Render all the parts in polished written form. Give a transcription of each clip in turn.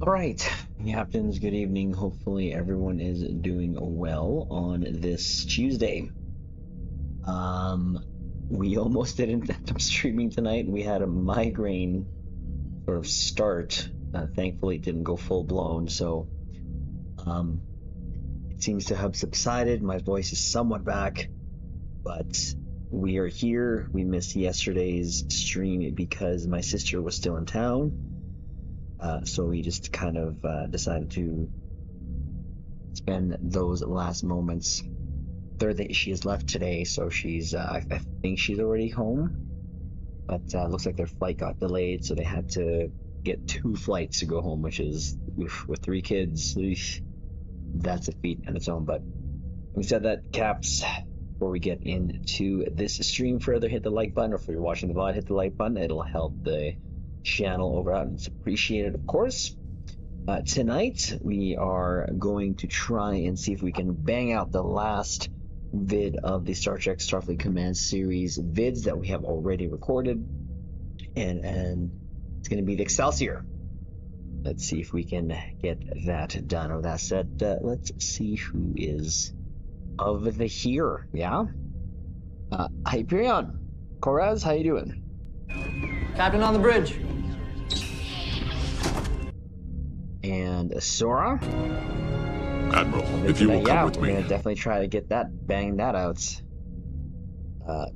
Right, Captains, good evening. Hopefully everyone is doing well on this Tuesday. We almost didn't end up streaming tonight. We had a migraine sort of start. Thankfully it didn't go full blown, so it seems to have subsided. My voice is somewhat back, but we are here. We missed yesterday's stream because my sister was still in town. So we just kind of decided to spend those last moments. Thursday, she has left today, so she's, I think she's already home. But looks like their flight got delayed, so they had to get 2 flights to go home, which is, with 3 kids, that's a feat on its own. But we said that, Caps, before we get into this stream further, hit the like button, or if you're watching the VOD, hit the like button. It'll help the channel over out, and it's appreciated, of course. Tonight we are going to try and see if we can bang out the last vid of the Star Trek Starfleet Command series vids that we have already recorded, and it's going to be the Excelsior. Let's see if we can get that done. With that said, let's see who is of the here. Yeah. Hyperion, Corez, how you doing? Captain on the bridge. And Sora. Admiral, if you will come with we're me. gonna definitely try to get that, bang that out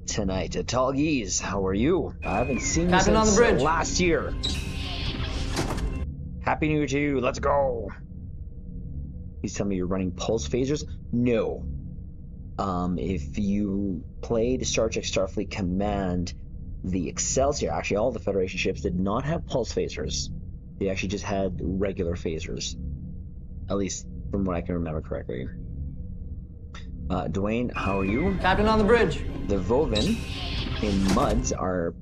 tonight. Talgies, how are you? I haven't seen you Captain on the since bridge. last year. Happy New Year to you. Let's go. Please tell me you're running pulse phasers. No. If you played Star Trek Starfleet Command, the Excelsior, actually all the Federation ships did not have pulse phasers. They actually just had regular phasers, at least from what I can remember correctly. Dwayne, how are you? Captain on the bridge. The Voven in MUDs are,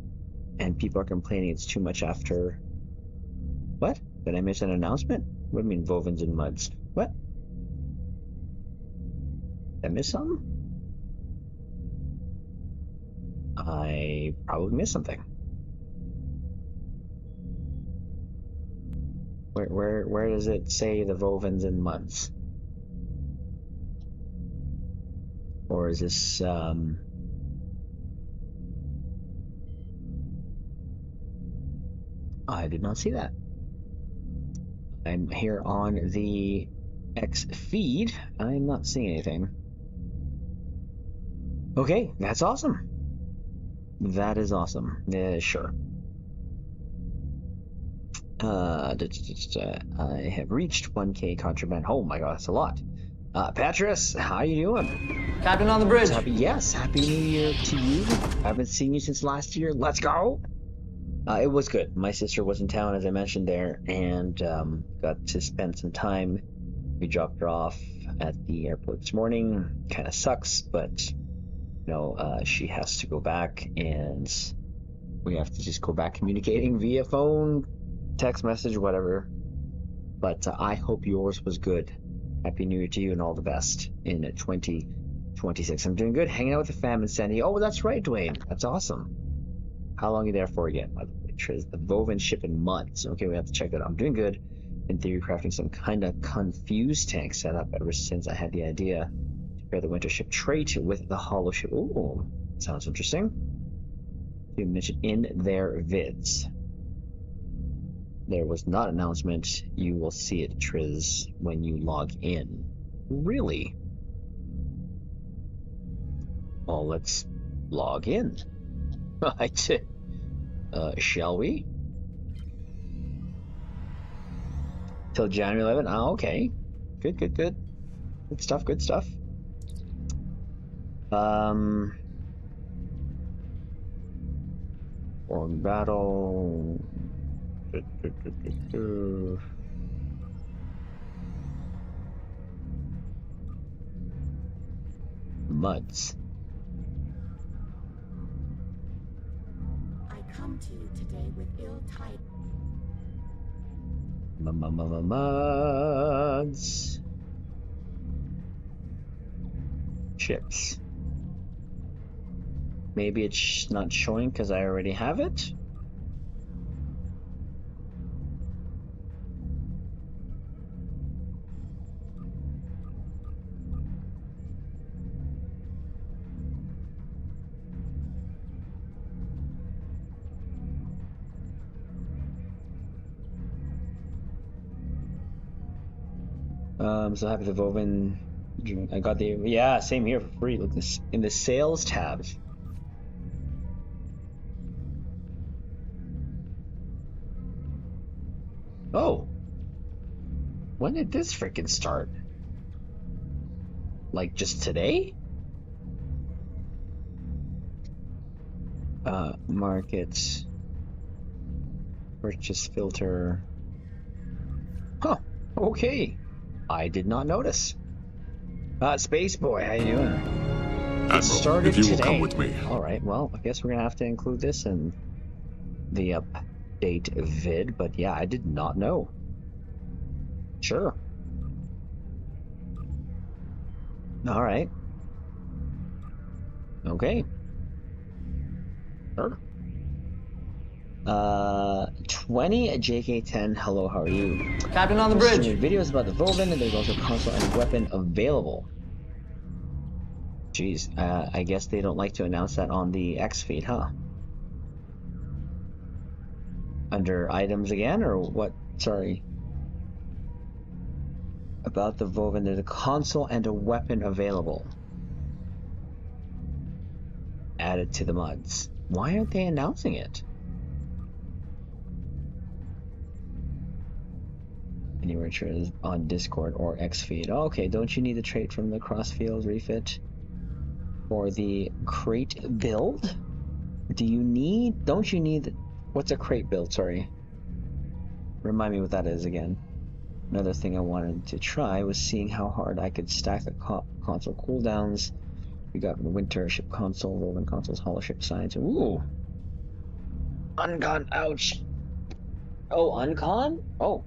and people are complaining it's too much after. What? Did I miss an announcement? What do you mean Vovens in MUDs? What? Did I miss something? I probably missed something. Where does it say the Vovens and MUDs? Or is this I did not see that. I'm here on the X feed. I'm not seeing anything. Okay, that's awesome. That is awesome. Sure. I have reached 1K contraband. Oh my god, that's a lot. Patris, how you doing? Captain on the bridge. Happy New Year to you. I haven't seen you since last year. Let's go. It was good. My sister was in town, as I mentioned there, and got to spend some time. We dropped her off at the airport this morning. Kind of sucks, but you know, she has to go back, and we have to just go back communicating via phone, text message, whatever. But I hope yours was good. Happy New Year to you and all the best in 2026. I'm doing good, hanging out with the fam in San Diego. Oh, that's right, Dwayne. That's awesome. How long are you there for again? By the way, Triz, the Voven ship in months. Okay, we have to check that out. I'm doing good. In theory, crafting some kind of confused tank setup ever since I had the idea to pair the winter ship trait with the hollow ship. Ooh, sounds interesting. You mentioned in their vids. There was not an announcement. You will see it, Triz, when you log in. Really? Well, let's log in. Shall we? Till January 11? Oh, okay. Good. Good stuff, good stuff. On battle... MUDs. I come to you today with ill tidings. MUDs. Chips. Maybe it's not showing because I already have it? So happy the Voven. I got the, yeah, same here for free. Look this in the sales tabs. Oh, when did this freaking start? Like just today? Markets, purchase filter. Huh. Okay. I did not notice. Space Boy, how you doing? It Admiral, started if you today. will come with me. All right. Well, I guess we're gonna have to include this in the update vid. But yeah, I did not know. Sure. All right. Okay. Sure. 20 JK10. Hello, how are you? Captain on the I'm bridge. streaming videos about the Volvin, and there's also console and weapon available. Jeez, I guess they don't like to announce that on the X feed, huh? Under items again, or what? Sorry. About the Volvin, there's a console and a weapon available. Added to the mods. Why aren't they announcing it? Anywhere is on Discord or X feed. Oh, okay, don't you need the trait from the Crossfield refit for the crate build? Do you need? Don't you need? What's a crate build? Sorry. Remind me what that is again. Another thing I wanted to try was seeing how hard I could stack the console cooldowns. We got winter ship console, rolling consoles, hollow ship science. Ooh. Uncon, ouch. Oh, uncon? Oh,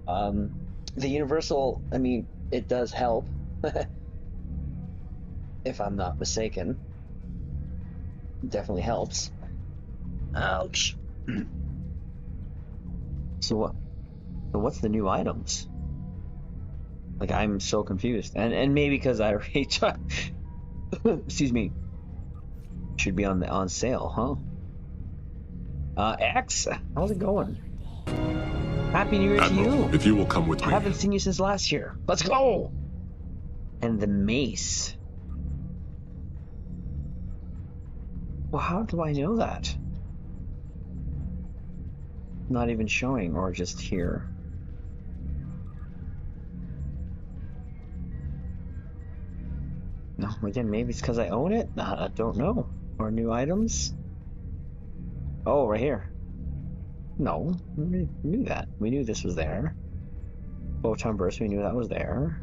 the universal, I mean, it does help. If I'm not mistaken. It definitely helps. Ouch. So what? So what's the new items? Like, I'm so confused. And maybe because I already excuse me. Should be on sale, huh? X, how's it going? Happy New Year Admiral, to you. if you will come with I me. haven't seen you since last year. Let's go. And the mace. Well, how do I know that? Not even showing, or just here. No, again, maybe it's because I own it? I don't know. Or new items? Oh, right here. No, we knew that. We knew this was there. Photon burst, we knew that was there.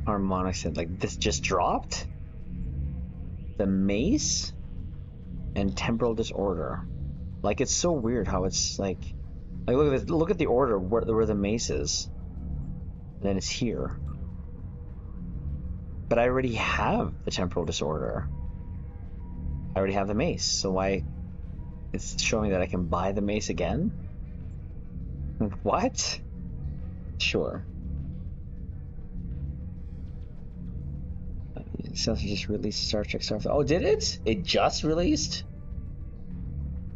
Harmonic said, like, this just dropped? The mace? And temporal disorder. Like, it's so weird how it's like look at this, look at the order where the mace is. And then it's here. But I already have the temporal disorder. I already have the mace, so why it's showing that I can buy the mace again? What? Sure. Excelsior just released Star Trek Starfighter. Oh, did it? It just released?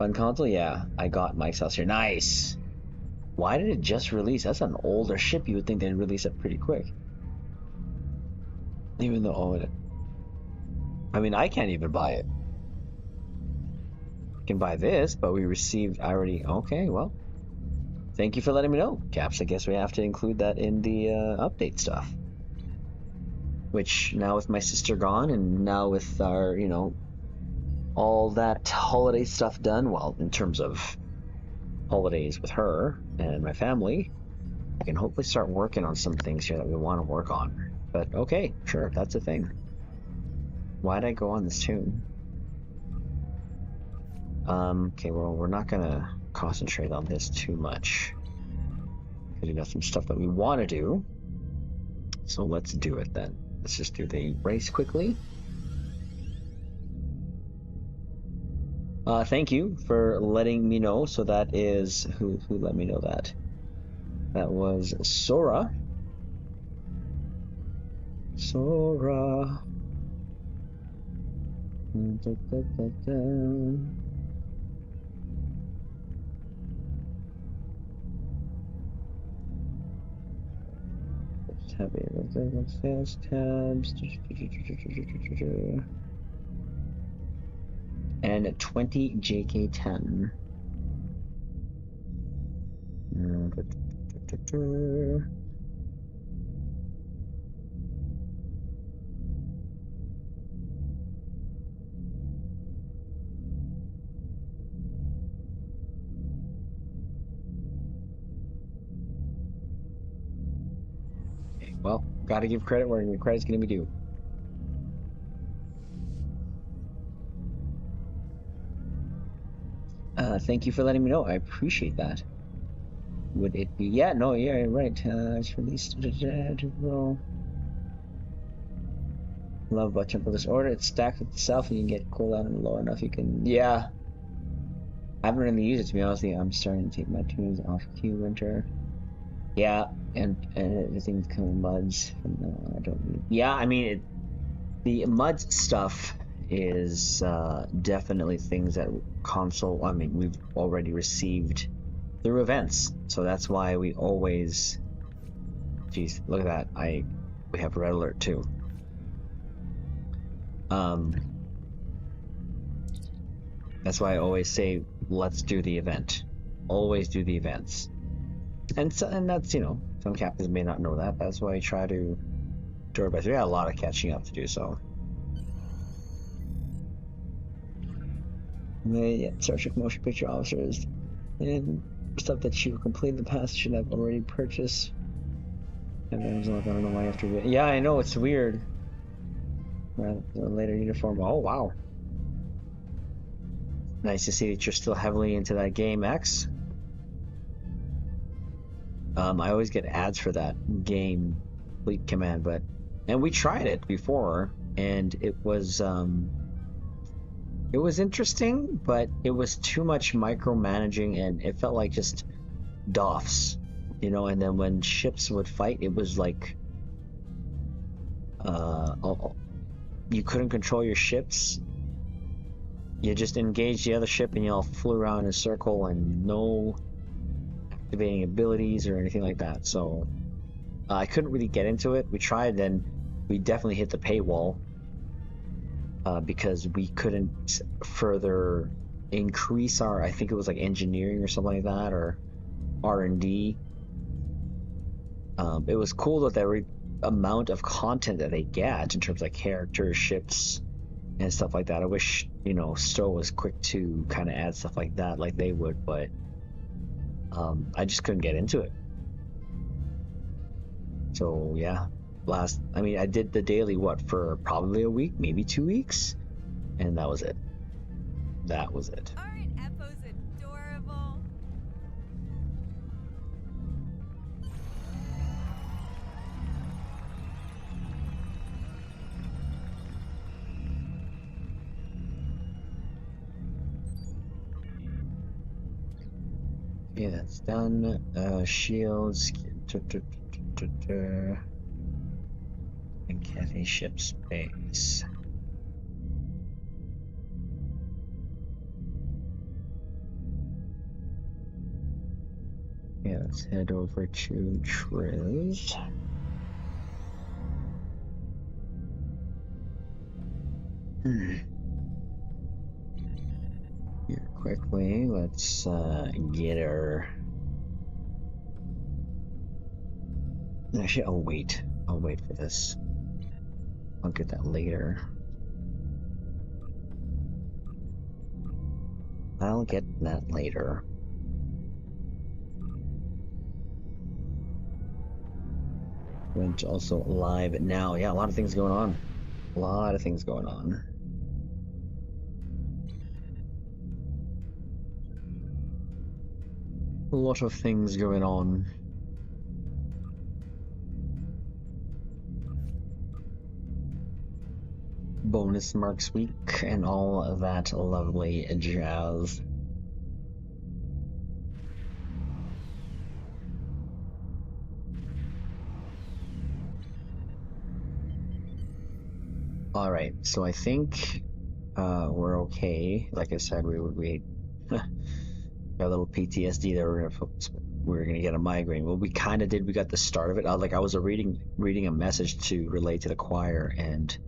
On console? Yeah, I got my Excelsior. Nice! Why did it just release? That's an older ship. You would think they'd release it pretty quick. Even though, oh, I mean, I can't even buy it. I can buy this, but we received, I already, okay, well. Thank you for letting me know, Caps. I guess we have to include that in the update stuff. Which, now with my sister gone, and now with our, you know, all that holiday stuff done, well, in terms of holidays with her and my family, I can hopefully start working on some things here that we want to work on. But okay, sure, that's a thing. Why'd I go on this tune? Okay, well, we're not gonna concentrate on this too much. Because we got some stuff that we want to do. So let's do it then. Let's just do the race quickly. Thank you for letting me know. So that is who let me know that. That was Sora. Sora. Da, da, da, da. heavy sales tabs. And 20 JK10. Well, gotta give credit where your credit's gonna be due. Thank you for letting me know. I appreciate that. Would it be? Yeah, no, yeah, right. It's released. Love button for this order. It's stacked with itself, and you can get cooldown low enough. You can, yeah. I haven't really used it, to be honest with you. I'm starting to take my tunes off Q winter. Yeah, and everything's kind of muds. No, I don't need. Yeah, I mean, the muds stuff is definitely things that console. I mean, we've already received through events, so that's why we always. Jeez, look at that! We have red alert too. That's why I always say, let's do the event. Always do the events. And that's, you know, some captains may not know that. That's why I try to do our best. We got a lot of catching up to do, so. Yeah, Star Trek motion picture officers and stuff that you completed in the past should have already purchased. And then I don't know why after. Yeah, I know, it's weird. Later uniform. Oh, wow. Nice to see that you're still heavily into that game, X. I always get ads for that game, Fleet Command, and we tried it before, and it was interesting, but it was too much micromanaging, and it felt like just doffs, you know. And then when ships would fight, it was like, you couldn't control your ships. You just engaged the other ship, and you all flew around in a circle, and no activating abilities or anything like that. So I couldn't really get into it. We tried, then we definitely hit the paywall because we couldn't further increase our, I think it was like engineering or something like that, or R&D. It was cool that the amount of content that they get in terms of like characters, ships, and stuff like that. I wish, you know, Stowe was quick to kind of add stuff like that like they would, but I just couldn't get into it. So yeah, I did the daily for probably a week, maybe 2 weeks, and that was it. That was it. Aren't Epo's adorable? Yeah, that's done. Shields. And Cathay ship space. Yeah, let's head over to Triz. Here, quickly, let's get her. Actually, I'll wait for this. I'll get that later. Went also live now. Yeah, a lot of things going on. A lot of things going on. A lot of things going on. Bonus marks week and all of that lovely jazz. All right, so I think we're okay. Like I said, we would wait. got a little PTSD that we're gonna get a migraine. Well, we kind of did. We got the start of it. I was reading a message to relay to the choir, and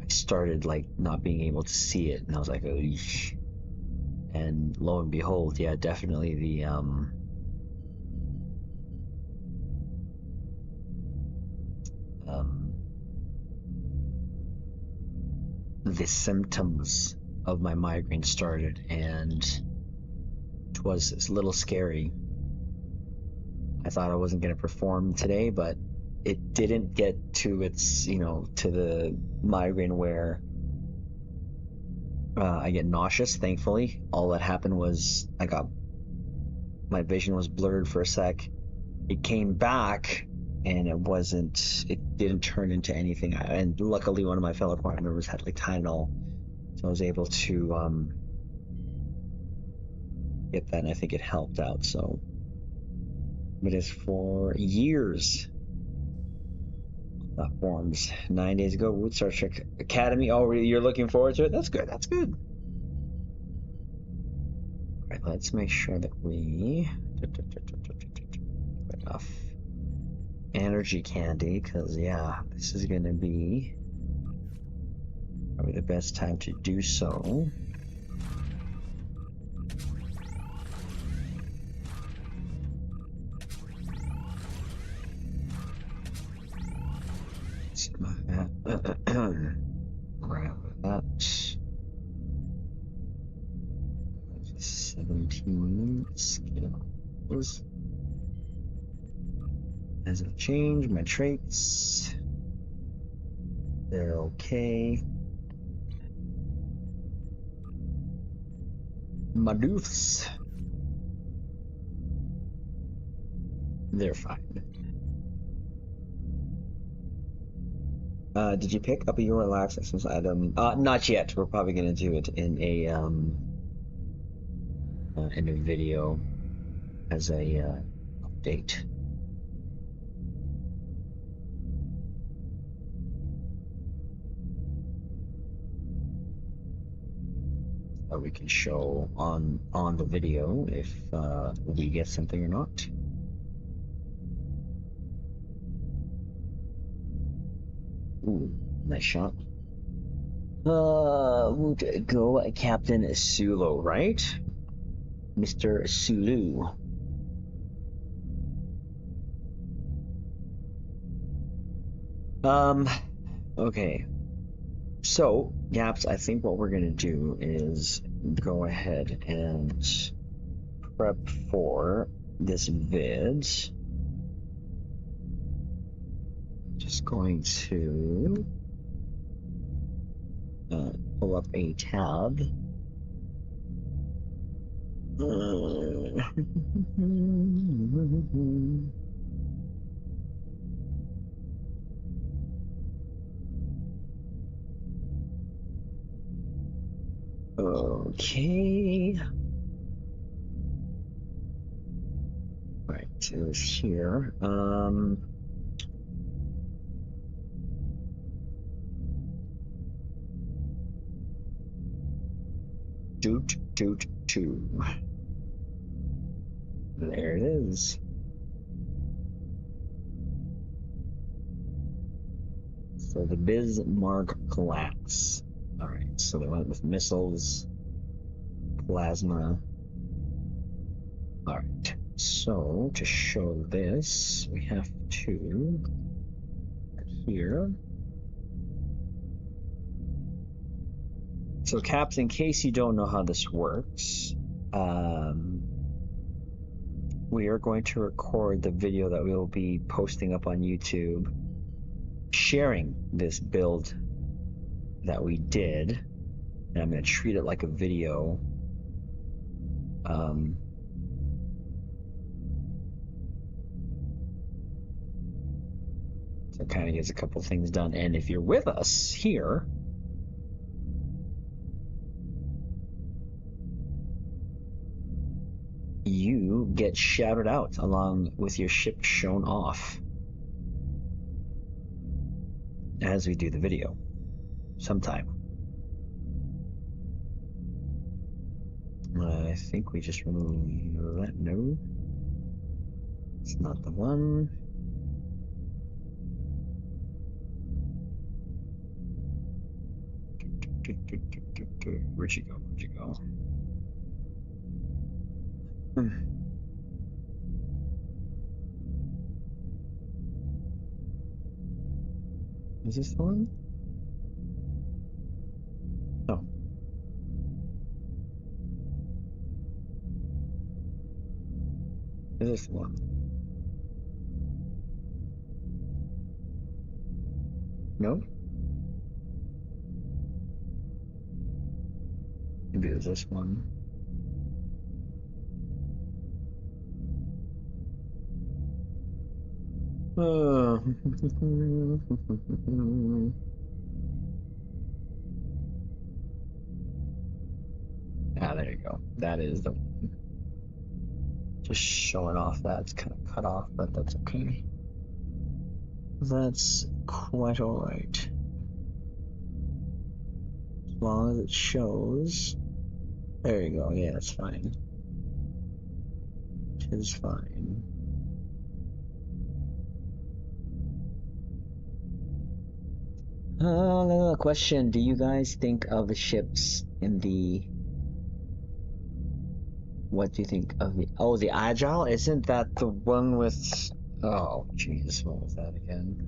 I started like not being able to see it, and I was like, "Eesh." And lo and behold, yeah, definitely the symptoms of my migraine started, and it was a little scary. I thought I wasn't going to perform today, but it didn't get to its, to the migraine where I get nauseous, thankfully. All that happened was my vision was blurred for a sec. It came back, and it didn't turn into anything. And luckily, one of my fellow choir members had like Tylenol, so I was able to get that, and I think it helped out. So, but it's for years. Platforms 9 days ago. Wood Star Trek Academy. Oh, you're looking forward to it? That's good. That's good. All right, let's make sure that we enough energy candy, because yeah, this is gonna be probably the best time to do so. Grab that. 17 skills. Hasn't changed. My traits, they're okay. My doofs, they're fine. Did you pick up your relax exercise item? Not yet. We're probably gonna do it in a video as a update. We can show on the video if we get something or not. Ooh, nice shot. We'll go Captain Sulo, right? Mr. Sulu. Okay. So, Gaps, I think what we're gonna do is go ahead and prep for this vid. Just going to pull up a tab. Okay. Right, it was here. Doot. There it is. So the Bismarck class. Alright, so they went with missiles, plasma. Alright, so to show this, we have to here. So Caps, in case you don't know how this works, we are going to record the video that we will be posting up on YouTube, sharing this build that we did, and I'm going to treat it like a video. So it kind of gets a couple things done, and if you're with us here, you get shouted out along with your ship shown off as we do the video sometime. I think we just removed that. No. It's not the one. Where'd you go? Where'd you go? Is this the one? No. Is this the one? No? Maybe it was this one. Oh. Ah, there you go. That is the one. Just showing off that's kind of cut off, but that's okay. That's quite alright. As long as it shows. There you go. Yeah, that's fine. It is fine. Another question. Do you guys think of the ships in the... What do you think of the... Oh, the Agile? Isn't that the one with... Oh, jeez. What was that again?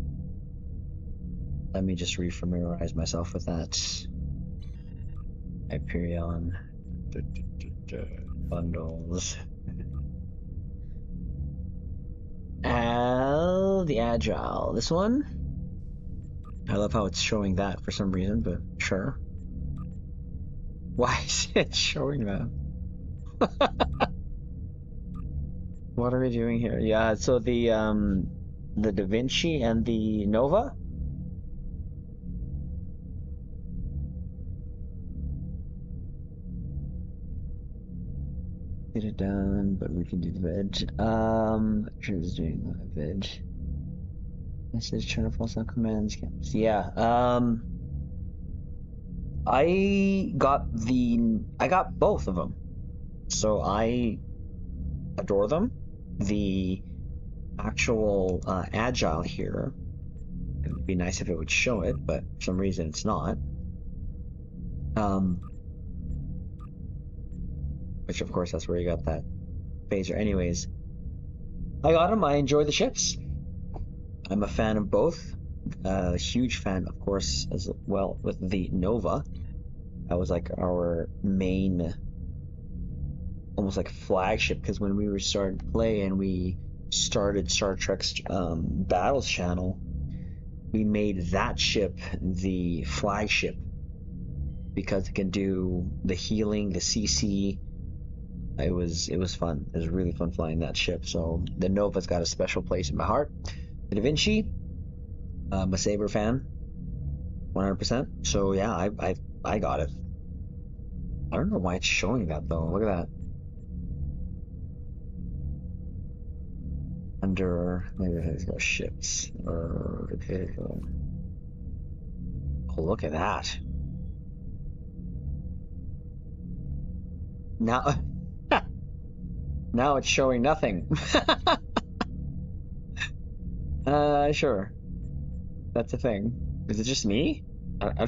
Let me just refamiliarize myself with that. Hyperion. Bundles. The Agile. This one? I love how it's showing that for some reason, but sure. Why is it showing that? What are we doing here? Yeah, so the Da Vinci and the Nova? Get it done, but we can do the veg. Who's doing the veg? This is trying to force on commands. Yeah. I got both of them, so I adore them. The actual Agile here, it would be nice if it would show it, but for some reason it's not. Which of course that's where you got that phaser. Anyways, I got them. I enjoy the ships. I'm a fan of both. A huge fan, of course, as well with the Nova. That was like our main, almost like flagship, because when we were starting to play and we started Star Trek's Battles channel, we made that ship the flagship because it can do the healing, the CC. It was fun. It was really fun flying that ship. So the Nova's got a special place in my heart. The Da Vinci, I'm a Saber fan, 100%. So yeah, I got it. I don't know why it's showing that though. Look at that. Under maybe it's got ships or okay. Oh, look at that. Now, now it's showing nothing. Sure. That's a thing. Is it just me? Am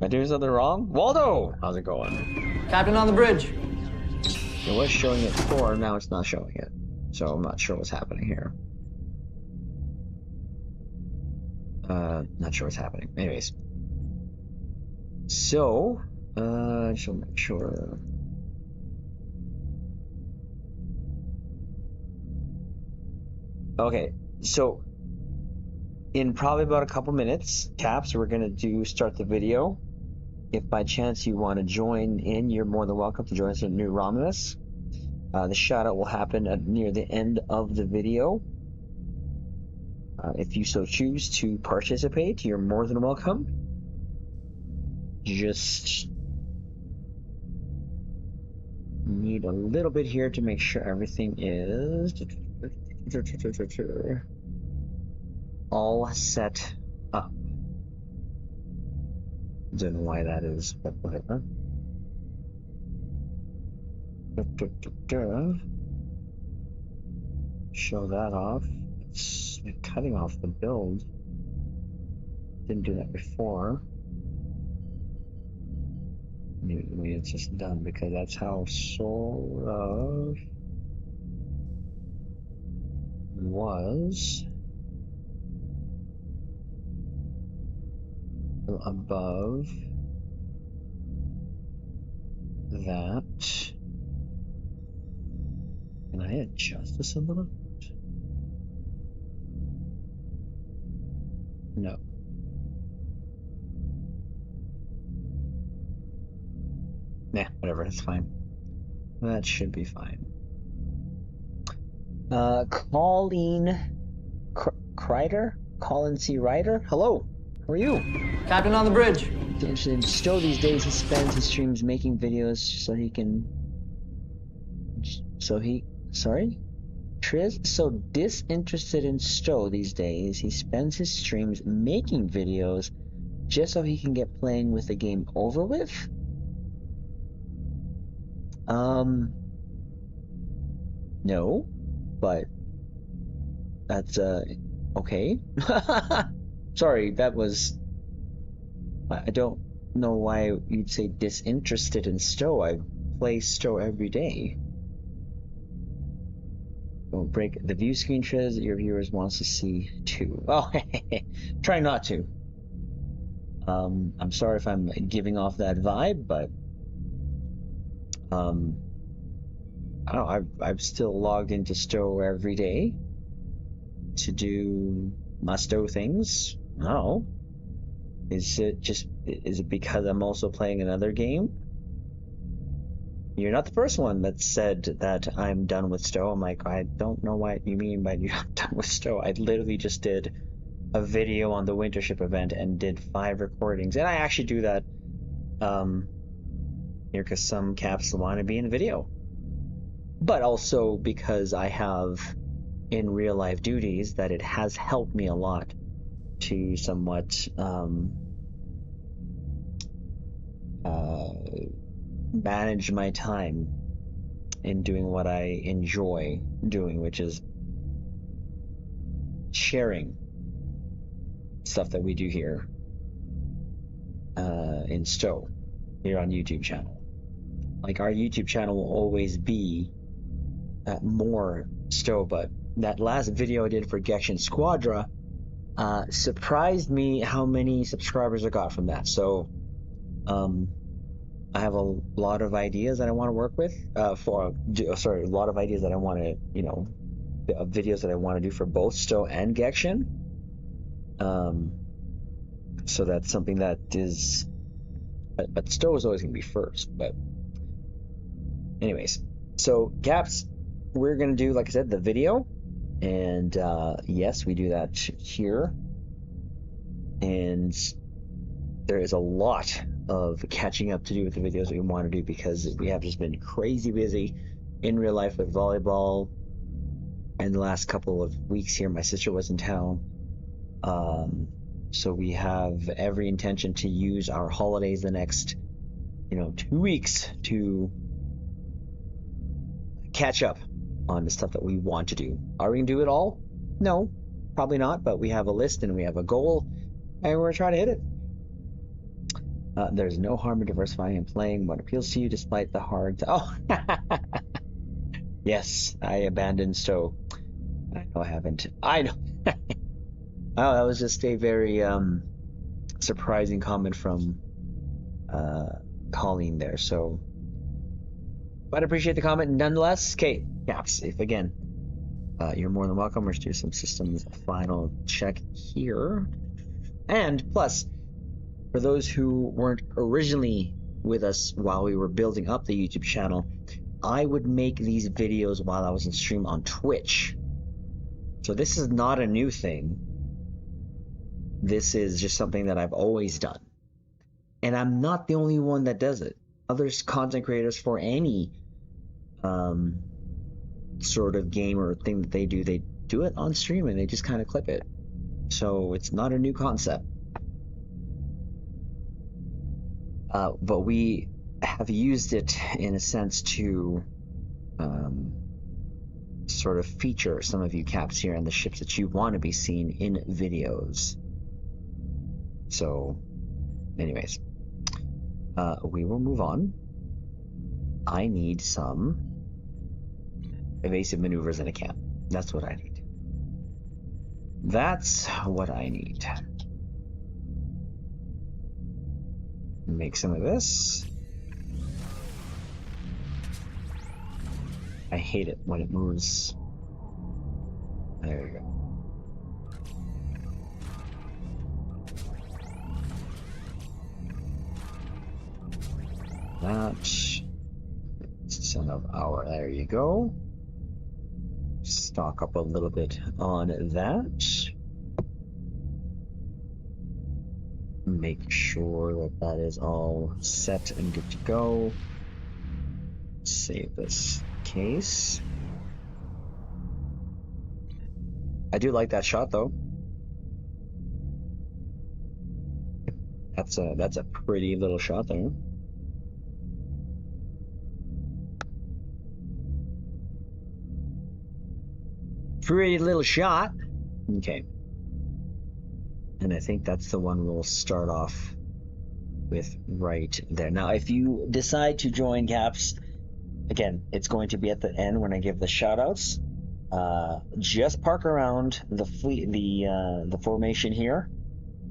I doing something wrong? Waldo! How's it going? Captain on the bridge. It was showing it before, now it's not showing it. So I'm not sure what's happening here. Not sure what's happening. Anyways. So, just want to make sure. Okay, so in probably about a couple minutes, Caps, we're gonna start the video. If by chance you want to join in, you're more than welcome to join us in New Romulus. The shout out will happen near the end of the video. If you so choose to participate, you're more than welcome. Just need a little bit here to make sure everything is all set up. Don't know why that is, but whatever. Show that off. It's cutting off the build. Didn't do that before. Maybe it's just done because that's how sort of was above that. Can I adjust this a little bit? No. Nah, whatever, it's fine. That should be fine. Colleen Kreider? Colin C. Ryder? Hello, how are you? Captain on the bridge. Interested in Stowe these days. He spends his streams making videos so he can. Sorry? Triz? So disinterested in Stowe these days. He spends his streams making videos just so he can get playing with the game over with? No, but that's okay. Sorry, that was. I don't know why you'd say disinterested in Stowe. I play Stowe every day. Don't break the view screen, Triz. Your viewers wants to see too. Oh, try not to. I'm sorry if I'm giving off that vibe, but I don't know. I've still logged into Stowe every day to do my Stowe things. I don't know. Is it because I'm also playing another game? You're not the first one that said that I'm done with Stowe. I'm like, I don't know what you mean by you're done with Stowe. I literally just did a video on the Wintership event and did 5 recordings. And I actually do that here because some caps want to be in video. But also because I have in real life duties that it has helped me a lot to somewhat manage my time in doing what I enjoy doing, which is sharing stuff that we do here in Stowe, here on YouTube channel. Like, our YouTube channel will always be more Stowe, but that last video I did for Genshin Squadra surprised me how many subscribers I got from that. So I have a lot of ideas that I want to work with a lot of ideas that I want to, videos that I want to do for both Stowe and Genshin. So that's something that is, but Stowe is always going to be first. But anyways, so Caps, we're going to do, like I said, the video. And yes, we do that here. And there is a lot of catching up to do with the videos that we want to do because we have just been crazy busy in real life with volleyball. And the last couple of weeks here, my sister was in town. So we have every intention to use our holidays the next, 2 weeks to catch up on the stuff that we want to do. Are we going to do it all? No, probably not, but we have a list and we have a goal and we're trying to hit it. There's no harm in diversifying and playing what appeals to you despite the hard... Yes, I abandoned Stowe. I know I haven't. I know. Oh, that was just a very surprising comment from Colleen there. So, but I appreciate the comment nonetheless. Okay, Caps, if again, you're more than welcome. Let's do some systems final check here. And plus, for those who weren't originally with us while we were building up the YouTube channel, I would make these videos while I was in stream on Twitch. So this is not a new thing. This is just something that I've always done. And I'm not the only one that does it. Other content creators for any sort of game or thing that they do it on stream and they just kind of clip it. So it's not a new concept. But we have used it in a sense to sort of feature some of you caps here on the ships that you want to be seen in videos. So, anyways, we will move on. I need some evasive maneuvers in a camp. That's what I need. That's what I need. Make some of this. I hate it when it moves. There we go. That son of our, there you go. Stock up a little bit on that. Make sure that that is all set and good to go. Save this case. I do like that shot though. That's a pretty little shot there. Pretty little shot. Okay. And I think that's the one we'll start off with right there. Now, if you decide to join Caps, again, it's going to be at the end when I give the shout outs. Just park around the fleet, the formation here,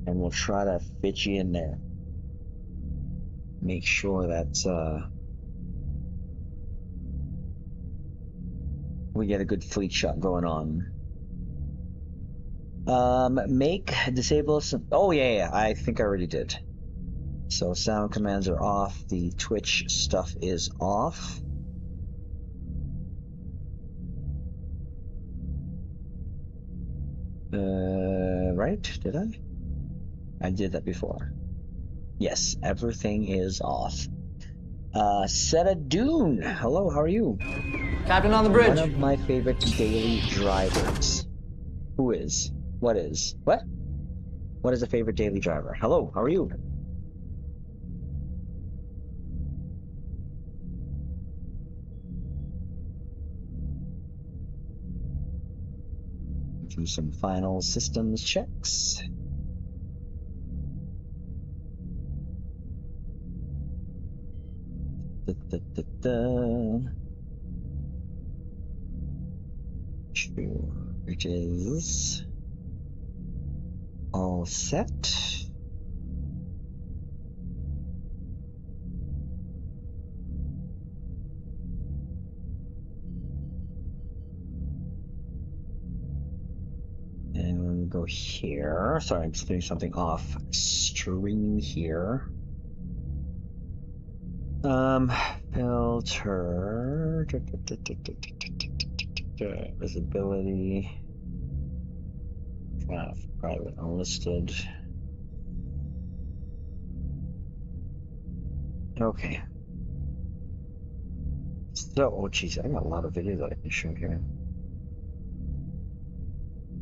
and we'll try to fit you in there. Make sure that we get a good fleet shot going on. Make disable some. Oh yeah, I think I already did. So sound commands are off. The Twitch stuff is off. Right? Did I? I did that before. Yes, everything is off. Seta Dune. Hello, how are you? Captain on the bridge. One of my favorite daily drivers. Who is? What is? What? What is a favorite daily driver? Hello, how are you? Do some final systems checks. Sure, it is all set. And we'll go here. Sorry, I'm just doing something off stream here. Filter. Visibility. Private unlisted. Okay. So, oh geez, I got a lot of videos that I can show here.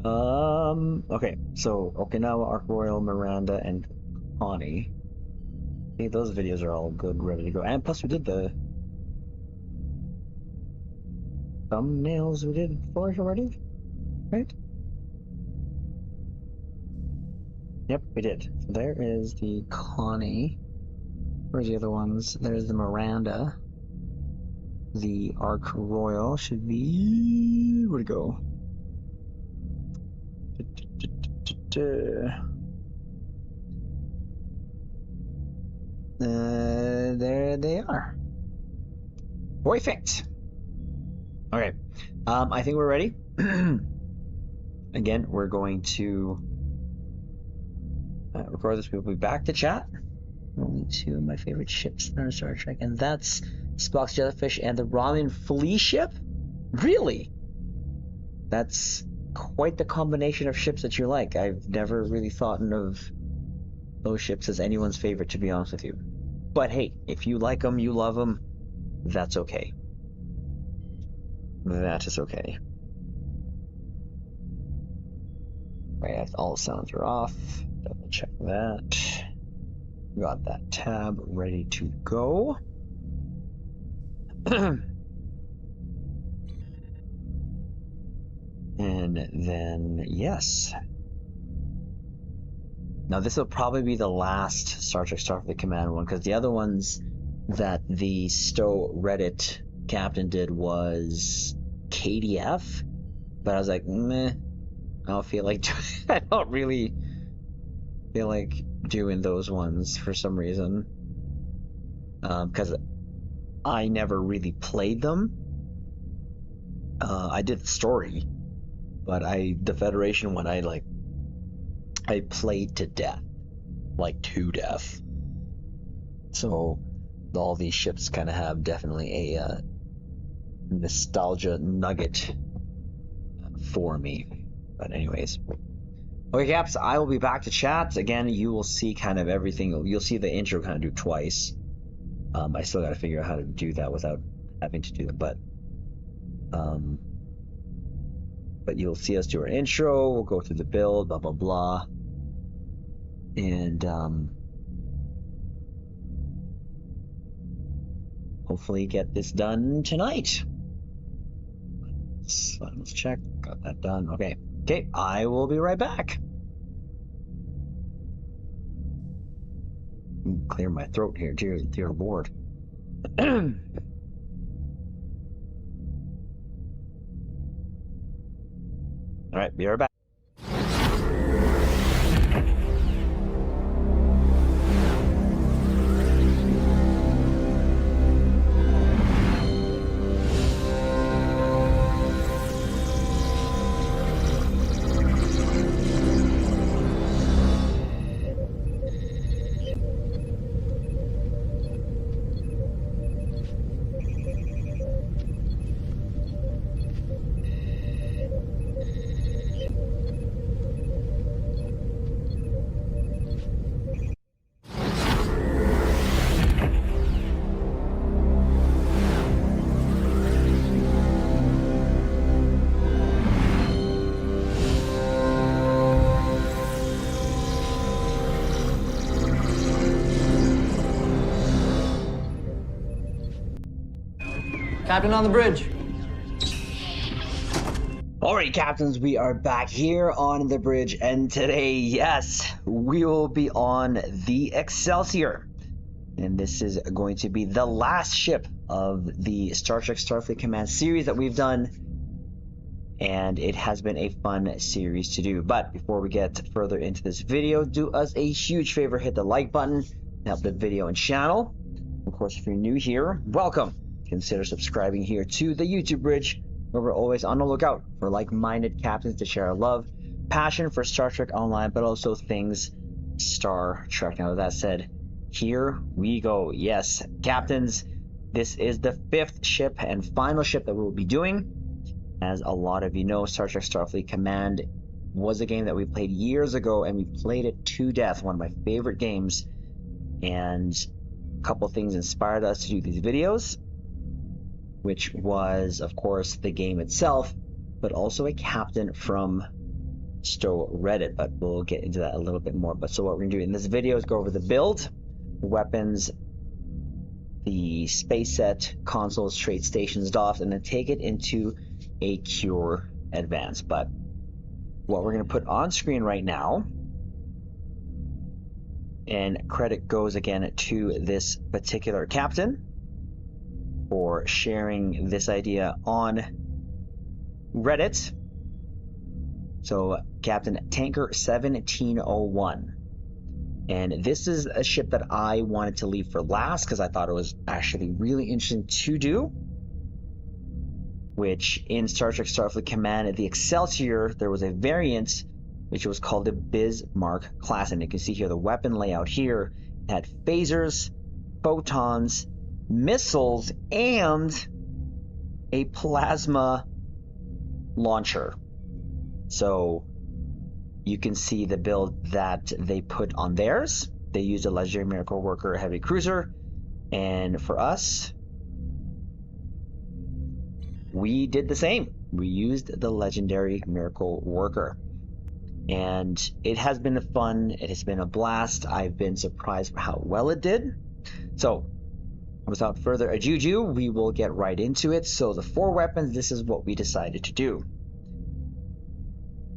Okay, so Okinawa, Ark Royal, Miranda, and Connie. Hey, those videos are all good, ready to go. And plus we did the thumbnails we did for it already, right? Yep, we did. So there is the Connie. Where's the other ones? There's the Miranda. The Ark Royal should be... Where'd it go? There they are. Perfect. Okay. I think we're ready. Again, we're going to record this. We'll be back to chat. Only two of my favorite ships in Star Trek, and that's Spock's Jellyfish and the Ramen Flea ship? Really? That's quite the combination of ships that you like. I've never really thought of those ships as anyone's favorite, to be honest with you. But hey, if you like them, you love them, that's okay. That is okay. Right, all sounds are off. Double check that. Got that tab ready to go. And then, yes. Now, this will probably be the last Star Trek Starfleet Command one, because the other ones that the Stowe Reddit captain did was KDF, but I was like, meh, I don't feel like I don't really feel like doing those ones for some reason, because I never really played them. I did the story, but the Federation one, I played to death, like to death. So all these ships kind of have definitely a nostalgia nugget for me. But anyways, okay, Caps, I will be back to chat again. You will see kind of everything. You'll see the intro kind of do twice. I still got to figure out how to do that without having to do it, but you'll see us do our intro. We'll go through the build, blah blah blah, and hopefully get this done tonight. Let's check. Got that done. Okay, I will be right back. Clear my throat here, dear Lord. All right, be right back. Captain on the bridge. Alright, Captains, we are back here on the bridge, and today, yes, we will be on the Excelsior. And this is going to be the last ship of the Star Trek Starfleet Command series that we've done. And it has been a fun series to do. But before we get further into this video, do us a huge favor, hit the like button, help the video and channel. Of course, if you're new here, welcome. Consider subscribing here to the YouTube bridge, where we're always on the lookout for like-minded captains to share our love, passion for Star Trek Online, but also things Star Trek. Now, with that said, here we go. Yes, Captains, this is the 5th ship and final ship that we will be doing. As a lot of you know, Star Trek Starfleet Command was a game that we played years ago, and we played it to death, one of my favorite games. And a couple things inspired us to do these videos, which was, of course, the game itself, but also a captain from Stowe Reddit, but we'll get into that a little bit more. But so what we're going to do in this video is go over the build, weapons, the space set, consoles, trade stations, DOFs, and then take it into a Cure Advance. But what we're going to put on screen right now, and credit goes again to this particular captain for sharing this idea on Reddit. So Captain Tanker 1701. And this is a ship that I wanted to leave for last because I thought it was actually really interesting to do. Which in Star Trek Starfleet Command, the Excelsior, there was a variant which was called the Bismarck class. And you can see here the weapon layout here. It had phasers, photons, missiles, and a plasma launcher. So you can see the build that they put on theirs. They used a legendary Miracle Worker heavy cruiser, and for us, we did the same. We used the legendary Miracle Worker, and it has been fun. It has been a blast. I've been surprised by how well it did. So without further ado, we will get right into it. So the 4 weapons, this is what we decided to do.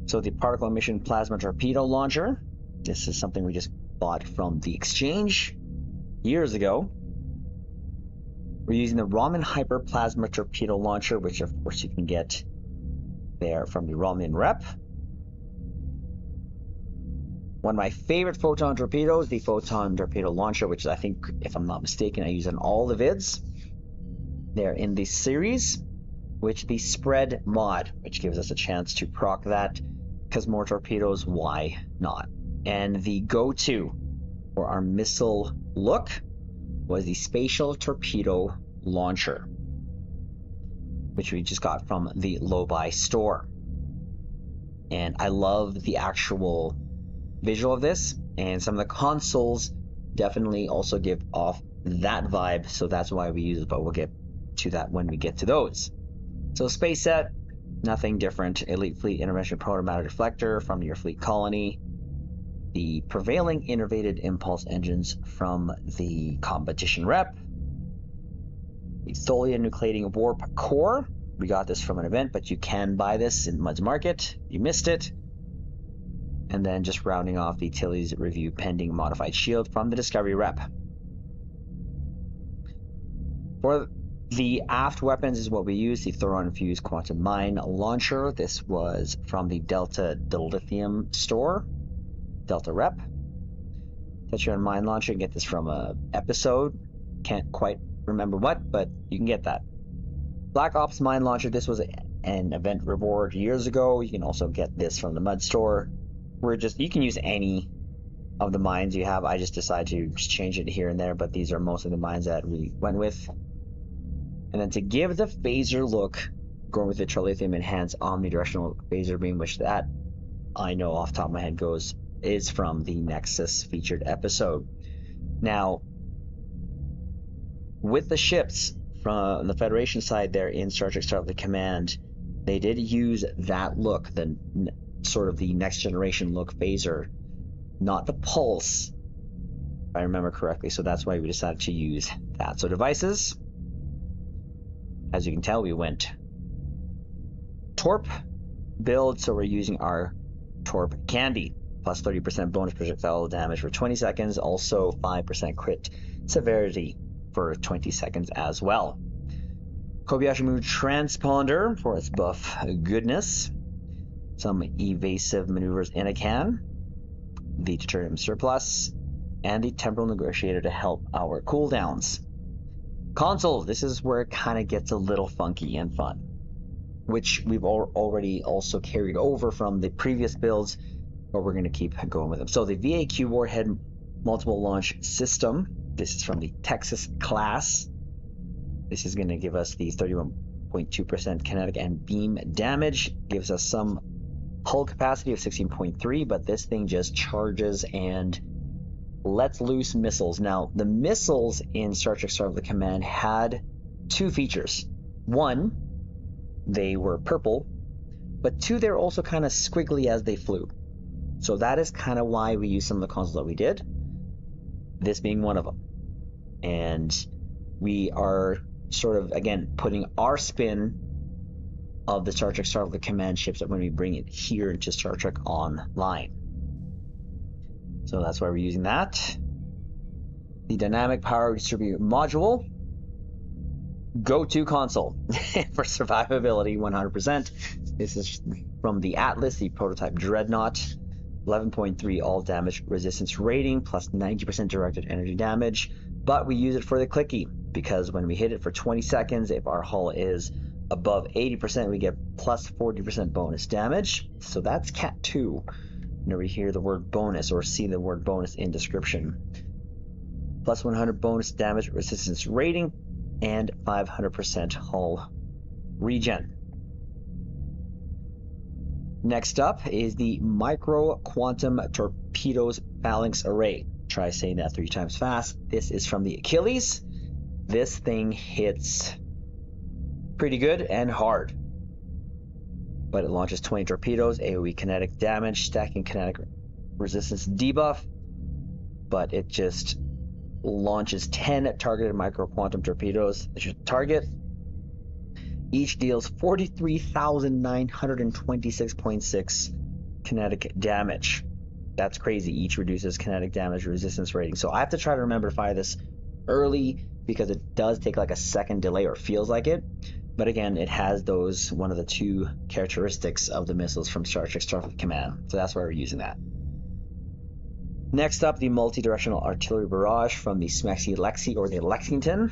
So the particle emission plasma torpedo launcher. This is something we just bought from the exchange years ago. We're using the Ramen Hyper Plasma Torpedo Launcher, which of course you can get there from the Ramen Rep. One of my favorite photon torpedoes, the Photon Torpedo Launcher, which I think, if I'm not mistaken, I use in all the vids. They're in the series, which the Spread mod, which gives us a chance to proc that, because more torpedoes, why not? And the go-to for our missile look was the Spatial Torpedo Launcher, which we just got from the low-buy store. And I love the actual visual of this, and some of the consoles definitely also give off that vibe, so that's why we use it, but we'll get to that when we get to those. So space set, nothing different. Elite Fleet Intervention Protomatter Deflector from your fleet colony. The prevailing innervated impulse engines from the competition rep. The Tholia Nucleating Warp Core. We got this from an event, but you can buy this in Mud's Market. You missed it. And then just rounding off the Tilly's Review Pending Modified Shield from the Discovery rep. For the aft weapons is what we use, the Thoron-Infused Quantum Mine Launcher. This was from the Delta Dilithium store. Delta Rep. Tetryon Mine Launcher, you can get this from a episode. Can't quite remember what, but you can get that. Black Ops Mine Launcher, this was an event reward years ago. You can also get this from the Mud store. You can use any of the mines you have. I just decided to just change it here and there, but these are most of the mines that we went with. And then to give the phaser look, going with the Trilithium Enhanced Omnidirectional Phaser Beam, which that I know off the top of my head is from the Nexus featured episode. Now, with the ships from the Federation side there in Star Trek Starfleet Command, they did use that look, the sort of the next generation look phaser, not the pulse, if I remember correctly. So that's why we decided to use that. So devices, as you can tell, we went Torp build, so we're using our Torp Candy. Plus 30% bonus projectile damage for 20 seconds, also 5% crit severity for 20 seconds as well. Kobayashi Maru Transponder for its buff goodness. Some evasive maneuvers in a can. The Deuterium Surplus. And the Temporal Negotiator to help our cooldowns. Consoles, this is where it kind of gets a little funky and fun, which we've already also carried over from the previous builds, but we're going to keep going with them. So the VAQ Warhead Multiple Launch System, this is from the Texas class. This is going to give us the 31.2% kinetic and beam damage, gives us some hull capacity of 16.3, but this thing just charges and lets loose missiles. Now, the missiles in Star Trek Starfleet Command had two features. One, they were purple, but two, they're also kind of squiggly as they flew. So that is kind of why we used some of the consoles that we did, this being one of them. And we are sort of, again, putting our spin of the Star Trek Starfleet Command ships when we bring it here into Star Trek Online. So that's why we're using that. The Dynamic Power Distributor Module. Go-to console for survivability, 100%. This is from the Atlas, the prototype Dreadnought. 11.3 all damage resistance rating, plus 90% directed energy damage. But we use it for the clicky, because when we hit it for 20 seconds, if our hull is above 80%, we get plus 40% bonus damage. So that's Cat 2. Whenever you hear the word bonus or see the word bonus in description. Plus 100 bonus damage resistance rating and 500% hull regen. Next up is the Micro Quantum Torpedoes Phalanx Array. Try saying that 3 times fast. This is from the Achilles. This thing hits pretty good and hard. But it launches 20 torpedoes, AoE kinetic damage, stacking kinetic resistance debuff. But it just launches 10 targeted micro quantum torpedoes that should target. Each deals 43,926.6 kinetic damage. That's crazy. Each reduces kinetic damage resistance rating. So I have to try to remember to fire this early because it does take like a second delay, or feels like it. But again, it has those, one of the two characteristics of the missiles from Star Trek Starfleet Command. So that's why we're using that. Next up, the multi-directional artillery barrage from the Stsfc Lexi, or the Lexington.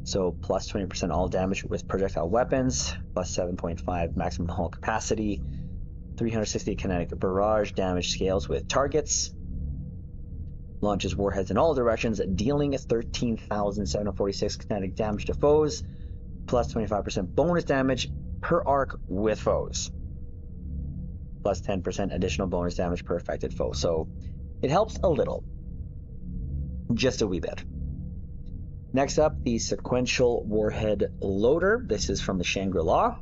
So plus 20% all damage with projectile weapons, plus 7.5 maximum hull capacity, 360 kinetic barrage damage scales with targets, launches warheads in all directions, dealing 13,746 kinetic damage to foes, plus 25% bonus damage per arc with foes, plus 10% additional bonus damage per affected foe. So it helps a little, just a wee bit. Next up, the sequential warhead loader. This is from the Shangri-La,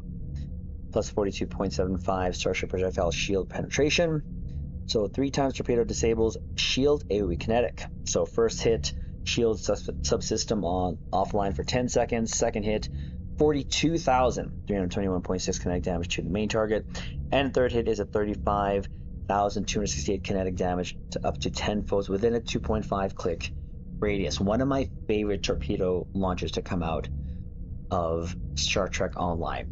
plus 42.75 starship projectile shield penetration. So 3 times torpedo disables shield AoE kinetic. So first hit, shield subsystem on offline for 10 seconds. Second hit, 42,321.6 kinetic damage to the main target. And third hit is a 35,268 kinetic damage to up to 10 foes within a 2.5 click radius. One of my favorite torpedo launchers to come out of Star Trek Online.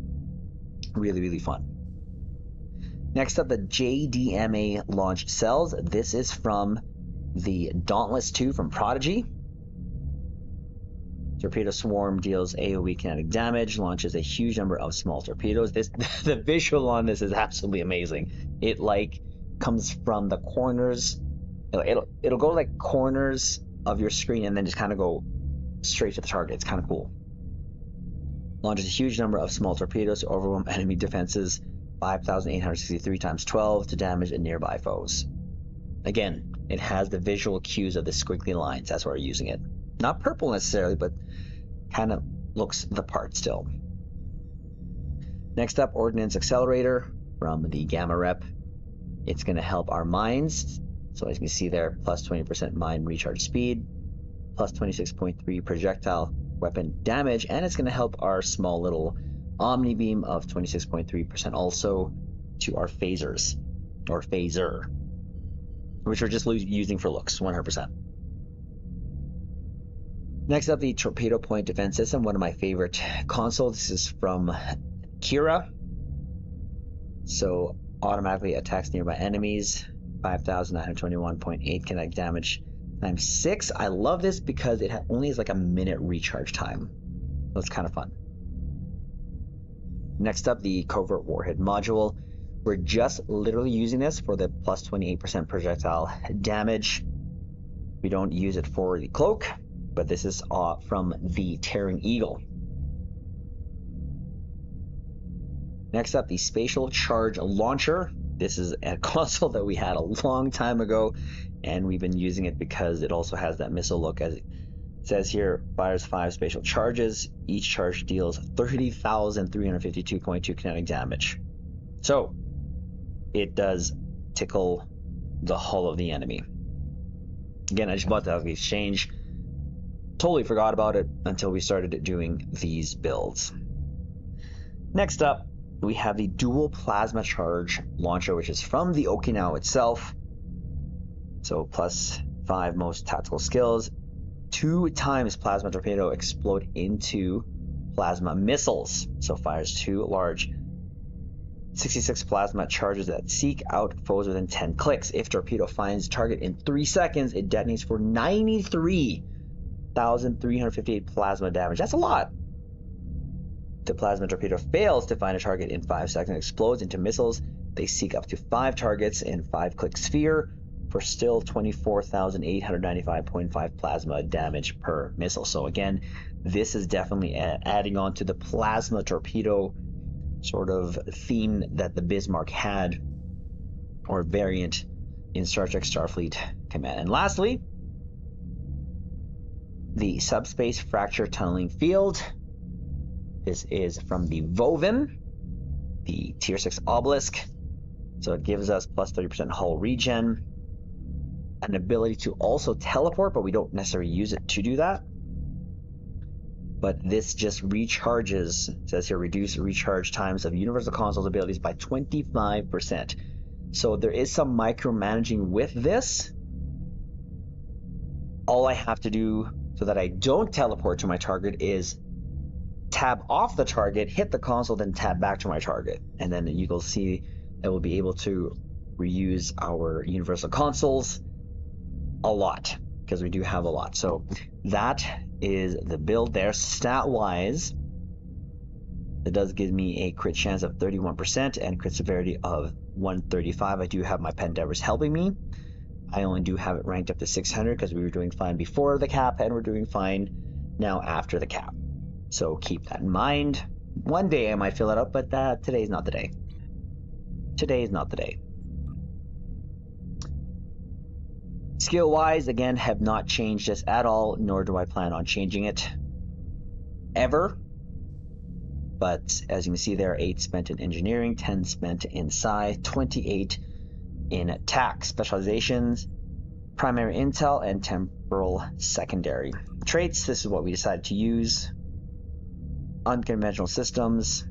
Really, really fun. Next up, the JDMA launch cells. This is from the Dauntless 2 from Prodigy. Torpedo swarm deals AoE kinetic damage, launches a huge number of small torpedoes. The visual on this is absolutely amazing. It like comes from the corners. It'll go like corners of your screen and then just kind of go straight to the target. It's kind of cool. Launches a huge number of small torpedoes to overwhelm enemy defenses, 5,863 times 12 to damage nearby foes. Again, it has the visual cues of the squiggly lines. That's why we're using it. Not purple necessarily, but kind of looks the part still. Next up, Ordnance Accelerator from the Gamma Rep. It's going to help our mines. So as you can see there, plus 20% mine recharge speed, plus 26.3 projectile weapon damage, and it's going to help our small little Omni Beam of 26.3% also to our phasers, or phaser, which we're just using for looks, 100%. Next up, the Torpedo Point Defense System, one of my favorite consoles. This is from Kira. So automatically attacks nearby enemies, 5,921.8 kinetic damage times 6. I love this because it only has like a minute recharge time. So it's kind of fun. Next up, the Covert Warhead Module. We're just literally using this for the plus 28% projectile damage. We don't use it for the cloak, but this is from the Tearing Eagle. Next up, the Spatial Charge Launcher. This is a console that we had a long time ago, and we've been using it because it also has that missile look. As it says here, fires 5 spatial charges. Each charge deals 30,352.2 kinetic damage. So it does tickle the hull of the enemy. Again, I just bought that out of the exchange. Totally forgot about it until we started doing these builds. Next up, we have the Dual Plasma Charge Launcher, which is from the Okinawa itself. So plus 5 most tactical skills. 2 times plasma torpedo explode into plasma missiles. So fires 2 large 66 plasma charges that seek out foes within 10 clicks. If torpedo finds target in 3 seconds, it detonates for 93,358 plasma damage. That's a lot. The plasma torpedo fails to find a target in 5 seconds, explodes into missiles. They seek up to 5 targets in 5-click sphere for still 24,895.5 plasma damage per missile. So again, this is definitely adding on to the plasma torpedo sort of theme that the Bismarck had, or variant, in Star Trek Starfleet Command. And lastly, the Subspace Fracture Tunneling Field. This is from the Vovin, the Tier 6 Obelisk. So it gives us plus 30% hull regen, an ability to also teleport, but we don't necessarily use it to do that. But this just recharges, it says here, reduce recharge times of Universal Console's abilities by 25%. So there is some micromanaging with this. All I have to do so that I don't teleport to my target is tab off the target, hit the console, then tab back to my target. And then you will see that we'll be able to reuse our universal consoles a lot, because we do have a lot. So that is the build there. Stat-wise, it does give me a crit chance of 31% and crit severity of 135. I do have my Pendevers helping me. I only do have it ranked up to 600 because we were doing fine before the cap and we're doing fine now after the cap. So keep that in mind. One day I might fill it up, but today's not the day. Today is not the day. Skill-wise, again, have not changed this at all, nor do I plan on changing it ever. But as you can see there, 8 spent in engineering, 10 spent in sci, 28 in attack specializations, primary intel, and temporal secondary. Traits, this is what we decided to use. Unconventional systems,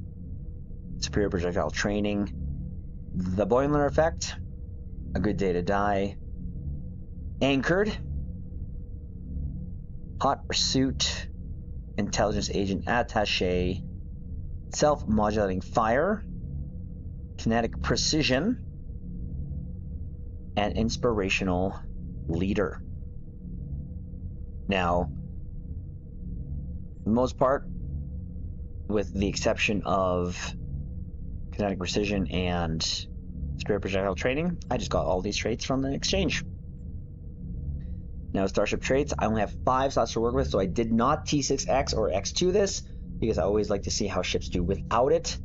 superior projectile training, the Boiler effect, a good day to die, anchored, hot pursuit, intelligence agent attaché, self-modulating fire, kinetic precision, and inspirational leader. Now, for the most part, with the exception of kinetic precision and spirit projectile training, I just got all these traits from the exchange. Now, starship traits, I only have 5 slots to work with, so I did not T6X or X2 this, because I always like to see how ships do without it.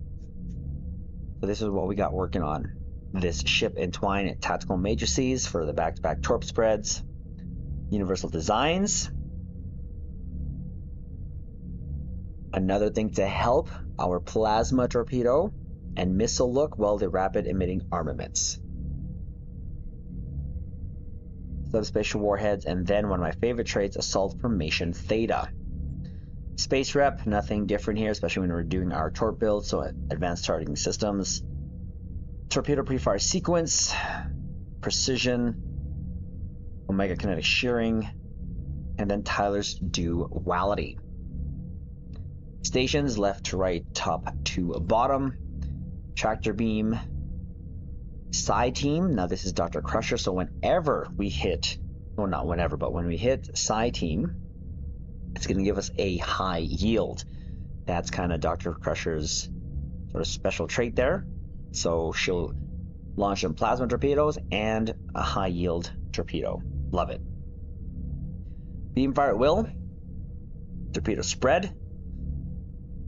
So this is what we got working on. This ship entwine at tactical matrices for the back-to-back torp spreads. Universal designs. Another thing to help, our plasma torpedo and missile look welded rapid emitting armaments. Subspatial warheads, and then one of my favorite traits, assault formation theta. Space rep, nothing different here, especially when we're doing our torp build, so advanced targeting systems. Torpedo pre-fire sequence, precision, omega kinetic shearing, and then Tyler's duality. Stations, left to right, top to bottom. Tractor beam. Side team, now this is Dr. Crusher, so whenever we hit, well, not whenever, but when we hit side team, it's going to give us a high yield. That's kind of Dr. Crusher's sort of special trait there. So she'll launch some plasma torpedoes and a high yield torpedo. Love it. Beam fire at will. Torpedo spread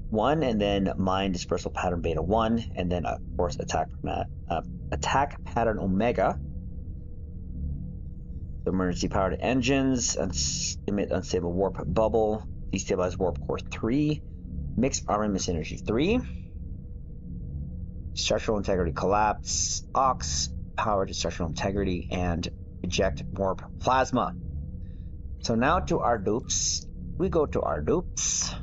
1, and then mine dispersal pattern beta 1, and then of course attack pattern omega. The emergency powered engines, emit unstable warp bubble, destabilize warp core 3, mixed armament synergy 3. Structural integrity collapse, aux, power to structural integrity, and eject warp plasma. So now to our dupes. We go to our dupes.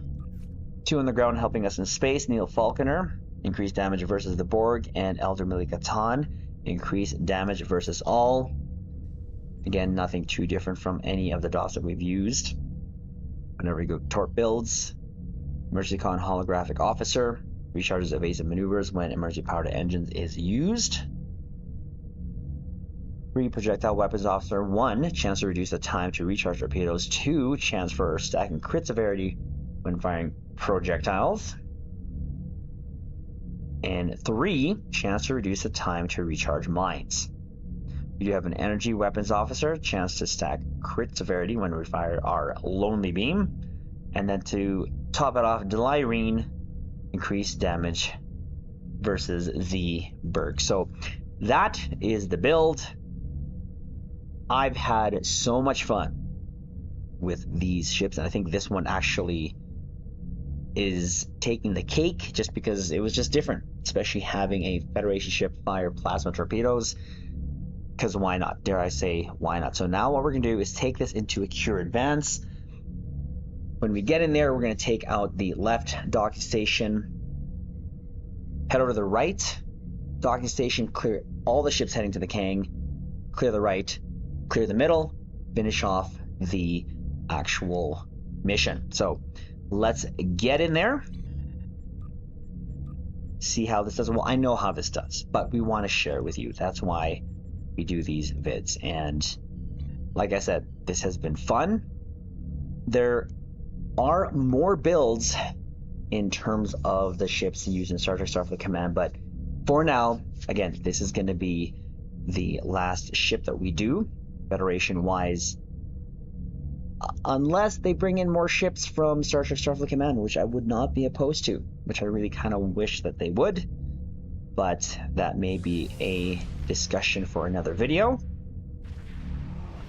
2 on the ground helping us in space, Neil Falconer, increased damage versus the Borg, and Elder Milikatan, increased damage versus all. Again, nothing too different from any of the DOS that we've used. Whenever we go torp builds, emergency con holographic officer, recharges evasive maneuvers when emergency powered engines is used. 3 projectile weapons officer, 1 chance to reduce the time to recharge torpedoes, 2 chance for stacking crit severity when firing projectiles, and 3 chance to reduce the time to recharge mines. We do have an energy weapons officer, chance to stack crit severity when we fire our lonely beam, and then to top it off, Delirene, increased damage versus the Berg. So that is the build. I've had so much fun with these ships, and I think this one actually is taking the cake just because it was just different, especially having a Federation ship fire plasma torpedoes, because why not? Dare I say, why not? So now what we're going to do is take this into a Cure Advance. When we get in there, we're going to take out the left docking station, head over to the right, Docking station, clear all the ships heading to the Kang, clear the right, clear the middle, finish off the actual mission. So let's get in there, see how this does. Well, I know how this does, but we want to share with you. That's why we do these vids. And like I said, this has been fun. There are more builds in terms of the ships used in Star Trek Starfleet Command, but for now, again, this is going to be the last ship that we do Federation-wise, unless they bring in more ships from Star Trek Starfleet Command, which I would not be opposed to, which I really kind of wish that they would, but that may be a discussion for another video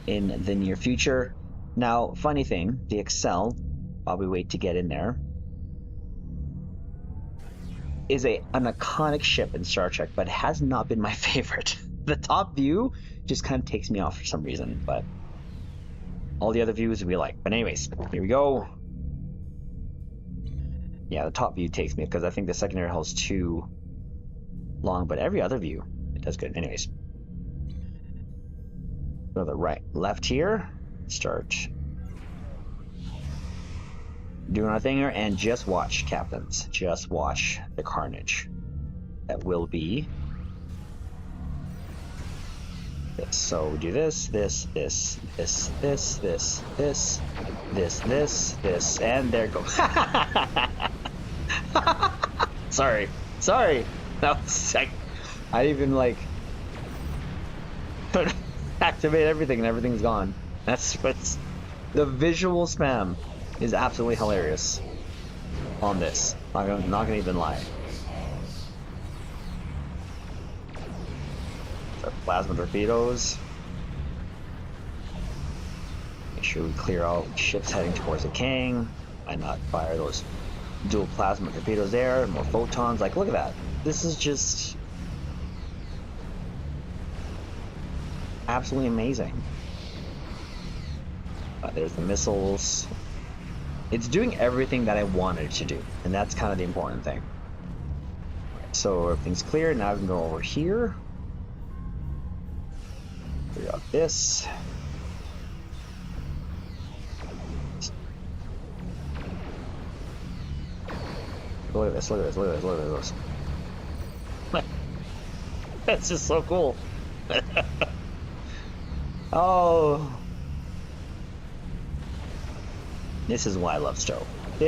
in the near future. Now, funny thing, the Excel, while we wait to get in there, is an iconic ship in Star Trek, but has not been my favorite. The top view just kind of takes me off for some reason, but all the other views we like. But anyways, here we go. Yeah, the top view takes me because I think the secondary hull is too long, but every other view, it does good. Anyways, go to the right, left here, start doing our thing here, and just watch, captains. Just watch the carnage that will be this. So we do this, this, and there it goes. Sorry. That was sick. I even like activate everything and everything's gone. That's what's the visual spam is absolutely hilarious on this. Not gonna even lie. The plasma torpedoes. Make sure we clear out ships heading towards the Kang. Why not fire those dual plasma torpedoes there? More photons. Like, look at that. This is just absolutely amazing. There's the missiles. It's doing everything that I wanted to do, and that's kind of the important thing. So everything's clear. Now we can go over here. We got this. Look at this. That's just so cool. Oh. This is why I love Stowe. I'm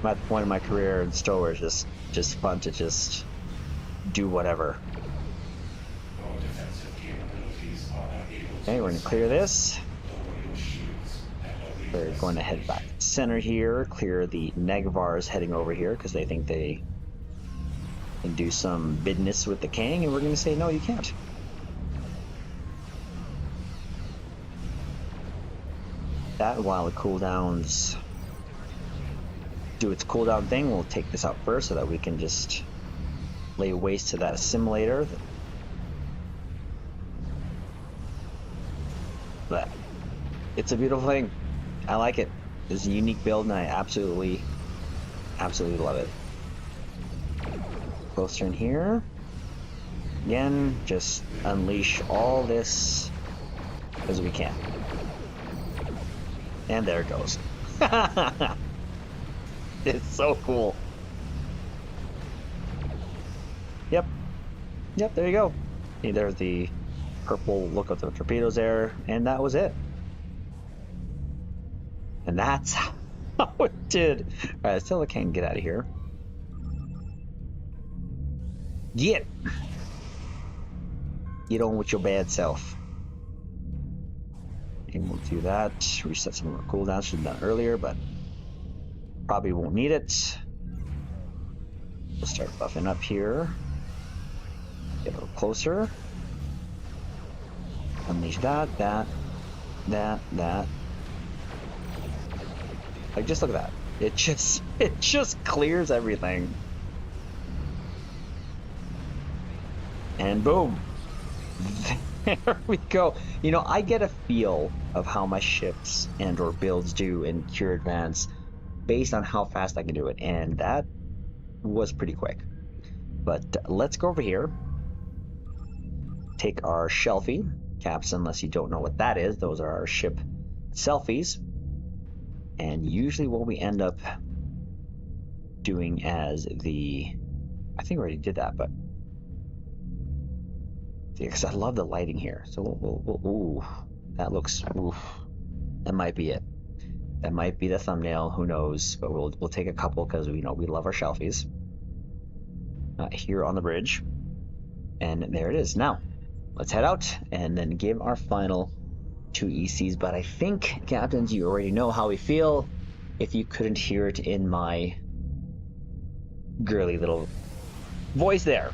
at the point in my career in Stowe where it's just fun to just do whatever. Okay, we're going to clear this. We're going to head back to center here, clear the Negvars heading over here because they think they can do some business with the Kang, and we're going to say, no, you can't. That while it cooldowns do its cooldown thing, we'll take this out first so that we can just lay waste to that assimilator. But it's a beautiful thing. I like it. It's a unique build, and I absolutely love it. Closer in here. Again, just unleash all this as we can. And there it goes. It's so cool. Yep, there you go. See, there's the purple look of the torpedoes there, and that was it. And that's how it did. Alright, still I can't get out of here. Get on with your bad self. And we'll do that. Reset some of our cooldowns. Should have done earlier, but probably won't need it. We'll start buffing up here. Get a little closer. Unleash that. Like, just look at that. It just clears everything. And boom. There we go. You know, I get a feel of how my ships and or builds do in Cure Advance based on how fast I can do it. And that was pretty quick. But let's go over here. Take our shelfie caps, unless you don't know what that is. Those are our ship selfies. And usually what we end up doing as the... I think we already did that, but... because I love the lighting here. So ooh, that looks... oof. That might be it. That might be the thumbnail. Who knows? But we'll take a couple because we love our shelfies. Here on the bridge. And there it is. Now, let's head out and then give our final 2 ECs. But I think, Captains, you already know how we feel if you couldn't hear it in my girly little voice there.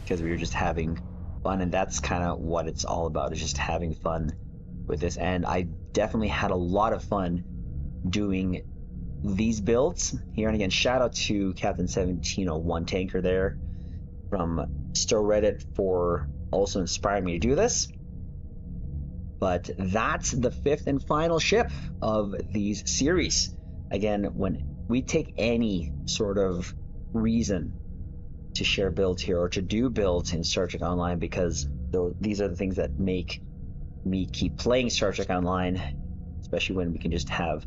Because we were just having fun, and that's kind of what it's all about, is just having fun with this. And I definitely had a lot of fun doing these builds here. And again, shout out to Captain 1701 Tanker there from Store Reddit for also inspiring me to do this. But that's the 5th and final ship of these series. Again, when we take any sort of reason to share builds here or to do builds in Star Trek Online, because these are the things that make me keep playing Star Trek Online, especially when we can just have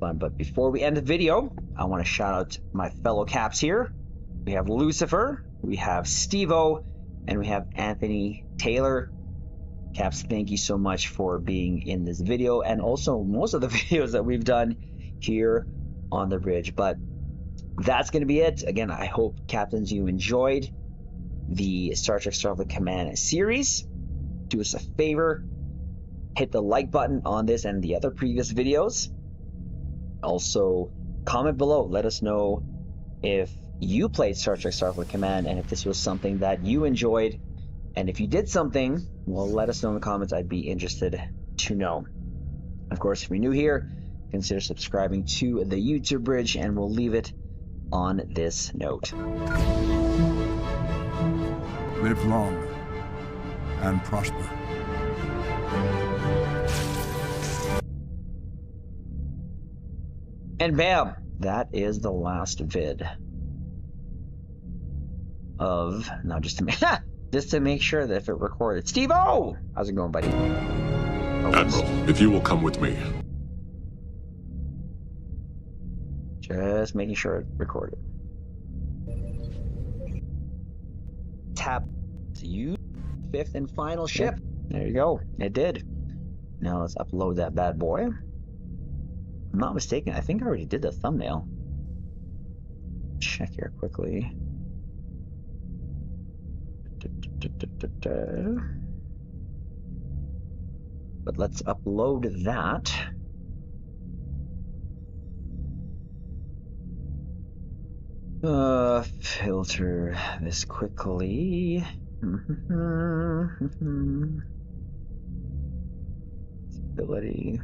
fun. But before we end the video, I want to shout out my fellow caps here. We have Lucifer, we have Steve-O, and we have Anthony Taylor. Caps, thank you so much for being in this video, and also most of the videos that we've done here on the bridge. But that's going to be it. Again, I hope, Captains, you enjoyed the Star Trek Starfleet Command series. Do us a favor, hit the like button on this and the other previous videos. Also, comment below. Let us know if you played Star Trek Starfleet Command and if this was something that you enjoyed. And if you did something, well, let us know in the comments. I'd be interested to know. Of course, if you're new here, consider subscribing to the YouTube bridge, and we'll leave it on this note. Live long and prosper. And bam, that is the last vid of, now just to make sure that if it recorded. Steve-O! How's it going, buddy? Admiral, if you will come with me. Just making sure it recorded. Tap you 5th and final ship. There you go. It did. Now let's upload that bad boy. I'm not mistaken, I think I already did the thumbnail. Check here quickly. But let's upload that. Filter this quickly. Ability.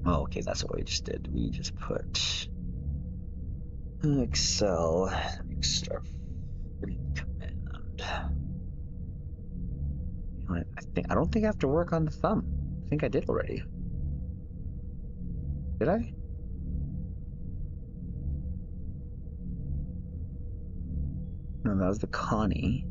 Oh, okay, that's what we just did. We just put Excel command. I don't think I have to work on the thumb. I think I did already. Did I? No, that was the Connie.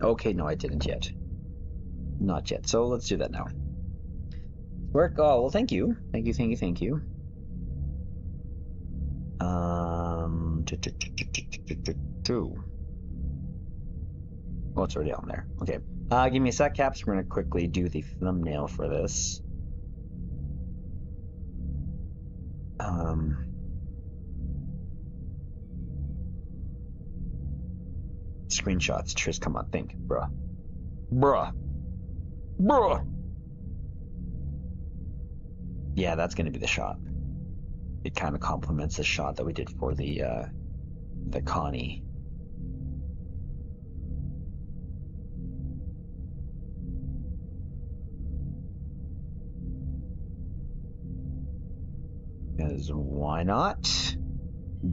Okay, no, I didn't yet. Not yet. So let's do that now. Work. Oh, well, thank you. Thank you, thank you, thank you. Two. Oh, it's already on there. Okay. Give me a sec, Caps. We're going to quickly do the thumbnail for this. Screenshots. Tris, come on, think. Bruh. Yeah, that's going to be the shot. It kind of complements the shot that we did for the Connie. Because why not?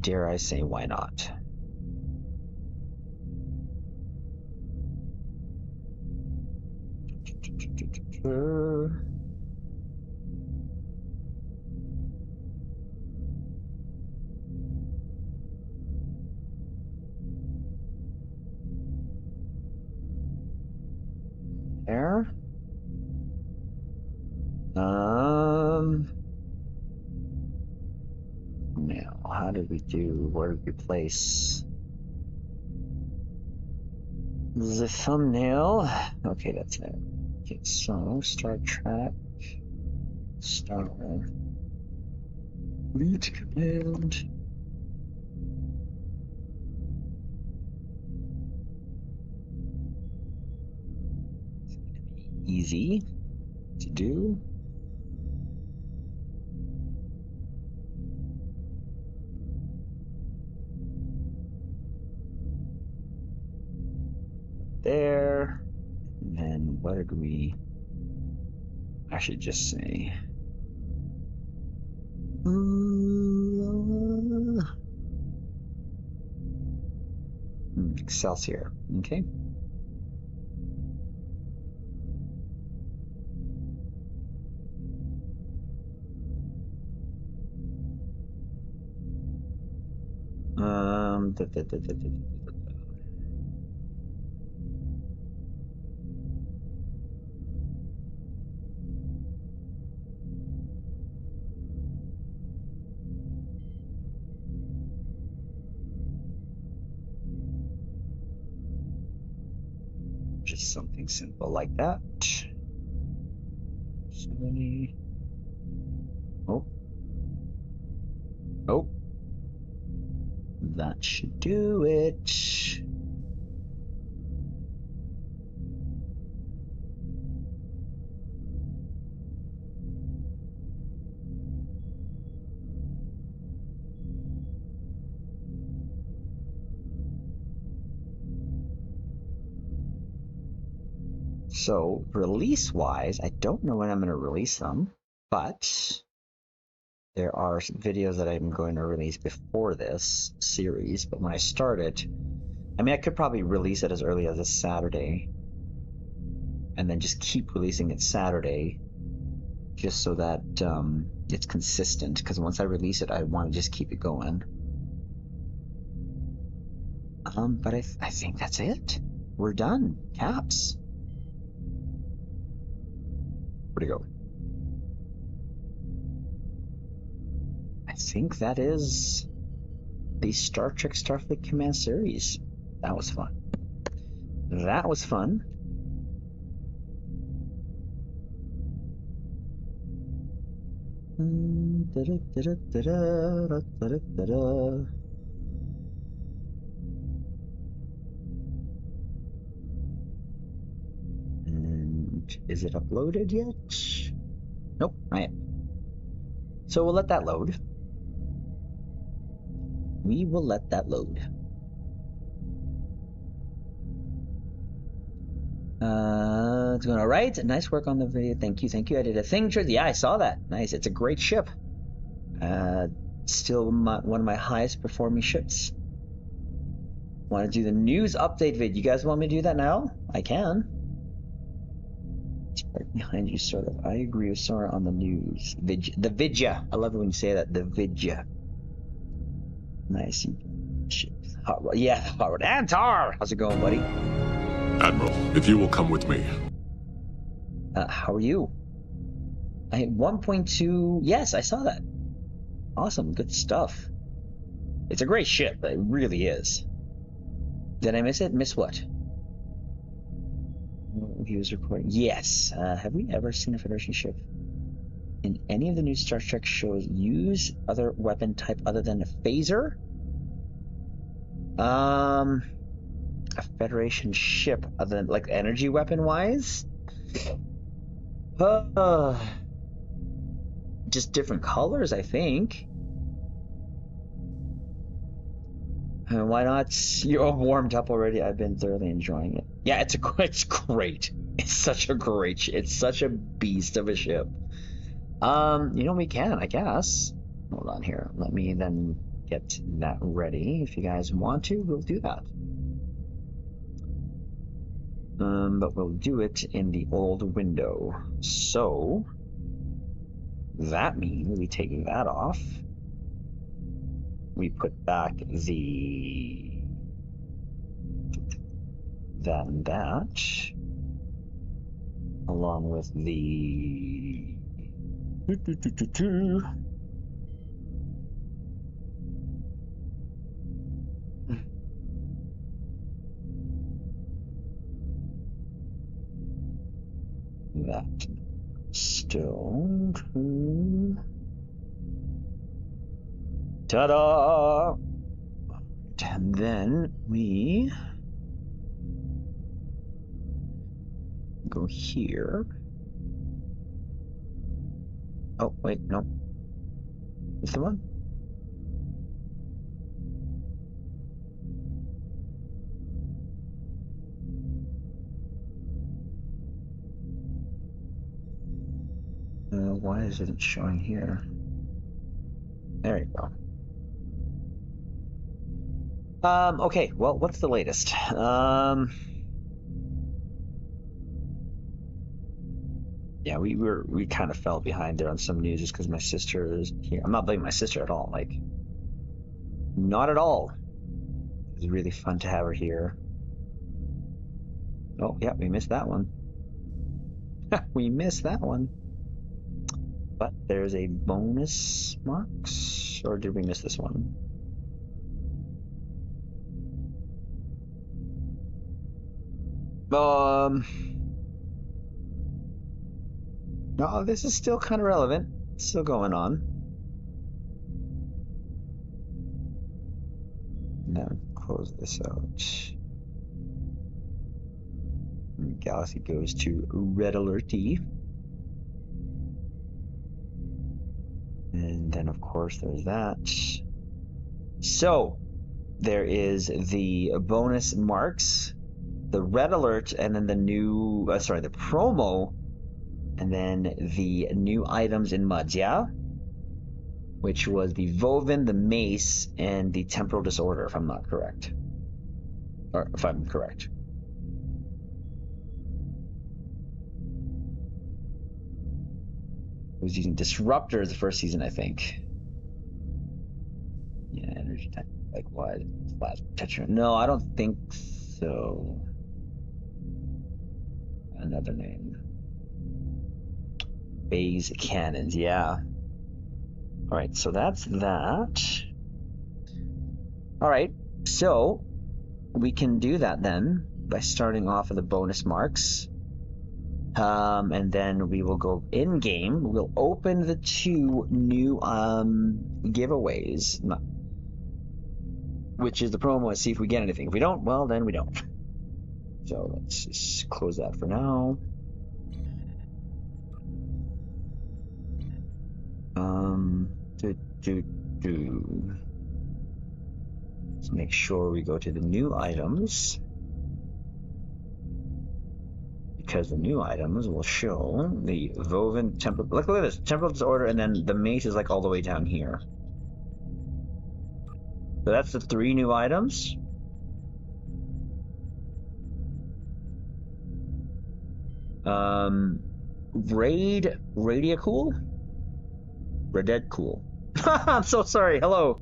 Dare I say why not? There. Now, how did we do? Where did we place the thumbnail? Okay, that's it. Okay, so Star Trek, Star Lead Command. Easy to do. There. And then what did we? I should just say. Excelsior. Okay. Just something simple like that. 70. Oh. Oh. That should do it. So, release-wise, I don't know when I'm going to release them, but there are some videos that I'm going to release before this series, but when I start it, I mean, I could probably release it as early as this Saturday, and then just keep releasing it Saturday, just so that it's consistent, because once I release it, I want to just keep it going. But I think that's it. We're done. Caps. Where'd it go? I think that is the Star Trek Starfleet Command series. That was fun. That was fun. And is it uploaded yet? Nope, not yet. So we'll let that load. We will let that load. It's going all right. Nice work on the video. Thank you. Thank you. I did a thing. Yeah, I saw that. Nice. It's a great ship. Still one of my highest performing ships. Want to do the news update vid. You guys want me to do that now? I can. It's right behind you, sort of. I agree with Sora on the news. The vidya. I love it when you say that. The vidya. Nice. Hot rod. Yeah, hot rod. Antar! How's it going, buddy? Admiral, if you will come with me. How are you? I hit 1.2. Yes, I saw that. Awesome. Good stuff. It's a great ship. It really is. Did I miss it? Miss what? He was recording. Yes. Have we ever seen a Federation ship in any of the new Star Trek shows use other weapon type other than a phaser? A Federation ship other than like energy weapon wise? Just different colors, I think. Why not? You're warmed up already. I've been thoroughly enjoying it. Yeah, it's great. It's such a great ship. It's such a beast of a ship. You know, we can, I guess. Hold on here. Let me then get that ready. If you guys want to, we'll do that. But we'll do it in the old window. So that means we take that off. We put back that along with the that still. Ta-da! And then we go here. Oh, wait, no. Is the one? Why is it showing here? There you go. Okay, well, what's the latest? Yeah, we kind of fell behind there on some news just because my sister is here. I'm not blaming my sister at all, like, not at all. It's really fun to have her here. Oh, yeah, we missed that one. We missed that one. But there's a bonus marks, or did we miss this one? No, this is still kind of relevant. It's still going on. Now close this out. Galaxy goes to red alerty. And then of course there's that. So there is the bonus marks, the red alert, and then the new, the promo, and then the new items in MUDs, yeah? Which was the Vovin, the Mace, and the Temporal Disorder, if I'm not correct. Or if I'm correct. I was using Disruptors the first season, I think. Yeah, energy type, like what? Flash protection. No, I don't think so. Another name. Phase cannons, yeah. Alright, so that's that. Alright, so we can do that then by starting off with the bonus marks. And then we will go in game. We'll open the two new giveaways, which is the promo, and see if we get anything. If we don't, well, then we don't. So let's just close that for now. Let's make sure we go to the new items, because the new items will show the Vovin Temporal. Look at this, Temporal Disorder, and then the Mace is like all the way down here. So that's the three new items. Radiacool? Cool. I'm so sorry. Hello.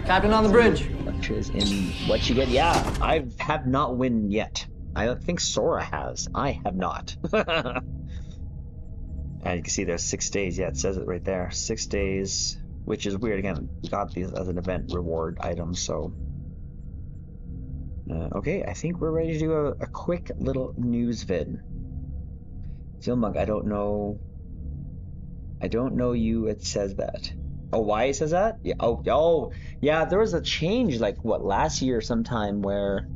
Captain on the bridge. Lectures in what you get. Yeah, I have not win yet. I don't think Sora has. I have not. And you can see there's 6 days. Yeah, it says it right there. 6 days, which is weird. Again, we got these as an event reward item, so. Okay, I think we're ready to do a quick little news vid. Zilmug, I don't know you, it says that. Oh, why it says that? Yeah, oh, yeah, there was a change, like, what, last year sometime where,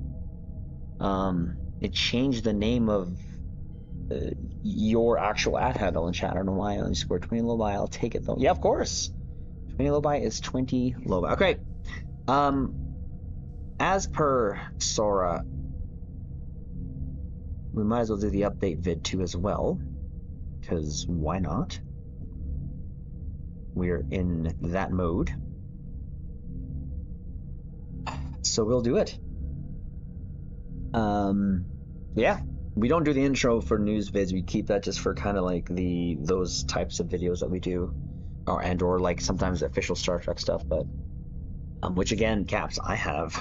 it changed the name of your actual ad handle in chat. I don't know why. I only scored 20 lobi. I'll take it, though. Yeah, of course. 20 lobi is 20 lobi. Okay. As per Sora, we might as well do the update vid too as well, because why not? We're in that mode. So we'll do it. Yeah, we don't do the intro for news vids. We keep that just for kind of like those types of videos that we do, or like sometimes official Star Trek stuff. But which again, Caps, I have.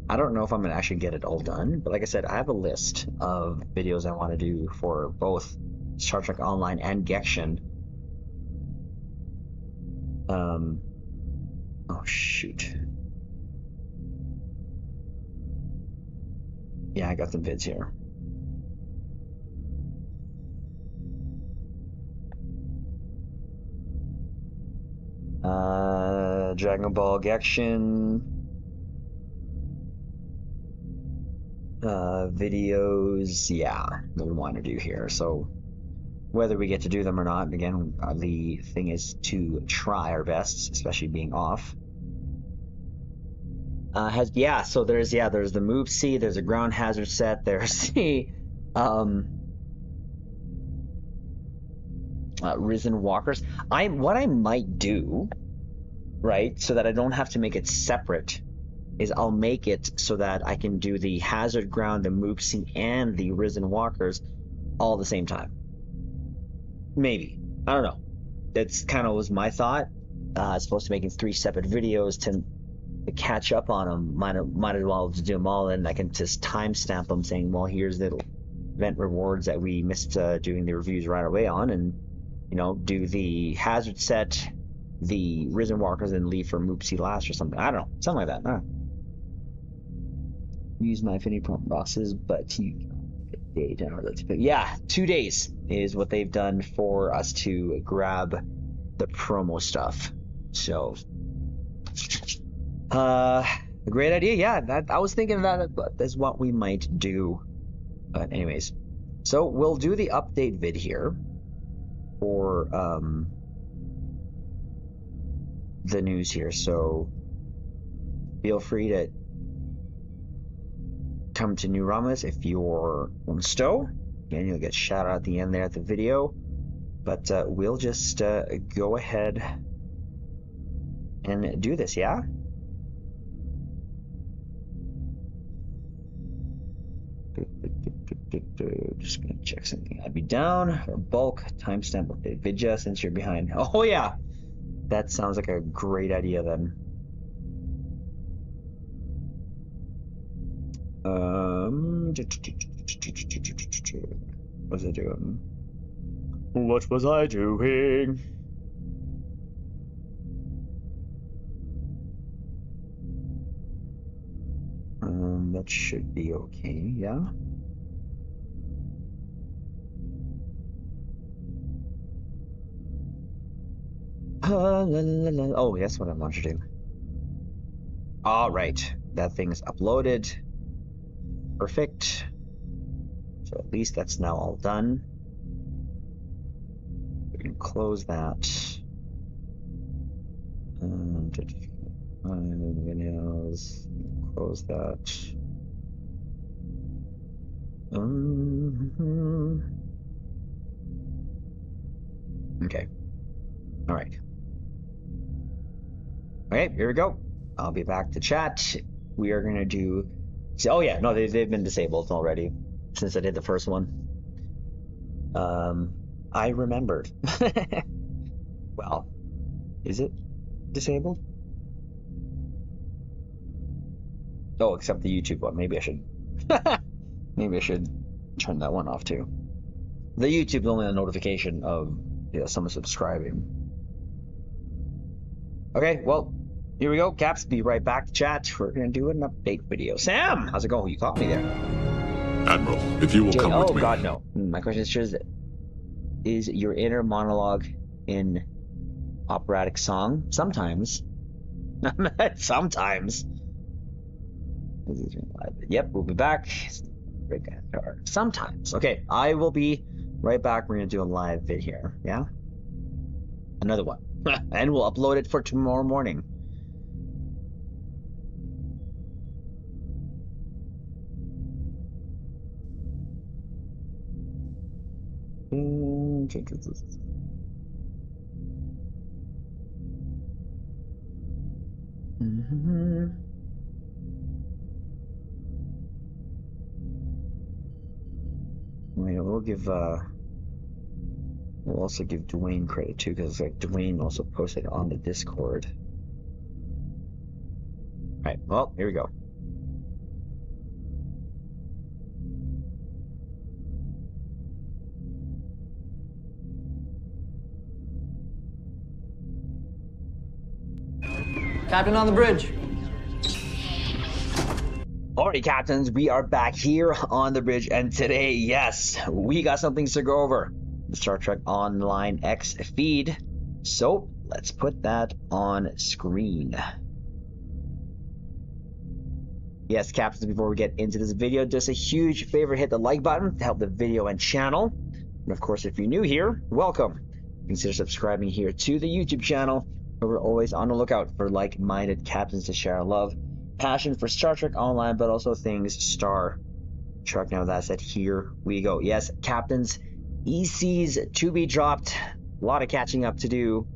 I don't know if I'm gonna actually get it all done, but like I said, I have a list of videos I want to do for both Star Trek Online and Gection. Oh shoot. Yeah, I got some vids here. Dragon Ball Gection. Videos, yeah, that we want to do here. So whether we get to do them or not, again, the thing is to try our best, especially being off. So there's the move C, there's a ground hazard set, there's the risen walkers. What I might do, right, so that I don't have to make it separate, is I'll make it so that I can do the hazard ground, the move C, and the risen walkers all at the same time. Maybe, I don't know. That's kind of was my thought. As opposed to making 3 separate videos to catch up on them, might as well just do them all, and I can just timestamp them, saying, well, here's the event rewards that we missed doing the reviews right away on, and do the hazard set, the risen walkers, and leave for Moopsie last or something. I don't know, something like that. Use my affinity prompt boxes, but you day in order to pick. Yeah, 2 days is what they've done for us to grab the promo stuff. So a great idea. Yeah, that I was thinking that that's what we might do. But anyways, so we'll do the update vid here for the news here. So feel free to come to New Ramas if you're on Stowe. Again, you'll get shout out at the end there at the video. But we'll just go ahead and do this, yeah? Just gonna check something. I'd be down or bulk timestamp update vidya since you're behind. Oh yeah, that sounds like a great idea then. What was I doing? What was I doing? That should be okay, yeah. Oh, that's what I want to do. All right, that thing's uploaded. Perfect. So at least that's now all done. We can close that. Videos. Close that. Okay. All right. Okay, here we go. I'll be back to chat. We are gonna do. Oh yeah, no, they've been disabled already since I did the first one. I remembered. Well, is it disabled? Oh, except the YouTube one. Maybe I should. Maybe I should turn that one off too. The YouTube's only a notification of someone subscribing. Okay, well, here we go. Caps, be right back to chat. We're gonna do an update video. Sam, how's it going? You caught me there. Admiral, if you will come with me. Oh God, no. My question is your inner monologue in operatic song? Sometimes. Sometimes. Yep, we'll be back. Sometimes. Okay, I will be right back. We're gonna do a live vid here. Yeah? Another one. And we'll upload it for tomorrow morning. will give we'll also give Dwayne credit too, because like Dwayne also posted on the Discord. All right, well, here we go. Captain on the bridge. Alrighty, captains, we are back here on the bridge, and today, yes, we got some things to go over. The Star Trek Online X feed. So let's put that on screen. Yes, captains, before we get into this video, just a huge favor, hit the like button to help the video and channel. And of course, if you're new here, welcome. Consider subscribing here to the YouTube channel, where we're always on the lookout for like-minded captains to share our love, passion for Star Trek Online, but also things Star Trek. Now that said, here we go. Yes, captains, ECs to be dropped. A lot of catching up to do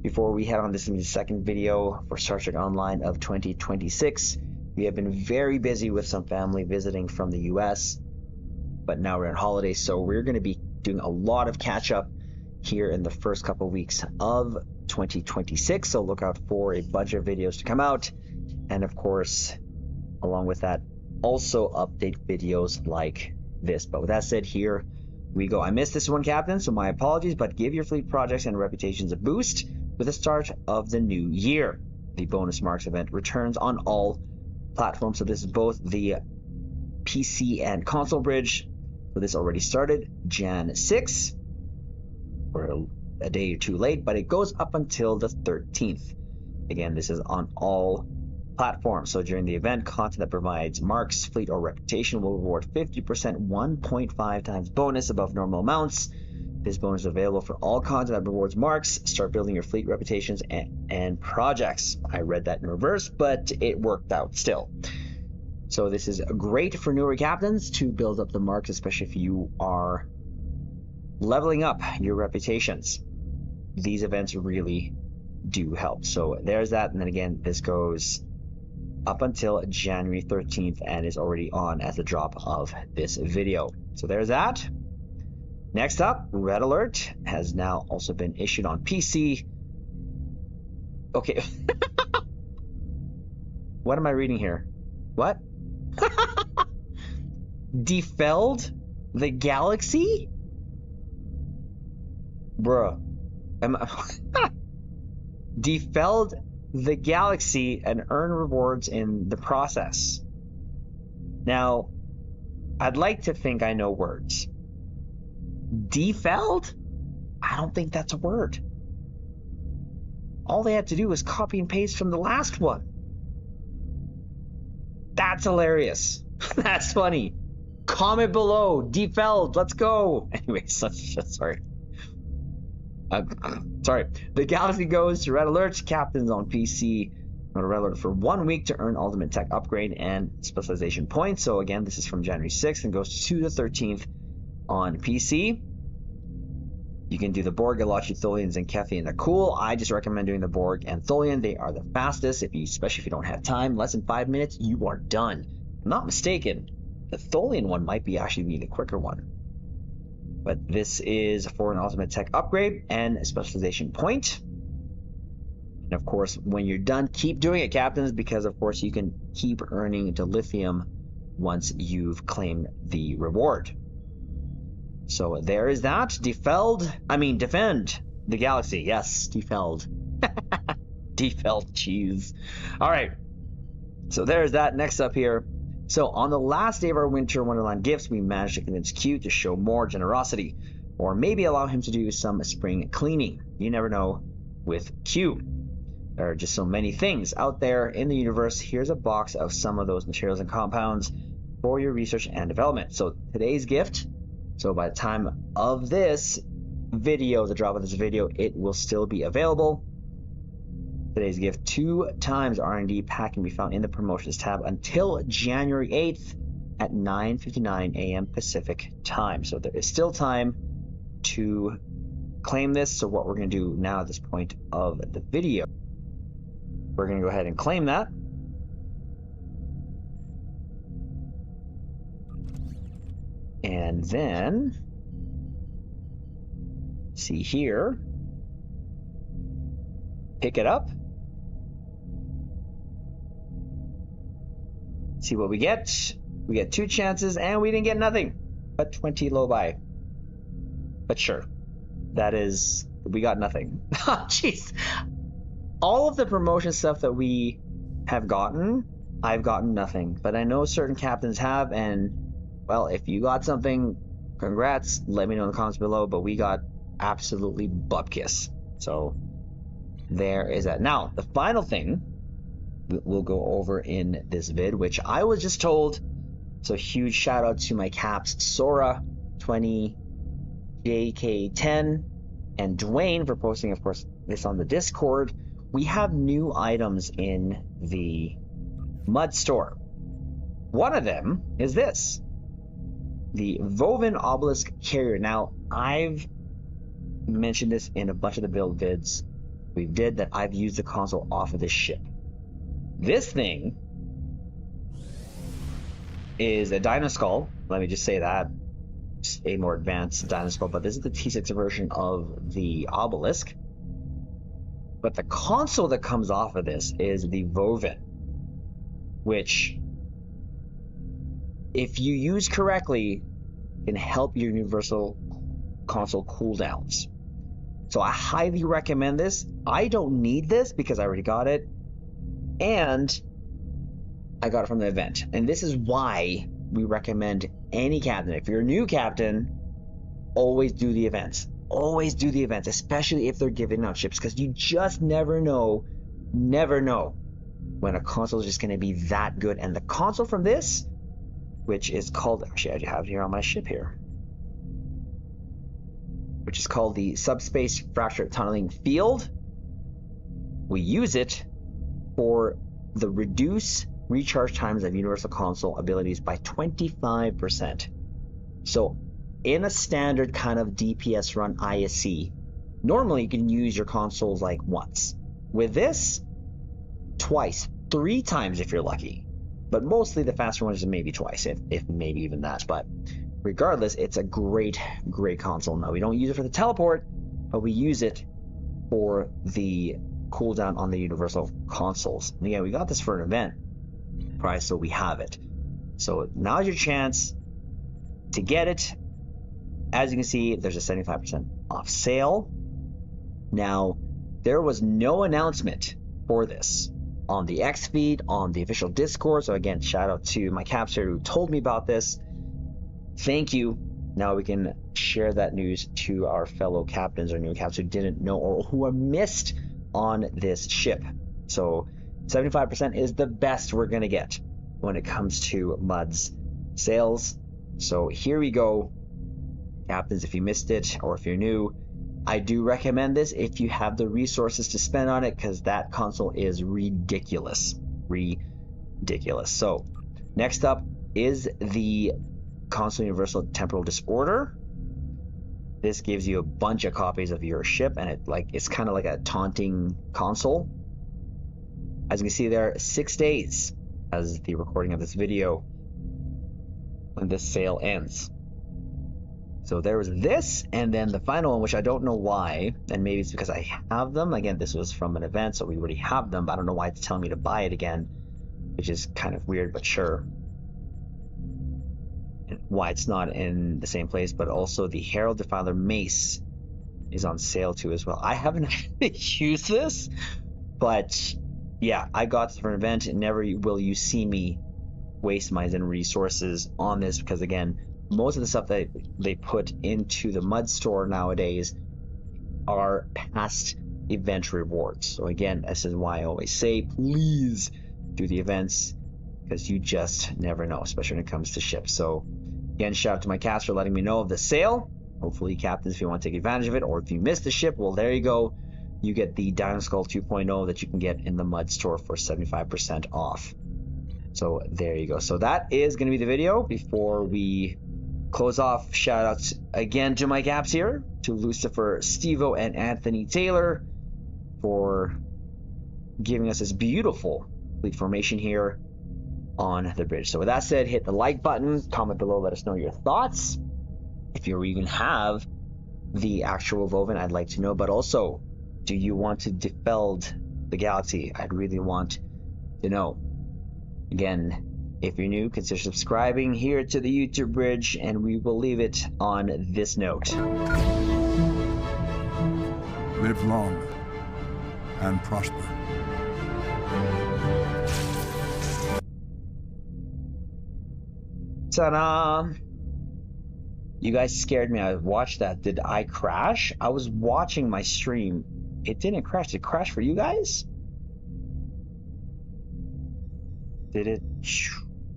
before we head on this in the second video for Star Trek Online of 2026. We have been very busy with some family visiting from the US, but now we're on holiday, so we're going to be doing a lot of catch up here in the first couple weeks of 2026. So look out for a bunch of videos to come out, and of course, along with that, also update videos like this. But with that said, here we go. I missed this one, Captain, so my apologies, but give your fleet projects and reputations a boost with the start of the new year. The bonus marks event returns on all platforms, so this is both the PC and console bridge. So this already started Jan 6. We're a day or two late, but it goes up until the 13th. Again, this is on all platforms. So during the event, content that provides marks, fleet, or reputation will reward 50% 1.5 times bonus above normal amounts. This bonus is available for all content that rewards marks. Start building your fleet reputations and projects. I read that in reverse, but it worked out still. So this is great for newer captains to build up the marks, especially if you are leveling up your reputations. These events really do help. So there's that, and then again, this goes up until January 13th and is already on as the drop of this video. So there's that. Next up, Red Alert has now also been issued on PC. Okay. What am I reading here? What? Defelled the galaxy? Bruh. Defelled the galaxy and earn rewards in the process. Now, I'd like to think I know words. Defelled? I don't think that's a word. All they had to do was copy and paste from the last one. That's hilarious. That's funny. Comment below. Defelled. Let's go. Anyway, sorry. Sorry. The galaxy goes to Red Alert. Captains on PC on Red Alert for 1 week to earn ultimate tech upgrade and specialization points. So again, this is from January 6th and goes to the 13th on PC. You can do the Borg, Galachi, Tholians, and Kethi, and they're cool. I just recommend doing the Borg and Tholian. They are the fastest, especially if you don't have time. Less than 5 minutes, you are done. I'm not mistaken, the Tholian one might be actually be the quicker one. But this is for an ultimate tech upgrade and a specialization point. And of course, when you're done, keep doing it, captains, because of course you can keep earning dilithium once you've claimed the reward. So there is that. Defend the galaxy. Yes, defelled. Defelled cheese. All right. So there's that. Next up here. So on the last day of our Winter Wonderland gifts, we managed to convince Q to show more generosity, or maybe allow him to do some spring cleaning. You never know with Q. There are just so many things out there in the universe. Here's a box of some of those materials and compounds for your research and development. So today's gift, so by the time of this video, the drop of this video, it will still be available. Today's gift, 2 times R&D pack, can be found in the promotions tab until January 8th at 9:59 a.m. Pacific time. So there is still time to claim this. So what we're going to do now at this point of the video, we're going to go ahead and claim that. And then See here. Pick it up. See what we get. We get 2 chances, and we didn't get nothing but 20 low buy. But sure, we got nothing. Jeez. All of the promotion stuff that we have gotten, I've gotten nothing. But I know certain captains have, and, well, if you got something, congrats. Let me know in the comments below, but we got absolutely bupkis. So, there is that. Now, the final thing we'll go over in this vid, which I was just told, so huge shout out to my caps, Sora 20, JK10, and Dwayne for posting, of course, this on the Discord. We have new items in the Mud store. One of them is this, the Woven Obelisk Carrier. Now, I've mentioned this in a bunch of the build vids we did, that I've used the console off of this ship. This thing is a Dino Skull. Let me just say that. Just a more advanced Dino Skull, but this is the T6 version of the Obelisk. But the console that comes off of this is the Woven, which, if you use correctly, can help your Universal Console cooldowns. So I highly recommend this. I don't need this because I already got it, and I got it from the event. And this is why we recommend any captain. If you're a new captain, always do the events. Always do the events, especially if they're giving out ships, because you just never know when a console is just going to be that good. And the console from this, which is called, actually I have it here on my ship here, which is called the Subspace Fracture Tunneling Field. We use it for the reduce recharge times of Universal Console abilities by 25%. So in a standard kind of DPS run ISC, normally you can use your consoles like once. With this, twice, 3 times if you're lucky. But mostly the faster ones is maybe twice, if maybe even that. But regardless, it's a great console. Now, we don't use it for the teleport, but we use it for the cooldown on the Universal consoles. And again, we got this for an event price, so we have it. So now's your chance to get it. As you can see, there's a 75% off sale. Now, there was no announcement for this on the X feed, on the official Discord. So again, shout out to my capster who told me about this. Thank you. Now we can share that news to our fellow captains or new captains who didn't know or who are missed on this ship. So 75% is the best we're going to get when it comes to MUD's sales. So here we go. Captains, if you missed it or if you're new, I do recommend this if you have the resources to spend on it, because that console is ridiculous. So next up is the Console Universal Temporal Disorder. This gives you a bunch of copies of your ship, and it's kind of like a taunting console. As you can see there, 6 days as the recording of this video when this sale ends. So there was this, and then the final one, which I don't know why, and maybe it's because I have them. Again, this was from an event, so we already have them, but I don't know why it's telling me to buy it again, which is kind of weird, but sure. And why it's not in the same place, but also the Herald Defiler Mace is on sale too as well. I haven't used this, but yeah, I got this for an event, and never will you see me waste my Zen resources on this, because again, most of the stuff that they put into the MUD store nowadays are past event rewards. So again, this is why I always say, please do the events, because you just never know, especially when it comes to ships. So again, shout out to my cast for letting me know of the sale. Hopefully, captains, if you want to take advantage of it, or if you missed the ship, well, there you go. You get the Dino Skull 2.0 that you can get in the MUD store for 75% off. So there you go. So that is going to be the video. Before we close off, shout outs again to my caps here, to Lucifer, Stevo, and Anthony Taylor for giving us this beautiful fleet formation here on the bridge. So with that said, hit the like button, comment below, let us know your thoughts. If you even have the actual Voven? I'd like to know. But also, do you want to defeld the galaxy? I'd really want to know. Again, if you're new, consider subscribing here to the YouTube Bridge, and we will leave it on this note. Live long and prosper. Ta-da! You guys scared me. I watched that. Did I crash? I was watching my stream. It didn't crash. Did it crash for you guys? Did it?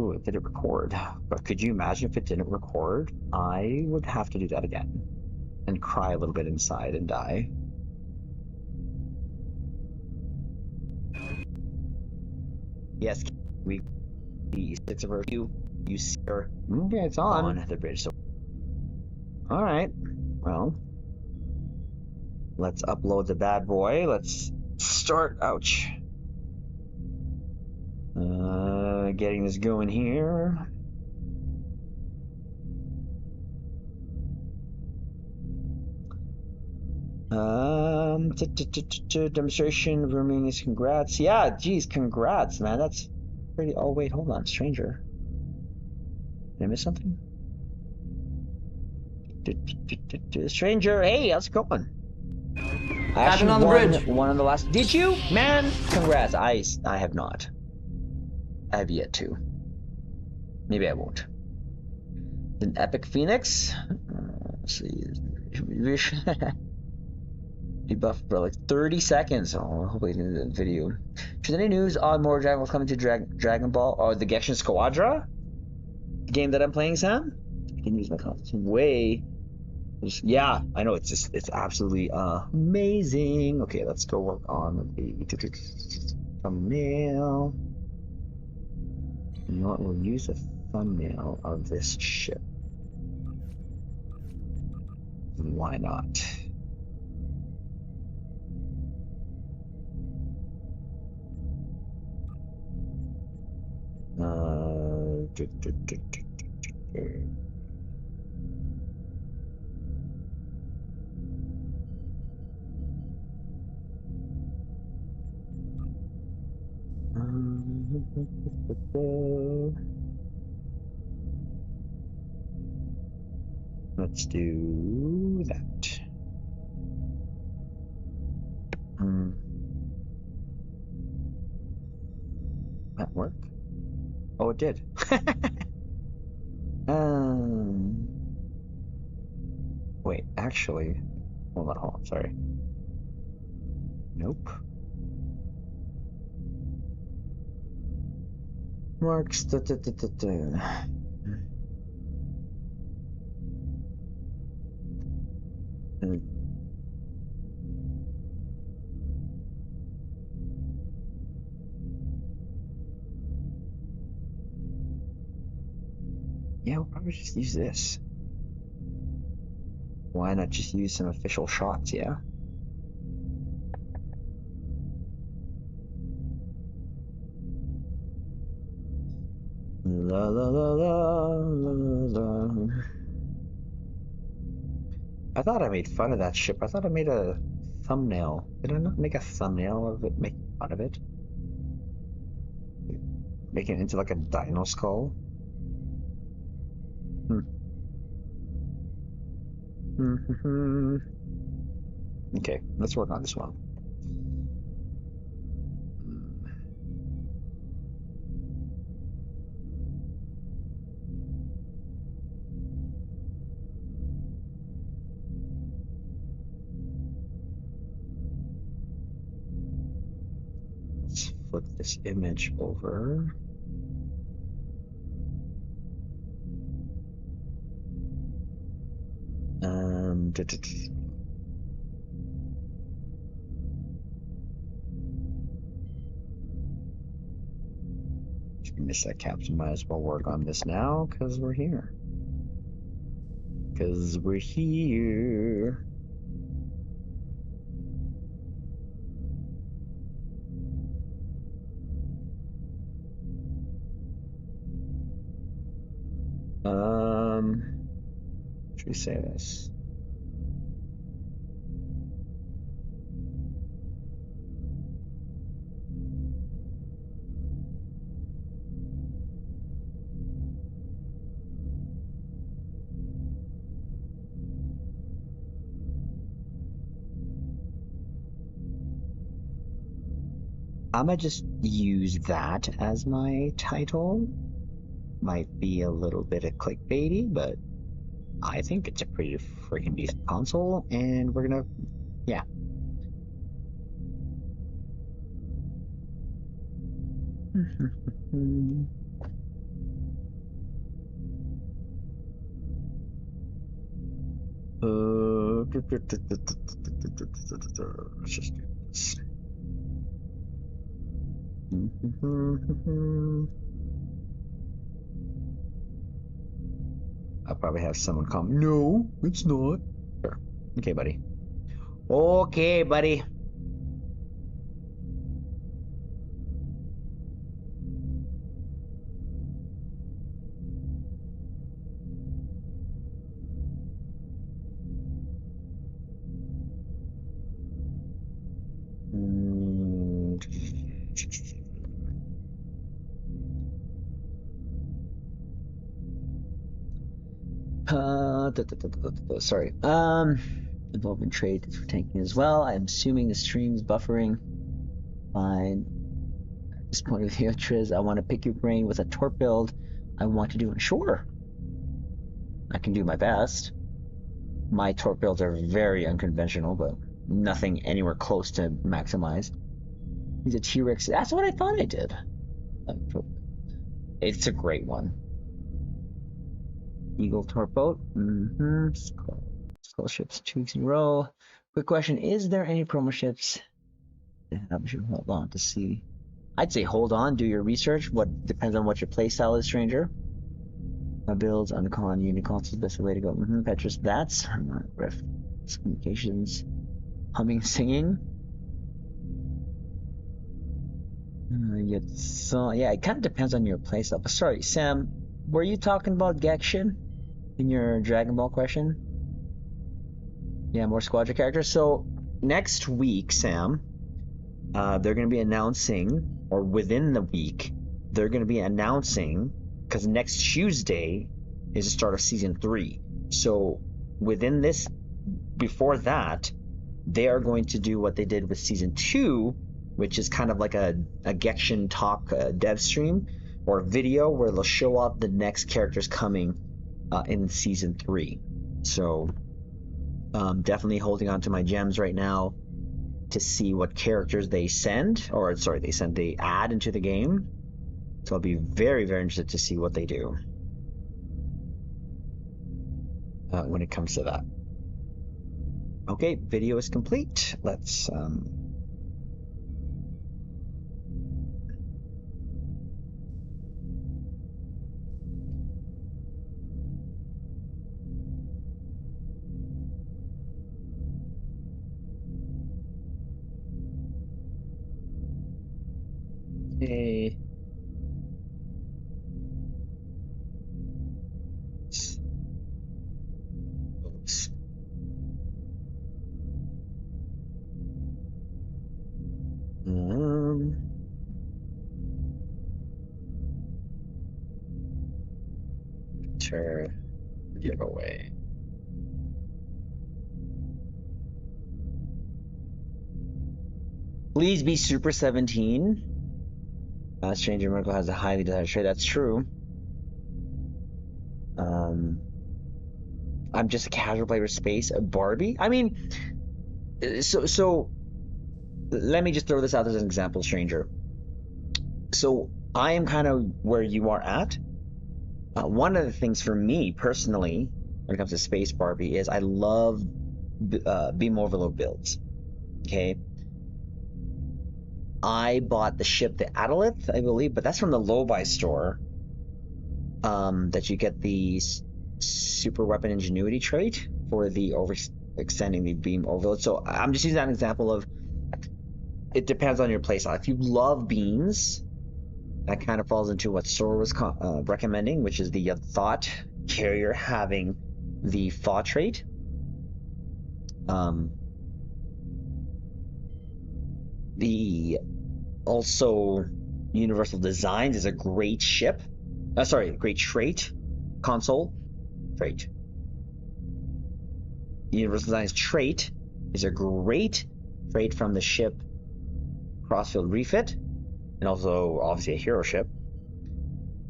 Ooh, did it record? But could you imagine if it didn't record? I would have to do that again and cry a little bit inside and die. Yes, we six of you see her. Okay, it's on the bridge. So, all right. Well, let's upload the bad boy. Let's start. Ouch. Getting this going here. Demonstration of Romania's congrats. Yeah, geez, congrats, man. That's pretty. Oh, wait, hold on. Stranger. Did I miss something? Stranger, hey, how's it going? I actually on the won bridge. one on the last. Did you? Man, congrats. I have not. I have yet to. Maybe I won't. An epic phoenix. Let's see. Be buffed for like 30 seconds. Oh, hopefully in the video. Is there any news on more Dragon Ball coming to Dragon Ball or the Genshin Squadra? The game that I'm playing, Sam? I can use my comments way. Yeah, I know, it's absolutely amazing. Okay, let's go work on the thumbnail. You know what? We'll use a thumbnail of this ship. Why not? Let's do that. That work? Oh, it did. Wait, actually, hold on, sorry. Nope. Marks. Yeah, we'll probably just use this. Why not just use some official shots, yeah? La la la la la la. I thought I made fun of that ship. I thought I made a thumbnail. Did I not make a thumbnail of it, make fun of it? Making it into like a dino skull? Okay, let's work on this one. Let's flip this image over. Miss that caption. Might as well work on this now because we're here. Because we're here. Should we say this? I'm gonna just use that as my title. Might be a little bit of clickbaity, but I think it's a pretty freaking decent console, and we're gonna, yeah. Let's just do this. I'll probably have someone come. No, it's not. Sure. Okay, buddy. Okay, buddy. Sorry. Involving trade for tanking as well. I'm assuming the stream's buffering. Fine. At this point of view, Triz, I want to pick your brain with a torp build. I want to do it. Sure. I can do my best. My torp builds are very unconventional, but nothing anywhere close to maximized. He's a T-Rex. That's what I thought I did. It's a great one. Eagle torp boat. Skull ships 2 weeks in a row. Quick question: is there any promo ships that I should hold on to see? I'd say hold on. Do your research. What depends on what your playstyle is, stranger. My builds, Unicon, Unicorns is the best way to go. Petrus, that's ref communications, humming, singing. Yeah, it kind of depends on your playstyle. But sorry, Sam, were you talking about Genshin in your Dragon Ball question? Yeah, more squadron characters. So next week, Sam, they're going to be announcing, or within the week, they're going to be announcing, because next Tuesday is the start of season 3. So within this, before that, they are going to do what they did with season 2, which is kind of like a Genshin talk dev stream or video where they'll show off the next characters coming in season 3. So definitely holding on to my gems right now to see what characters they send, or sorry, they add into the game. So I'll be very, very interested to see what they do when it comes to that. Okay, video is complete. Let's okay. Oops. Sure. Giveaway. Please be Super 17. Stranger Miracle has a highly desired trait. That's true. I'm just a casual player with space. Barbie? I mean, so let me just throw this out as an example, Stranger. So I am kind of where you are at. One of the things for me personally, when it comes to space Barbie, is I love beam overload builds. Okay. I bought the ship, the Adolith, I believe, but that's from the low-buy store. That you get the super weapon ingenuity trait for the extending the beam overload. So I'm just using that example of it depends on your playstyle. If you love beams, that kind of falls into what Sora was recommending, which is the thought carrier having the thought trait. The also Universal Designs is a great ship. Great trait. Console. Trait. Universal Designs trait is a great trait from the ship Crossfield Refit. and also obviously a hero ship.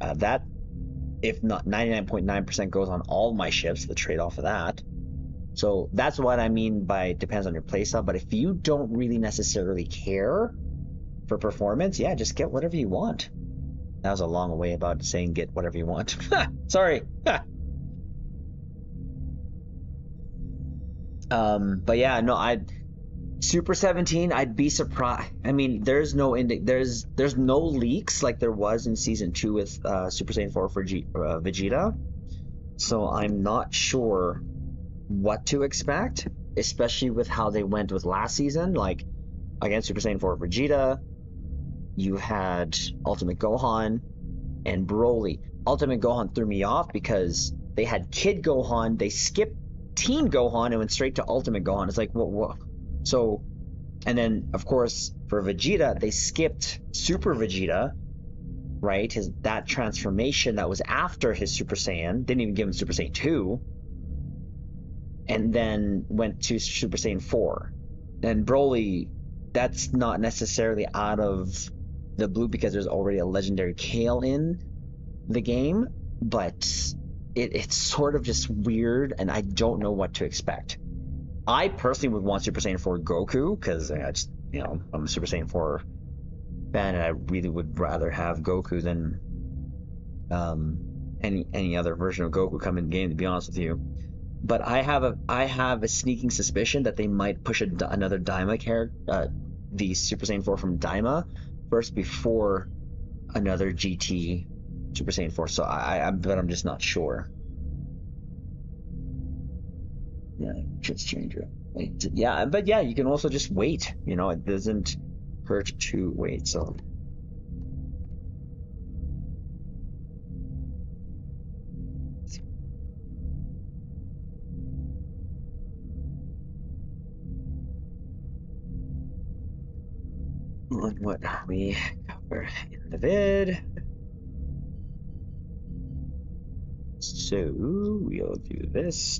That, if not 99.9%, goes on all my ships, the trade-off of that. So that's what I mean by depends on your playstyle. But if you don't really necessarily care for performance, yeah, just get whatever you want. That was a long way about saying get whatever you want. Sorry. But yeah, no, Super 17, I'd be surprised. I mean, there's no leaks like there was in season 2 with Super Saiyan 4 for Vegeta. So I'm not sure what to expect, especially with how they went with last season. Like, again, Super Saiyan 4 Vegeta, you had Ultimate Gohan and Broly. Ultimate Gohan threw me off because they had Kid Gohan, they skipped Teen Gohan and went straight to Ultimate Gohan. It's like, what? So, and then, of course, for Vegeta, they skipped Super Vegeta, right? That transformation that was after his Super Saiyan. Didn't even give him Super Saiyan 2. And then went to Super Saiyan 4. And Broly, that's not necessarily out of the blue because there's already a legendary Kale in the game, but it's sort of just weird, and I don't know what to expect. I personally would want Super Saiyan 4 Goku because I just, I'm a Super Saiyan 4 fan, and I really would rather have Goku than any other version of Goku come in the game, to be honest with you. But I have a sneaking suspicion that they might push another Daima character, the Super Saiyan 4 from Daima, first before another GT Super Saiyan 4. So but I'm just not sure. Yeah, just change it. Yeah, but yeah, you can also just wait. It doesn't hurt to wait. So. On what we cover in the vid. So we'll do this.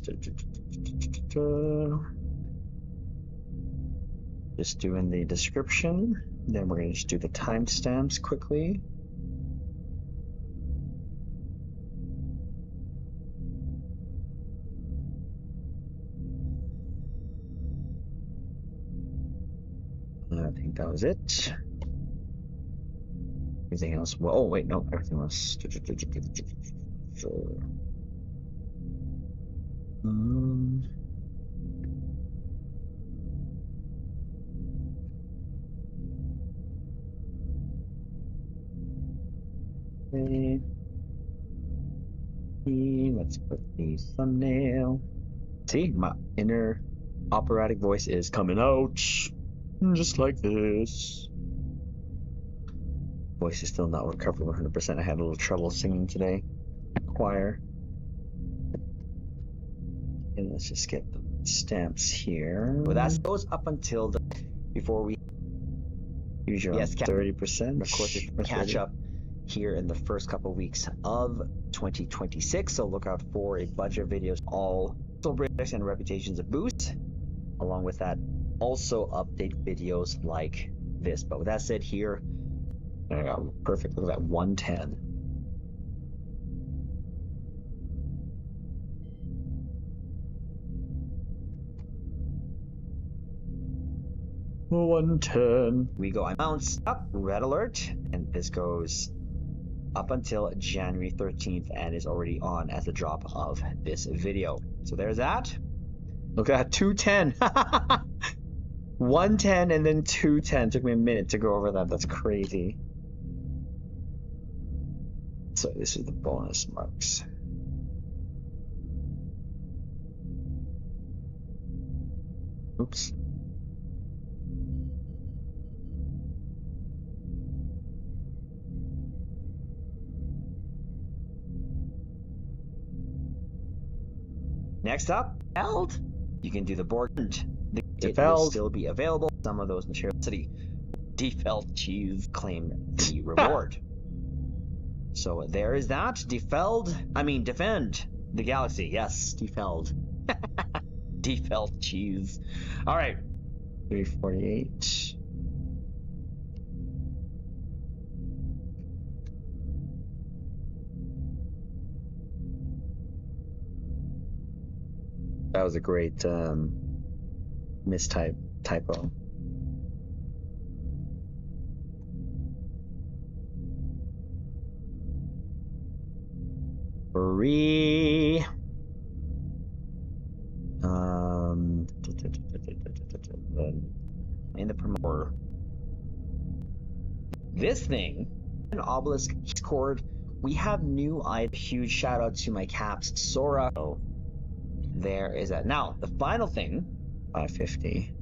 Just doing the description. Then we're going to just do the timestamps quickly. I think that was it. Everything else. Well, oh wait, no, everything else. Okay. Let's put the thumbnail. See, my inner operatic voice is coming out. Just like this. Voice is still not recovered 100%. I had a little trouble singing today. Choir. And let's just get the stamps here. Well, that goes up until before we use your 30%. Of course, you can catch up here in the first couple weeks of 2026. So look out for a bunch of videos, all celebrations and reputations of boost. Along with that, also update videos like this. But with that said, here, there we go. Perfect. Look at that, 110. We go amounts up, red alert, and this goes up until January 13th and is already on as the drop of this video. So there's that. Look at that, 210. 110 and then 210. Took me a minute to go over that. That's crazy. So this is the bonus marks. Oops. Next up, Feld. You can do the board. It will still be available. Some of those materials. Defeld cheese claim the reward. So there is that. Defend the galaxy. Yes, defeld. Defeld cheese. All right. 348. That was a great typo. Free. In the promoter. This thing, an obelisk Discord. We have new items. Huge shout out to my caps, Sora. So there is that. Now, the final thing, 550.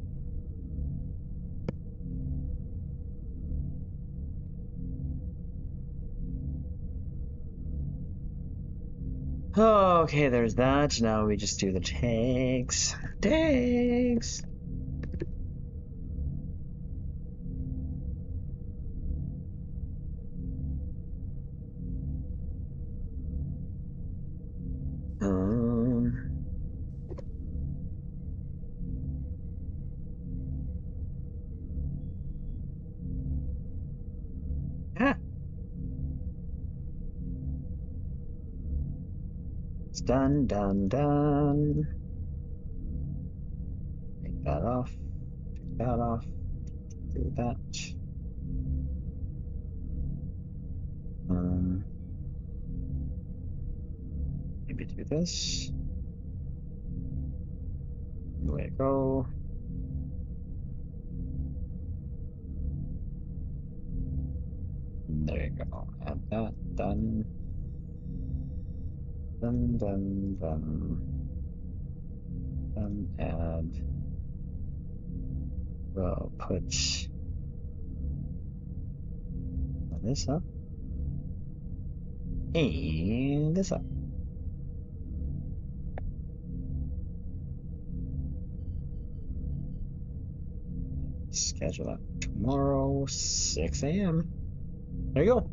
Oh, okay, there's that. Now we just do the tags. Tags. Yeah. It's done. Take that off. Take that off. Do that. Maybe do this. Way to go. There you go. Add that. Done. Done. Add. We'll put this up. And this up. Schedule that tomorrow, 6 a.m. There you go.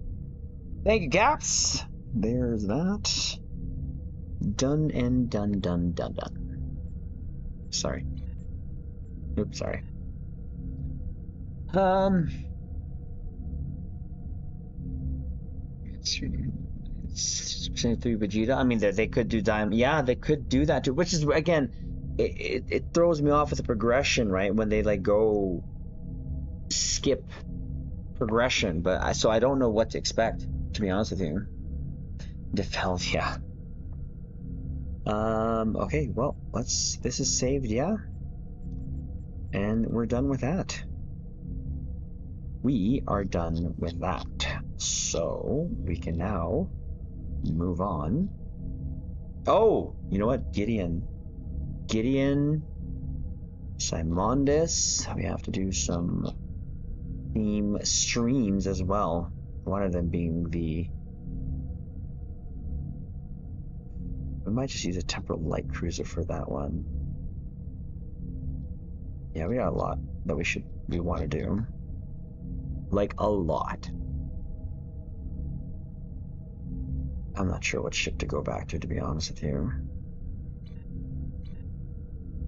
Thank you, Caps. There's that. Done and done. Sorry. Oops, sorry. It's 3 Vegeta. I mean, they could do Diamond. Yeah, they could do that too. Which is, again, it throws me off with the progression, right? When they like go skip progression, but so I don't know what to expect, to be honest with you. Defeld, yeah. Okay, well, this is saved, yeah. And we're done with that. We are done with that. So we can now move on. Oh, you know what? Gideon, Simondis. We have to do some theme streams as well. One of them being we might just use a temporal light cruiser for that one. Yeah, we got a lot that we want to do. Like a lot. I'm not sure what ship to go back to be honest with you.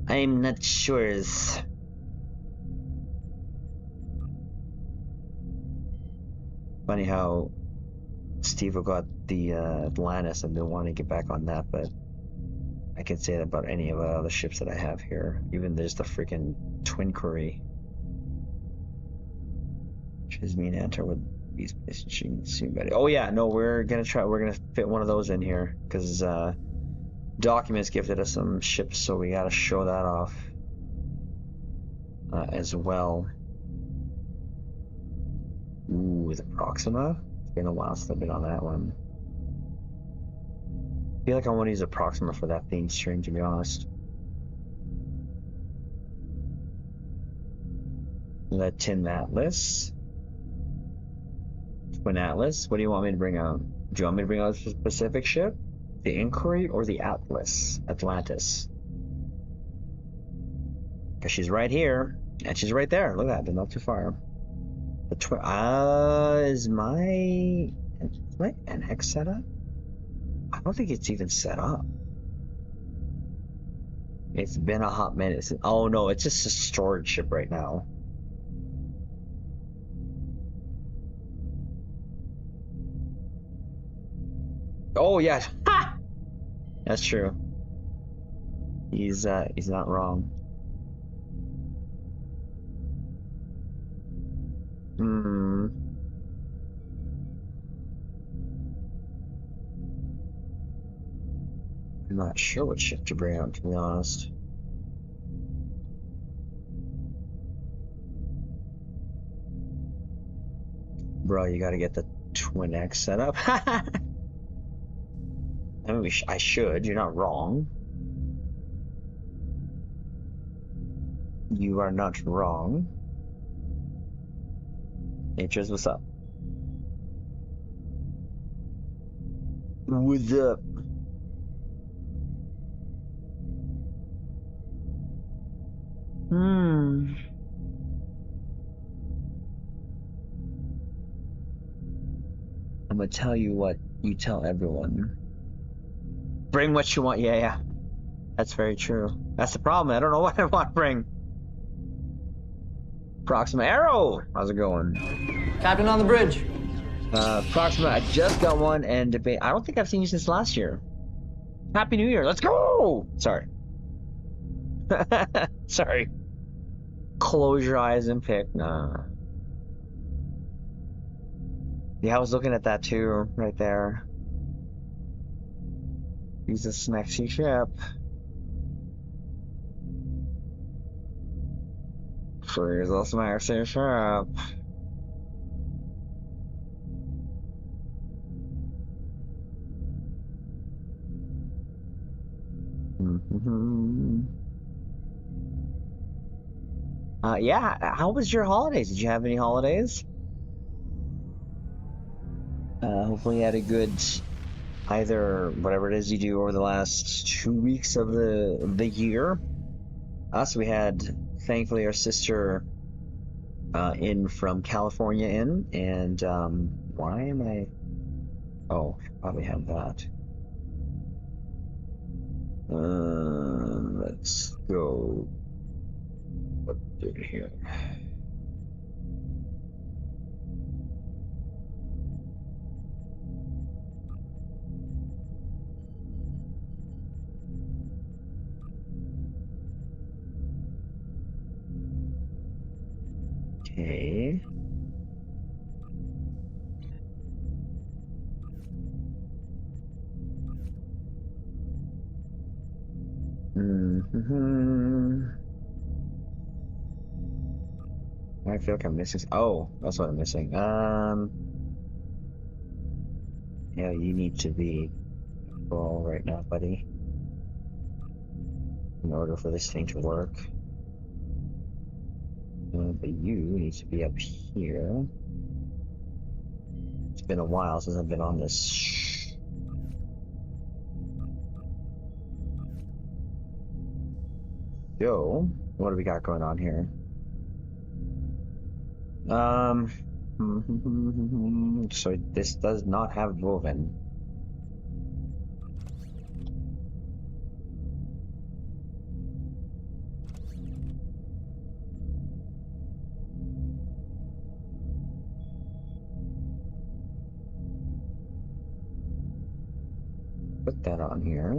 I'm not sure. Funny how Steve got the Atlantis and didn't want to get back on that, but I can say that about any of the other ships that I have here. Even there's the freaking Twin Quarry. Which is me and Enter would be soon better. Oh yeah, no, we're gonna fit one of those in here because Documents gifted us some ships, so we gotta show that off as well. Ooh, the Proxima. It's been a while since I've been on that one. I feel like I want to use a Proxima for that theme stream, to be honest. The Tin Atlas. Twin Atlas. What do you want me to bring out? Do you want me to bring out a specific ship? The Inquiry or the Atlas? Atlantis. Because she's right here. And she's right there. Look at that. They're not too far. The twin. Is my NX set up? I don't think it's even set up. It's been a hot minute. Oh no, it's just a storage ship right now. Oh yeah. Ha! That's true. He's not wrong. Hmm. I'm not sure what ship to bring out, to be honest. Bro, you gotta get the Twin X set up. I mean, I should. You're not wrong. You are not wrong. Natures, what's up? What's up? Hmm. I'm gonna tell you what you tell everyone. Bring what you want. Yeah, yeah. That's very true. That's the problem. I don't know what I want to bring. Proxima Arrow! How's it going? Captain on the bridge. Proxima, I just got one and debate. I don't think I've seen you since last year. Happy New Year. Let's go! Sorry. Sorry. Close your eyes and pick. Nah. Yeah, I was looking at that too, right there. Use a Stsfc ship. Freeze a Stsfc ship. Yeah, how was your holidays? Did you have any holidays? Hopefully you had a good, either whatever it is you do over the last 2 weeks of the year. Us, we had, thankfully, our sister in from California in, and why am I? Oh, probably have that. Let's go. What did here? Okay. I feel like I'm missing. Oh, that's what I'm missing. Yeah, you need to be full right now, buddy, in order for this thing to work. But you need to be up here. It's been a while since I've been on this. Yo, what do we got going on here? So this does not have woven. Put that on here.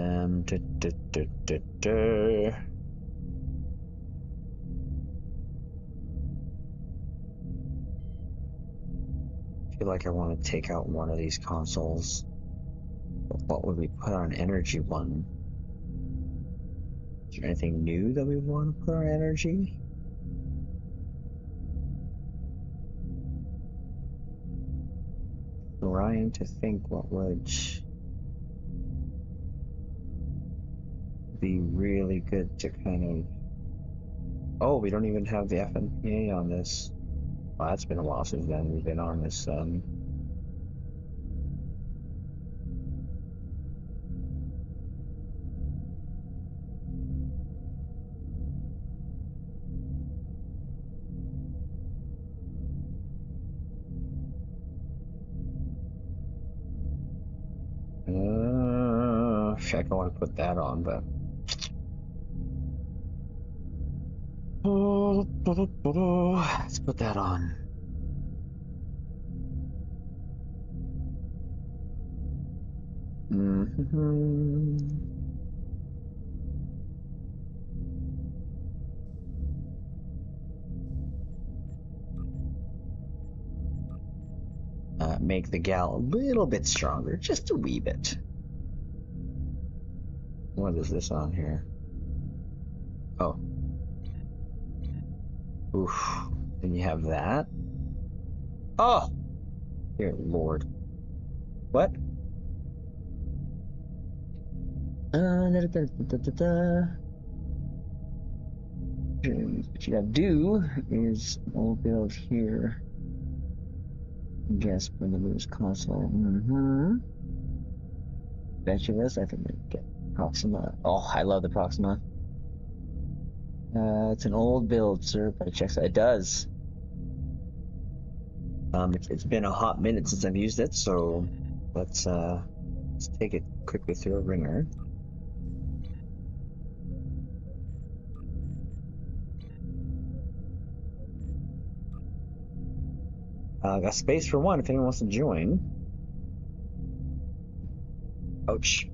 I feel like I want to take out one of these consoles. But what would we put on energy one? Is there anything new that we want to put on energy? Trying to think what would be really good to kind of. Oh, we don't even have the FNPA on this. Well, that's been a while since then we've been on this. I don't want to put that on, but. Let's put that on. Mm-hmm. Make the gal a little bit stronger, just a wee bit. What is this on here? Oh. Oof. Then you have that. Oh! Dear Lord. What? What you gotta do is we'll build here. Guess when the moves console. Mm-hmm. Bet you this, I think we get Proxima. Oh, I love the Proxima. It's an old build, sir, but it checks out. It does. It's been a hot minute since I've used it, so let's take it quickly through a ringer. Got space for one if anyone wants to join. Ouch.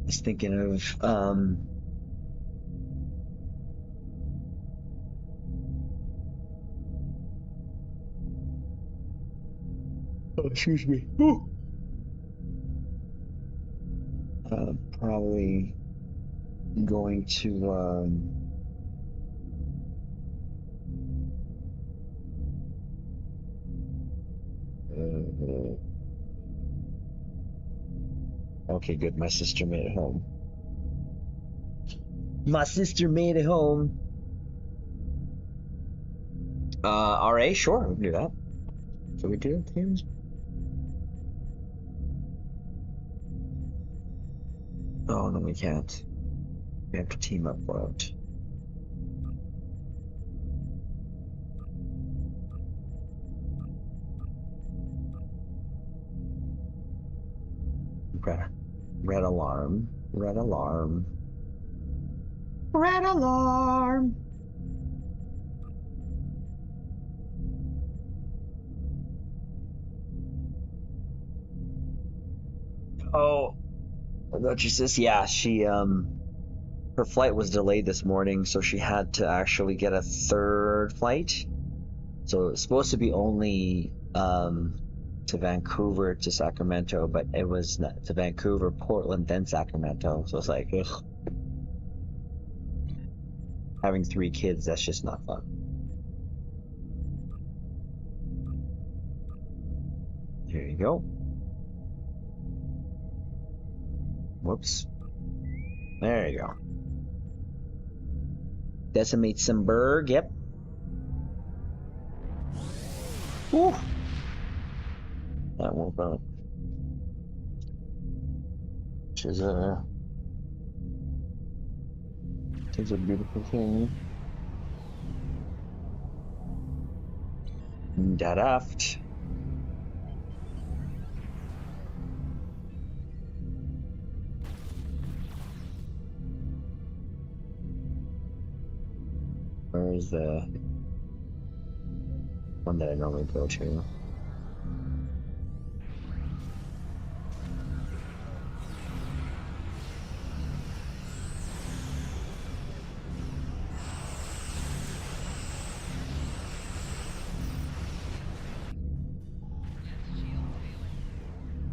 Just thinking of oh, excuse me. Woo. Probably going to okay, good. My sister made it home. My sister made it home. RA, sure, we can do that. So we do teams. Oh no, we can't. We have to team up for it. Red alarm. Red alarm. Red alarm. Oh, what she says? Yeah, she her flight was delayed this morning, so she had to actually get a third flight. So it's supposed to be only to Vancouver to Sacramento, but it was not to Vancouver, Portland, then Sacramento. So it's like, ugh. Having 3 kids, that's just not fun. There you go. Whoops. There you go. Decimate some berg, yep. Whew. That won't burn. Which is a beautiful thing. Dat aft. Where's the one that I normally go to?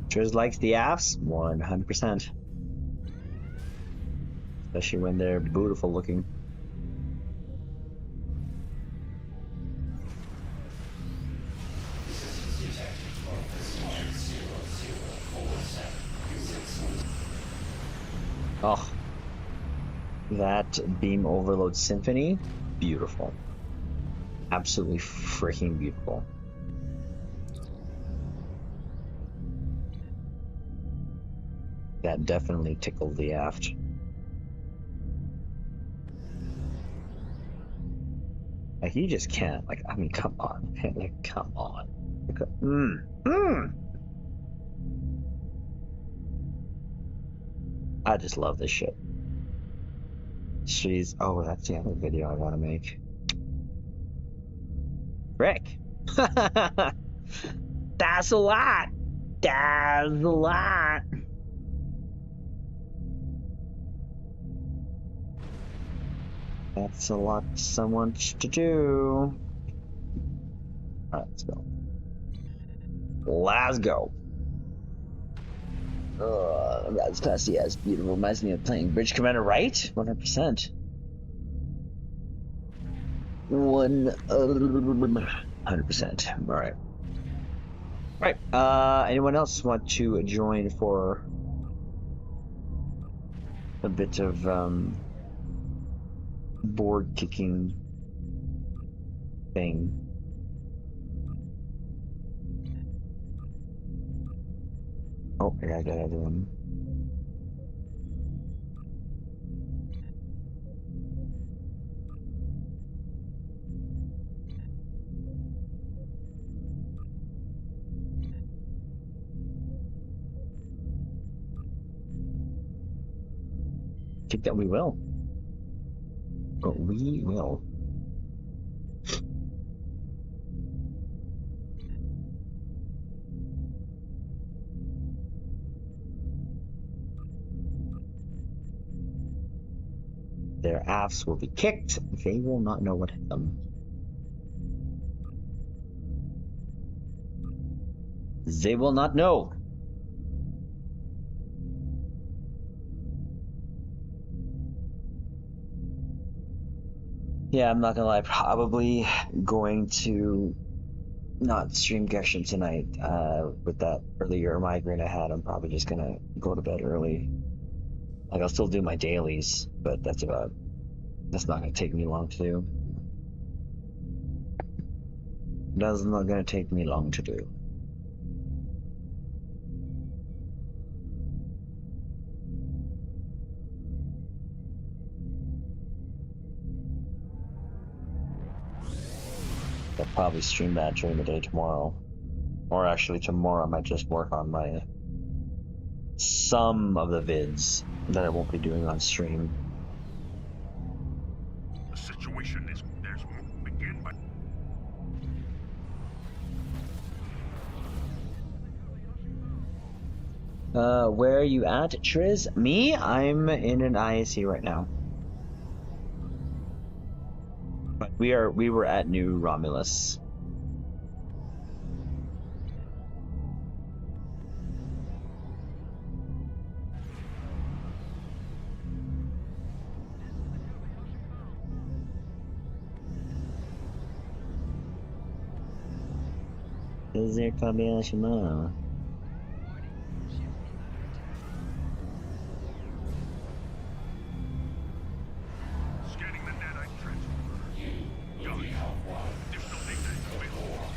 Triz likes the apps 100%. Especially when they're beautiful looking. Oh, that beam overload symphony, beautiful. Absolutely freaking beautiful. That definitely tickled the aft. Like, you just can't, like, I mean, come on, man. Like, come on. I just love this shit. She's, oh, that's the other video I want to make. Frick. That's a lot. That's a lot. That's a lot so much to do. Alright, let's go. Let's go. That's classy. Yeah, it's beautiful. Reminds me of playing Bridge Commander, right? 100%. 100%. Alright. Right. Anyone else want to join for a bit of board kicking thing? Oh, I gotta get everyone. I think that we will. But we will. Their ass will be kicked. They will not know what hit them. They will not know. Yeah, I'm not gonna lie. Probably going to not stream Gesham tonight. With that earlier migraine I had, I'm probably just gonna go to bed early. Like, I'll still do my dailies, but that's not gonna take me long to do. That's not gonna take me long to do. I'll probably stream that during the day tomorrow. Or actually tomorrow I might just work on some of the vids that I won't be doing on stream. The situation is begin by. Where are you at, Triz? Me? I'm in an ISE right now. But we were at New Romulus. Is there Kabayashima? Scanning the nanite transformer. Got it. Additional data available.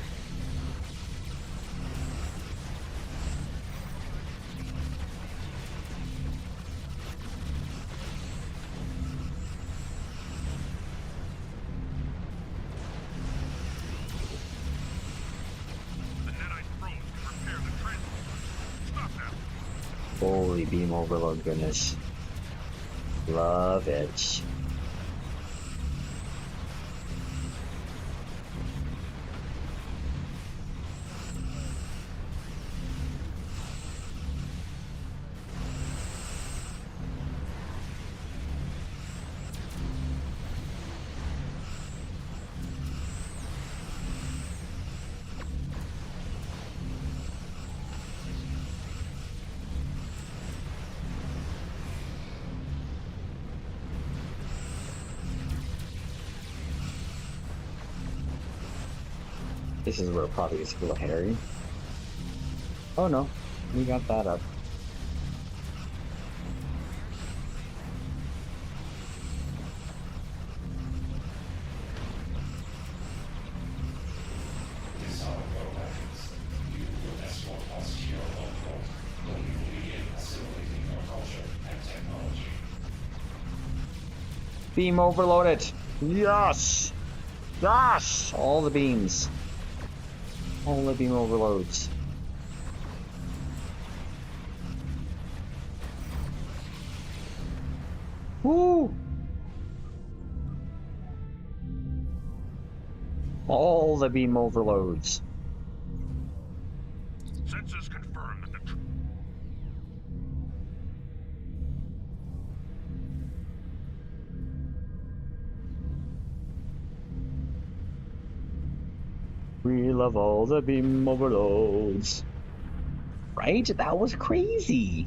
The nanite probes can repair the transformer. Stop that. Holy beam overload, goodness. Love it. This is where it probably gets a little hairy. Oh no, we got that up. Beam overloaded! Yes! Yes! All the beams. All the beam overloads. Woo! All the beam overloads. Sensors confirm that the love all the beam overloads. Right? That was crazy.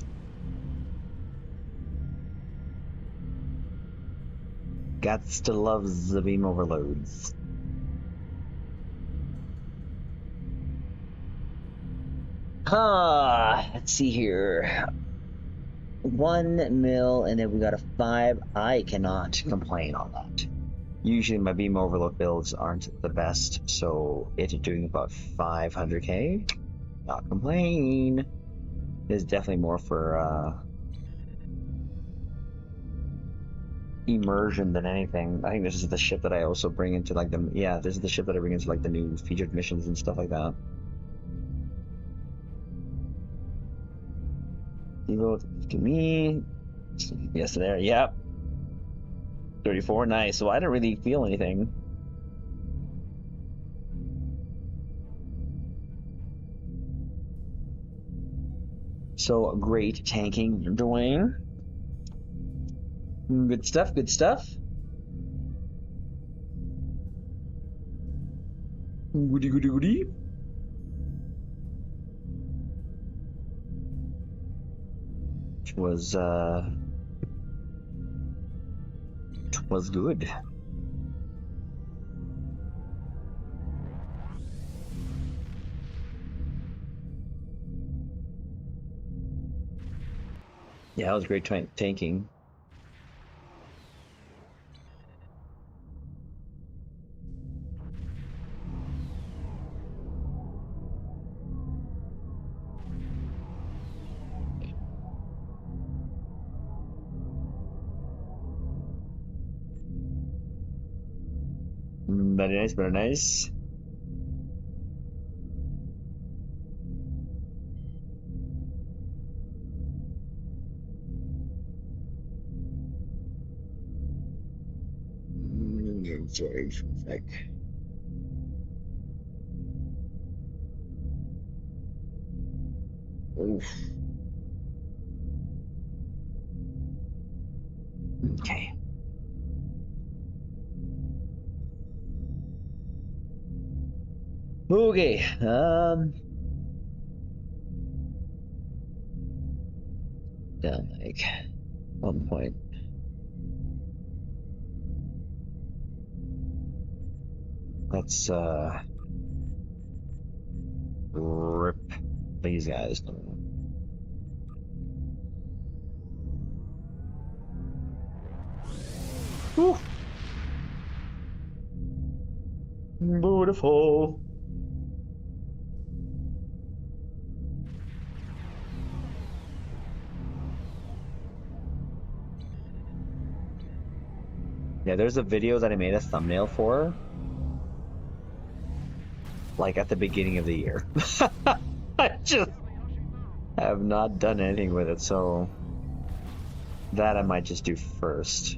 Gots to love the beam overloads. Let's see here. 1 mil, and then we got a 5. I cannot complain on that. Usually my beam overload builds aren't the best, so it's doing about 500k. Not complain. It's definitely more for immersion than anything. I think this is the ship that I also bring into like the this is the ship that I bring into like the new featured missions and stuff like that. Evo to me. Yes, there. Yep. 34. Nice. So I didn't really feel anything. So great tanking, Dwayne. Good stuff. Good stuff. Goody goody goody. Which was good. Yeah, it was great tanking. Very nice, very nice. Sorry, sec. Oof. Okay. Okay. Down like 1 point. Let's rip these guys. Whew. Beautiful. Yeah, there's a video that I made a thumbnail for, like at the beginning of the year. I just have not done anything with it, so that I might just do first.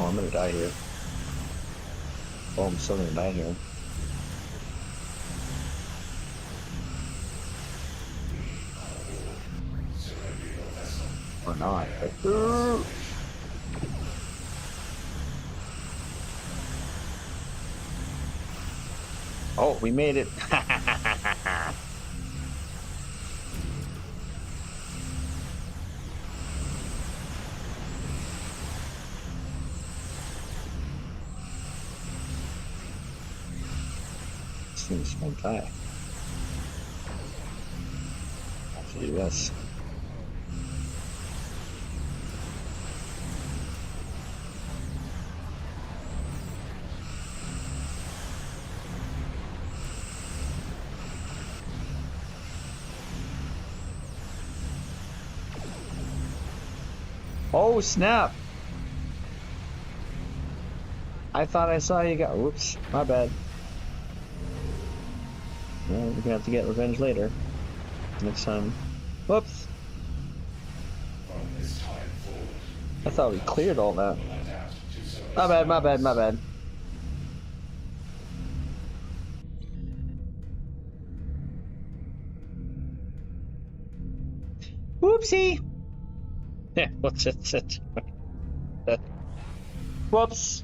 Oh, I'm gonna die here. Oh, I'm still gonna die here. Or not. But... Oh, we made it. Seems won't die. Actually, yes. Oh, snap! I thought I saw you go. Whoops, my bad. Well, we're gonna have to get revenge later. Next time. Whoops! I thought we cleared all that. My bad, my bad, my bad. Whoopsie! Yeah, what's it? Whoops!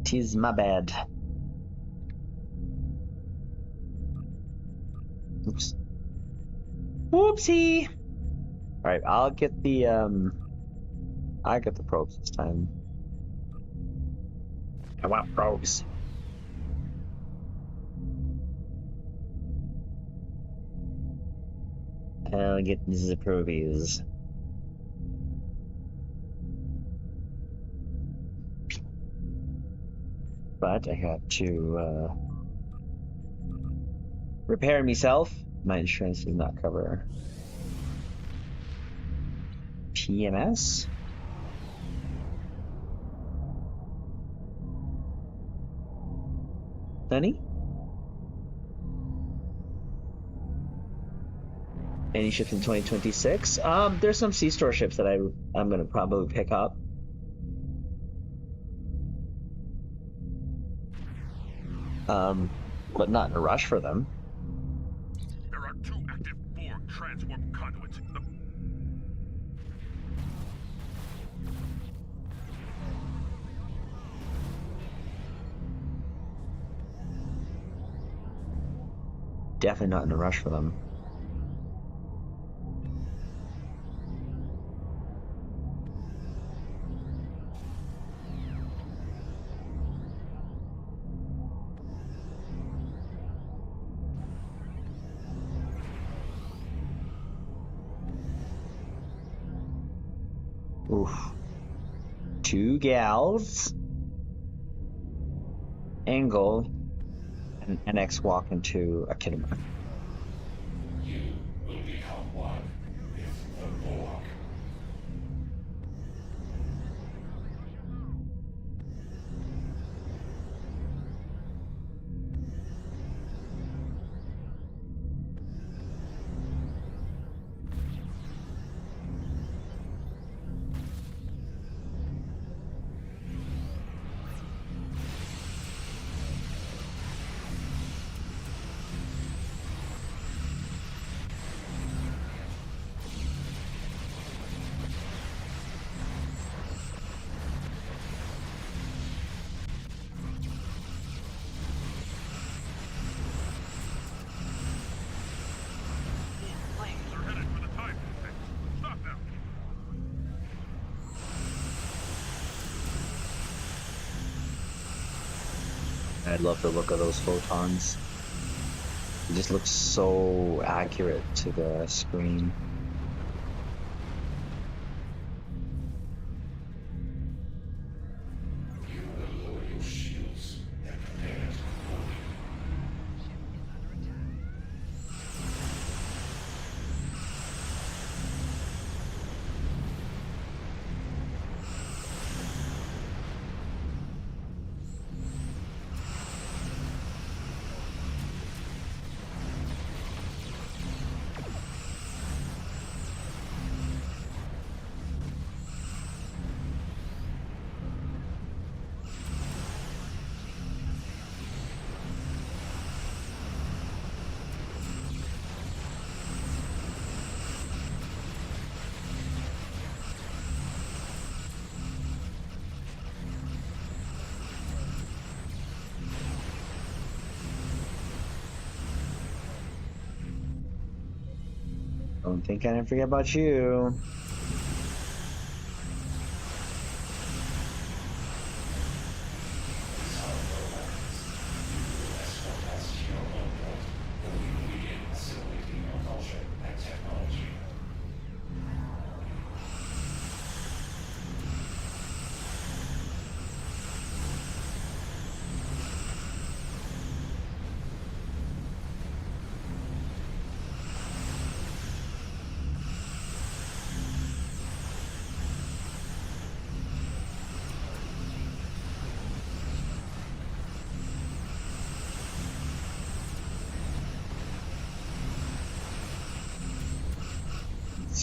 Tis my bad. Oops. Whoopsie! Alright, I'll get the probes this time. I want probes. I'll get the probies. But I have to repair myself. My insurance does not cover PMS. Honey? Any ships in 2026? There's some C-store ships that I'm gonna probably pick up. But not in a rush for them. There are 2 active Borg transwarp conduits. Definitely not in a rush for them. Oof. 2 gals. Angle. And NX walk into a Kittimer. Planes are headed for the time vortex. Stop them. I love the look of those photons. It just looks so accurate to the screen. Don't think I didn't forget about you.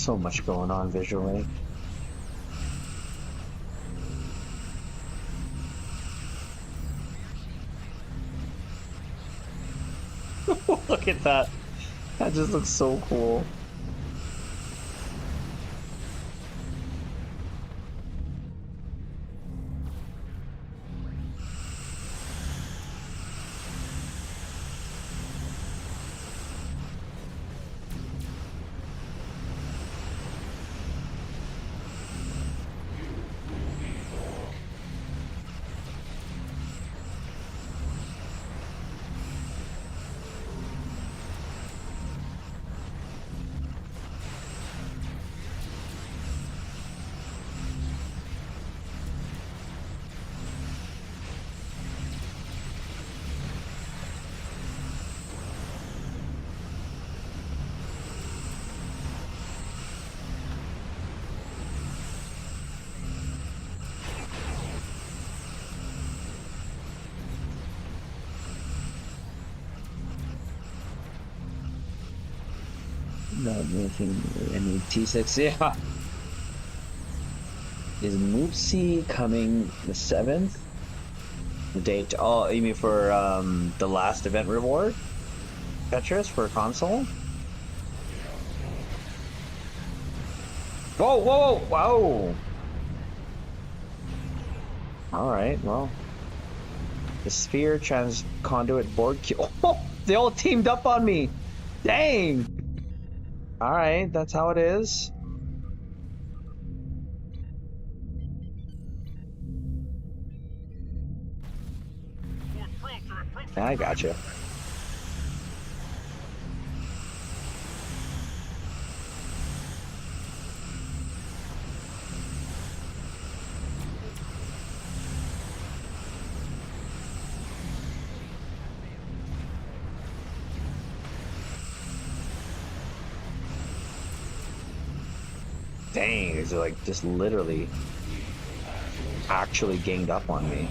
So much going on visually. Look at that. That just looks so cool. Not anything, any T6, yeah. Is Moopsie coming the 7th? The date, oh, you mean for the last event reward? Tetris for console? Whoa, whoa, whoa! Alright, well. The Sphere Trans Conduit board kill. Oh, they all teamed up on me! Dang! Alright, that's how it is. I gotcha. Dang, it's like just literally actually ganged up on me.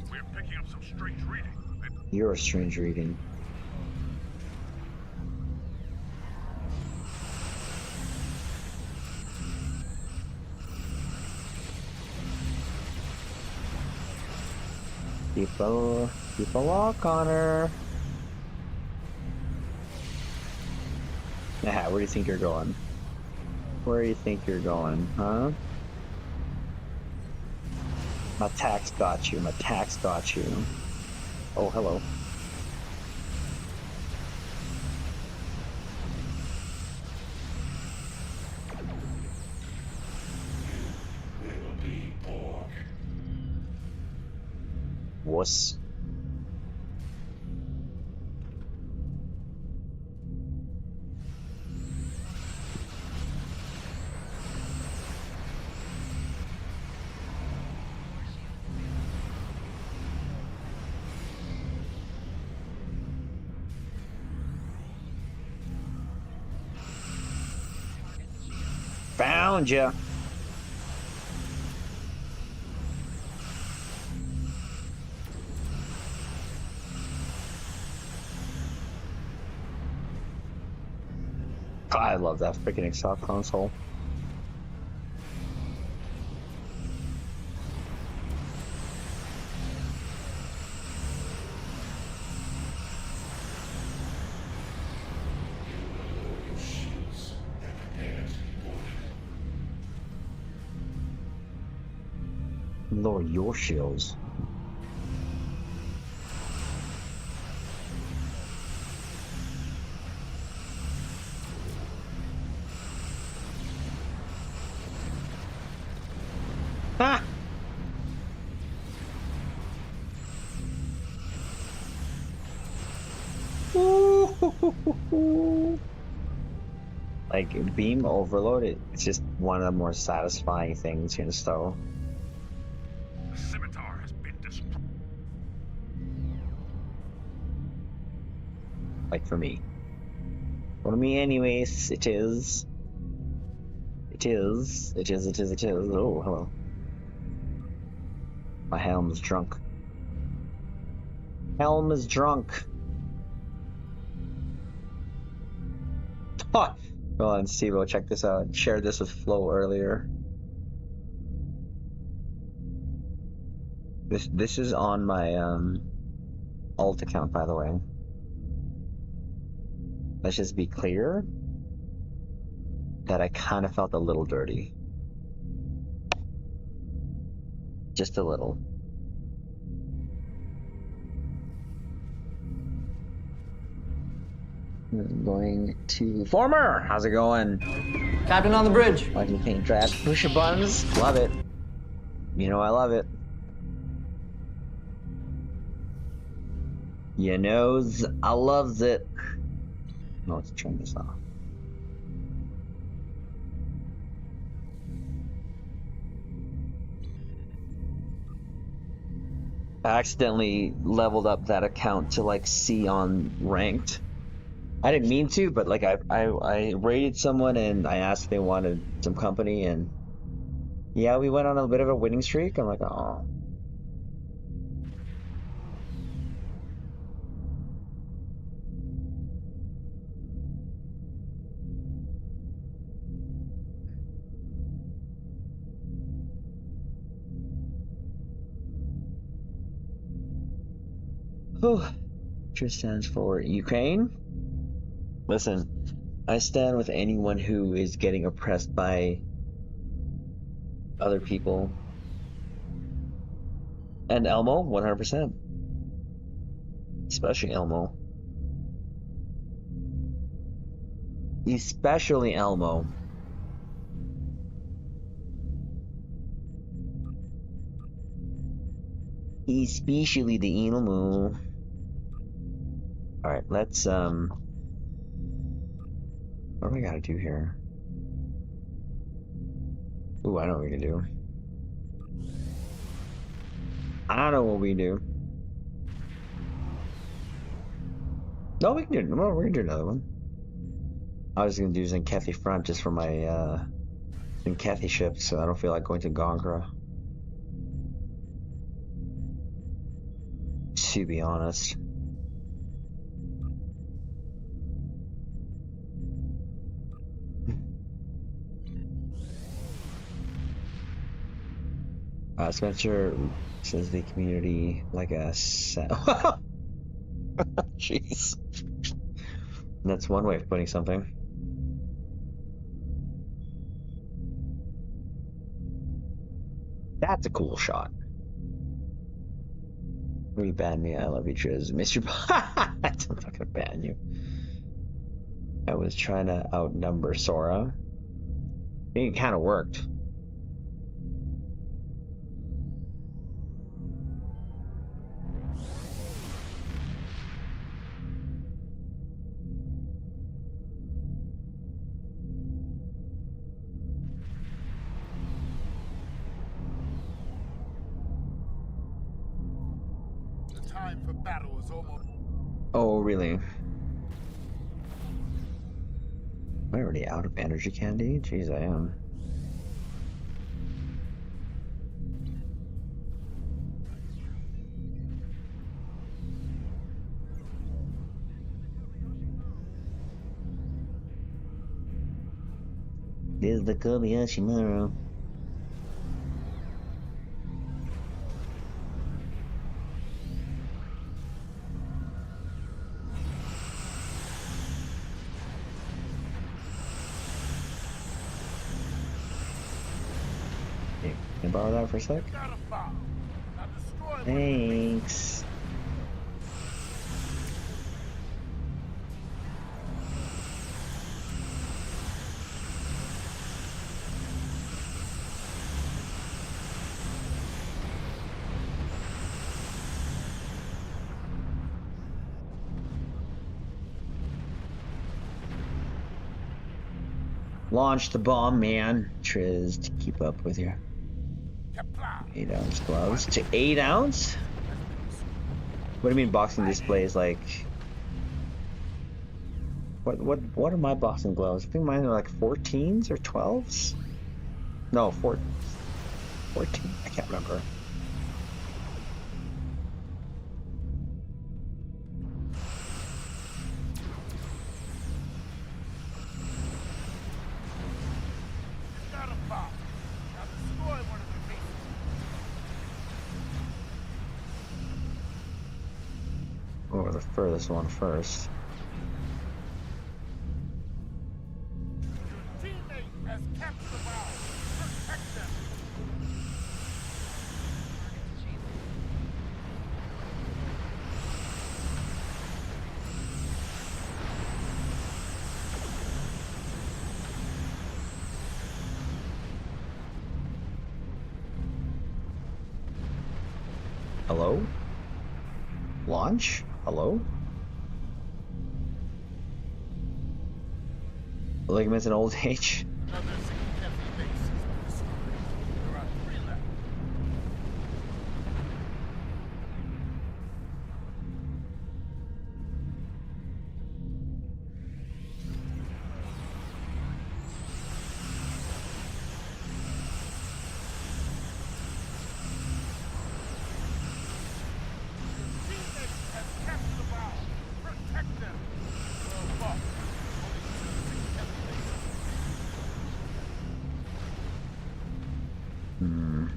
We're picking up some strange reading. You're a strange reading. Keep a lock on her. Nah, where do you think you're going? Where do you think you're going, huh? My tax got you. My tax got you. Oh, hello. Wuss. Found ya. I love that freaking Excel console. Lower your shields. Ha! Like beam overload, it's just one of the more satisfying things in Stowe. The scimitar has been destroyed. Like for me. For me, anyways, it is. It is. It is. It is. It is. Oh, hello. My helm is drunk. Helm is drunk. Oh, go on, Steve. Check this out. Shared this with Flo earlier. This is on my alt account, by the way. Let's just be clear that I kind of felt a little dirty. Just a little. Going to former. How's it going? Captain on the bridge. Why do you paint trash? Push your buttons. Love it. You know I love it. You knows I loves it. Oh, let's turn this off. I accidentally leveled up that account to like C on ranked. I didn't mean to, but like I raided someone and I asked if they wanted some company, and yeah, we went on a bit of a winning streak. I'm like, oh. Just stands for Ukraine. Listen, I stand with anyone who is getting oppressed by other people. And Elmo, 100%. Especially Elmo. Especially Elmo. Especially the Elmo. Alright, let's, what do we gotta do here? Ooh, I know what we can do. I know what we do. No, we can do, well, we're gonna do another one. I was gonna do Zenkethi front just for my, Zenkethi ship, so I don't feel like going to Gongra. To be honest. Spencer says the community like a jeez. That's one way of putting something. That's a cool shot. You ban me, I love you, Triz. Mr. I'm not gonna ban you. I was trying to outnumber Sora. It kind of worked. Time for battle is almost. Oh, really? Am I already out of energy candy? Jeez, I am. This is the Kobayashi Maru. Can I borrow that for a sec? Thanks. Launch the bomb, man. Triz, to keep up with you. 8-ounce gloves to 8-ounce? What do you mean boxing displays like What are my boxing gloves? I think mine are like 14s or 12s. No, 14. I can't remember. Got a bomb. Now destroy one of their bases. Or the furthest one first. Your teammate has captured the bomb. Protect them. Hello? Launch? Hello? Ligaments in old age? Another significant base has been destroyed. There are 3 left. Your teammate has captured the bomb. Protect them. Well, only 2 significant bases. Hmm.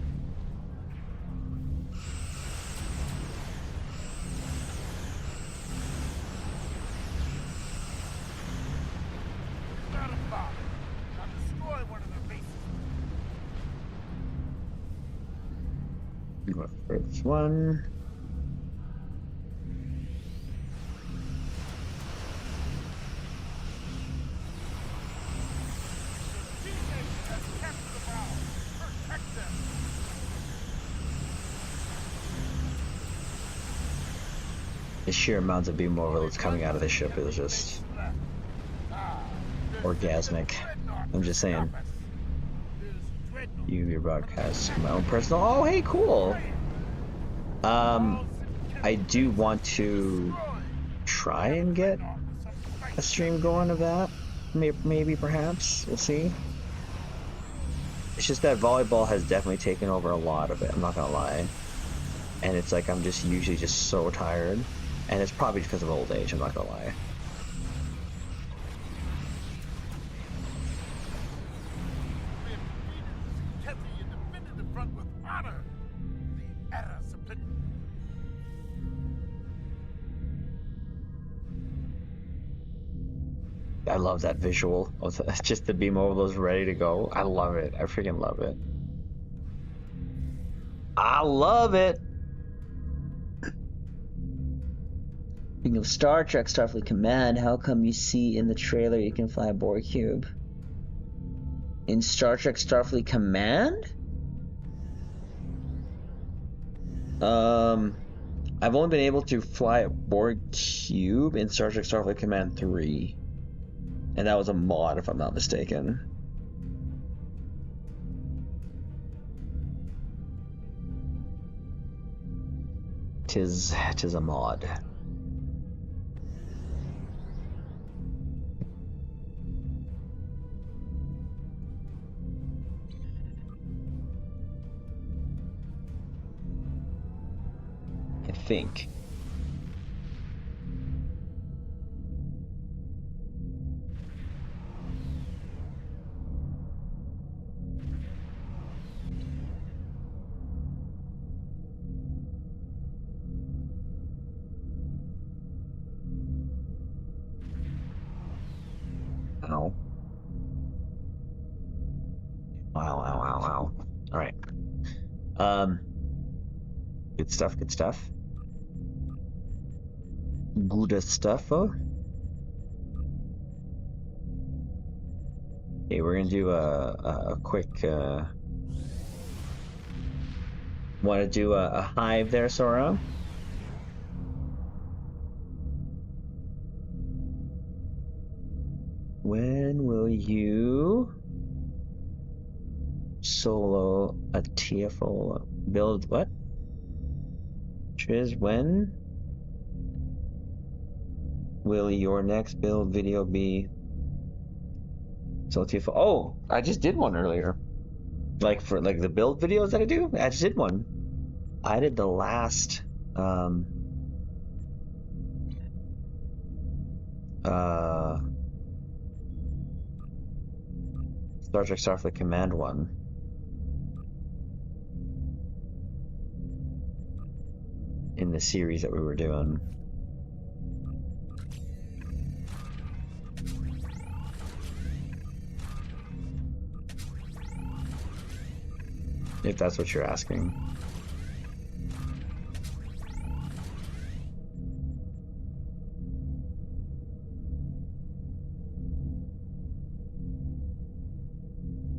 Got a bomb. Now destroy one of their bases. Go for this one. Your teammate has captured the bomb. Protect them. The sheer amounts of beam over that's coming out of this ship is just orgasmic. I'm just saying. UV broadcast my own personal. Oh, hey, cool. I do want to try and get a stream going of that. Maybe, perhaps. We'll see. It's just that volleyball has definitely taken over a lot of it. I'm not gonna lie. And it's like I'm just usually just so tired. And it's probably because of old age. I'm not gonna lie. I love that visual of just the beam over those ready to go. I love it. I freaking love it. I love it. Speaking of Star Trek Starfleet Command, how come you see in the trailer you can fly a Borg cube? In Star Trek Starfleet Command? I've only been able to fly a Borg cube in Star Trek Starfleet Command 3. And that was a mod, if I'm not mistaken. Tis a mod. I think. Ow. Wow. All right. Good stuff. Good stuff. Good stuff. Okay, we're gonna do a quick. Want to do a hive there, Sora? When will you solo a TFO build? What? Triz, when? will your next build video be? So oh, I just did one earlier. Like for like the build videos that I do, I just did one. I did the last Star Trek Starfleet Command one. In the series that we were doing. If that's what you're asking.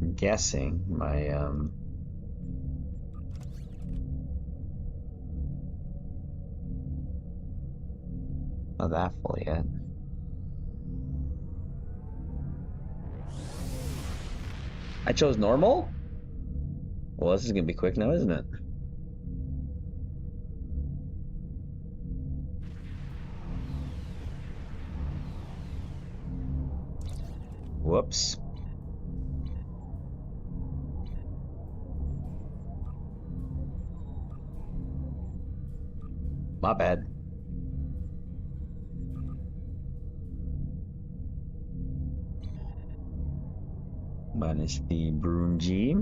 I'm guessing my not that full yet. I chose normal? Well, this is gonna be quick now, isn't it? Whoops. My bad. Minus the Broom G.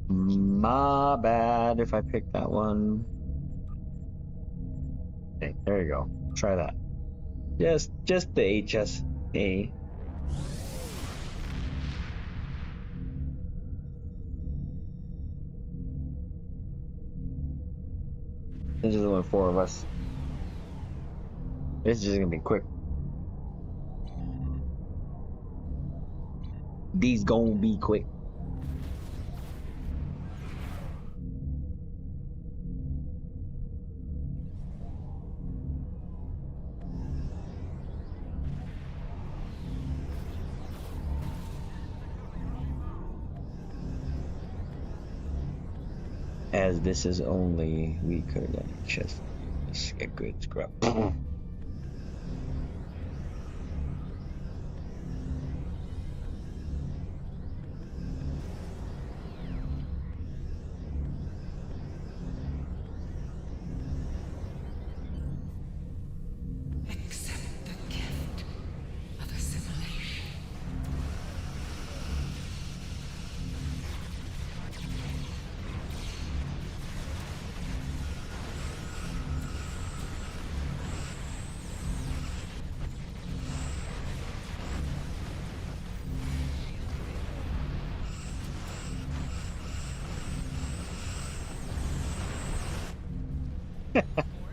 My bad if I picked that one. Okay, there you go. Try that. Just the HSA. This is only 4 of us. This is just gonna be quick. These gonna be quick. As this is only, we could just get good scrub. Accept the gift of assimilation.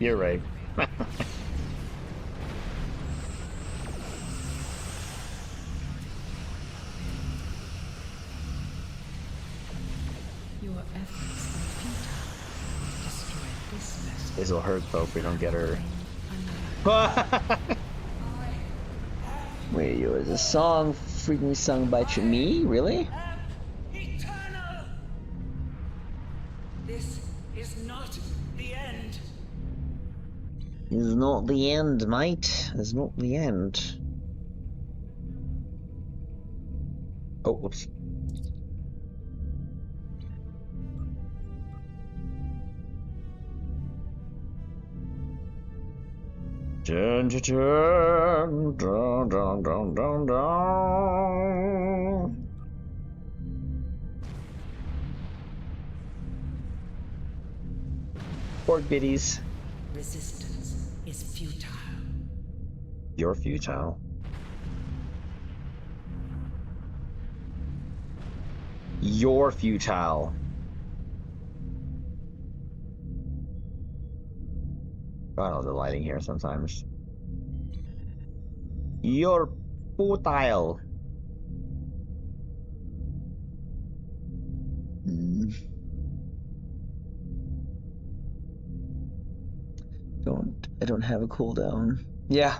You're right. Your efforts are futile. Destroy this vessel. This will hurt though if we don't get her. Wait, yo, is a song freaking sung by me? Really? Eternal! This is not the end. It's not the end, mate. It's not the end. Oh, whoops. Dun, dun, dun, dun, dun, dun, dun. Pork biddies. Resistance is futile. You're futile. You're futile. God, all the lighting here sometimes. You're futile. I don't have a cooldown. Yeah.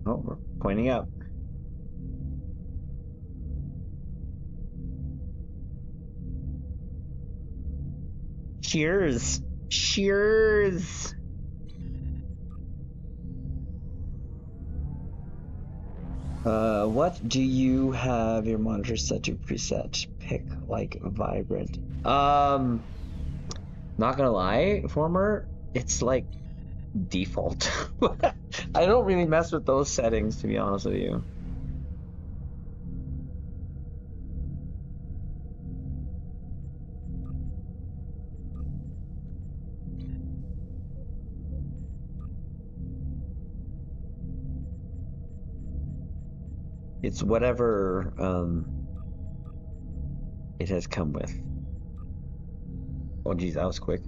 Oh, we're pointing up. Cheers. Cheers. What do you have your monitor set to preset? Pick like vibrant. Not gonna lie, former, it's like default. I don't really mess with those settings, to be honest with you. It's whatever it has come with. Oh geez, that was quick.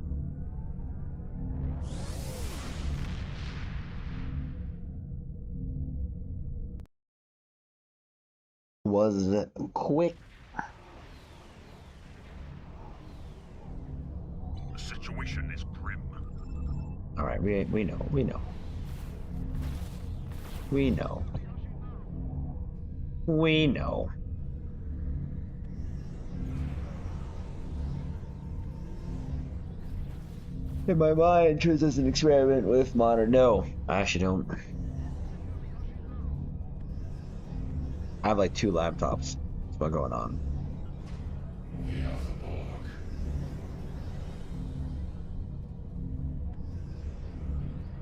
Was quick. The situation is grim. All right, we know. We know. We know. In my mind, choose as an experiment with modern. No, I actually don't. I have like 2 laptops. That's what's going on.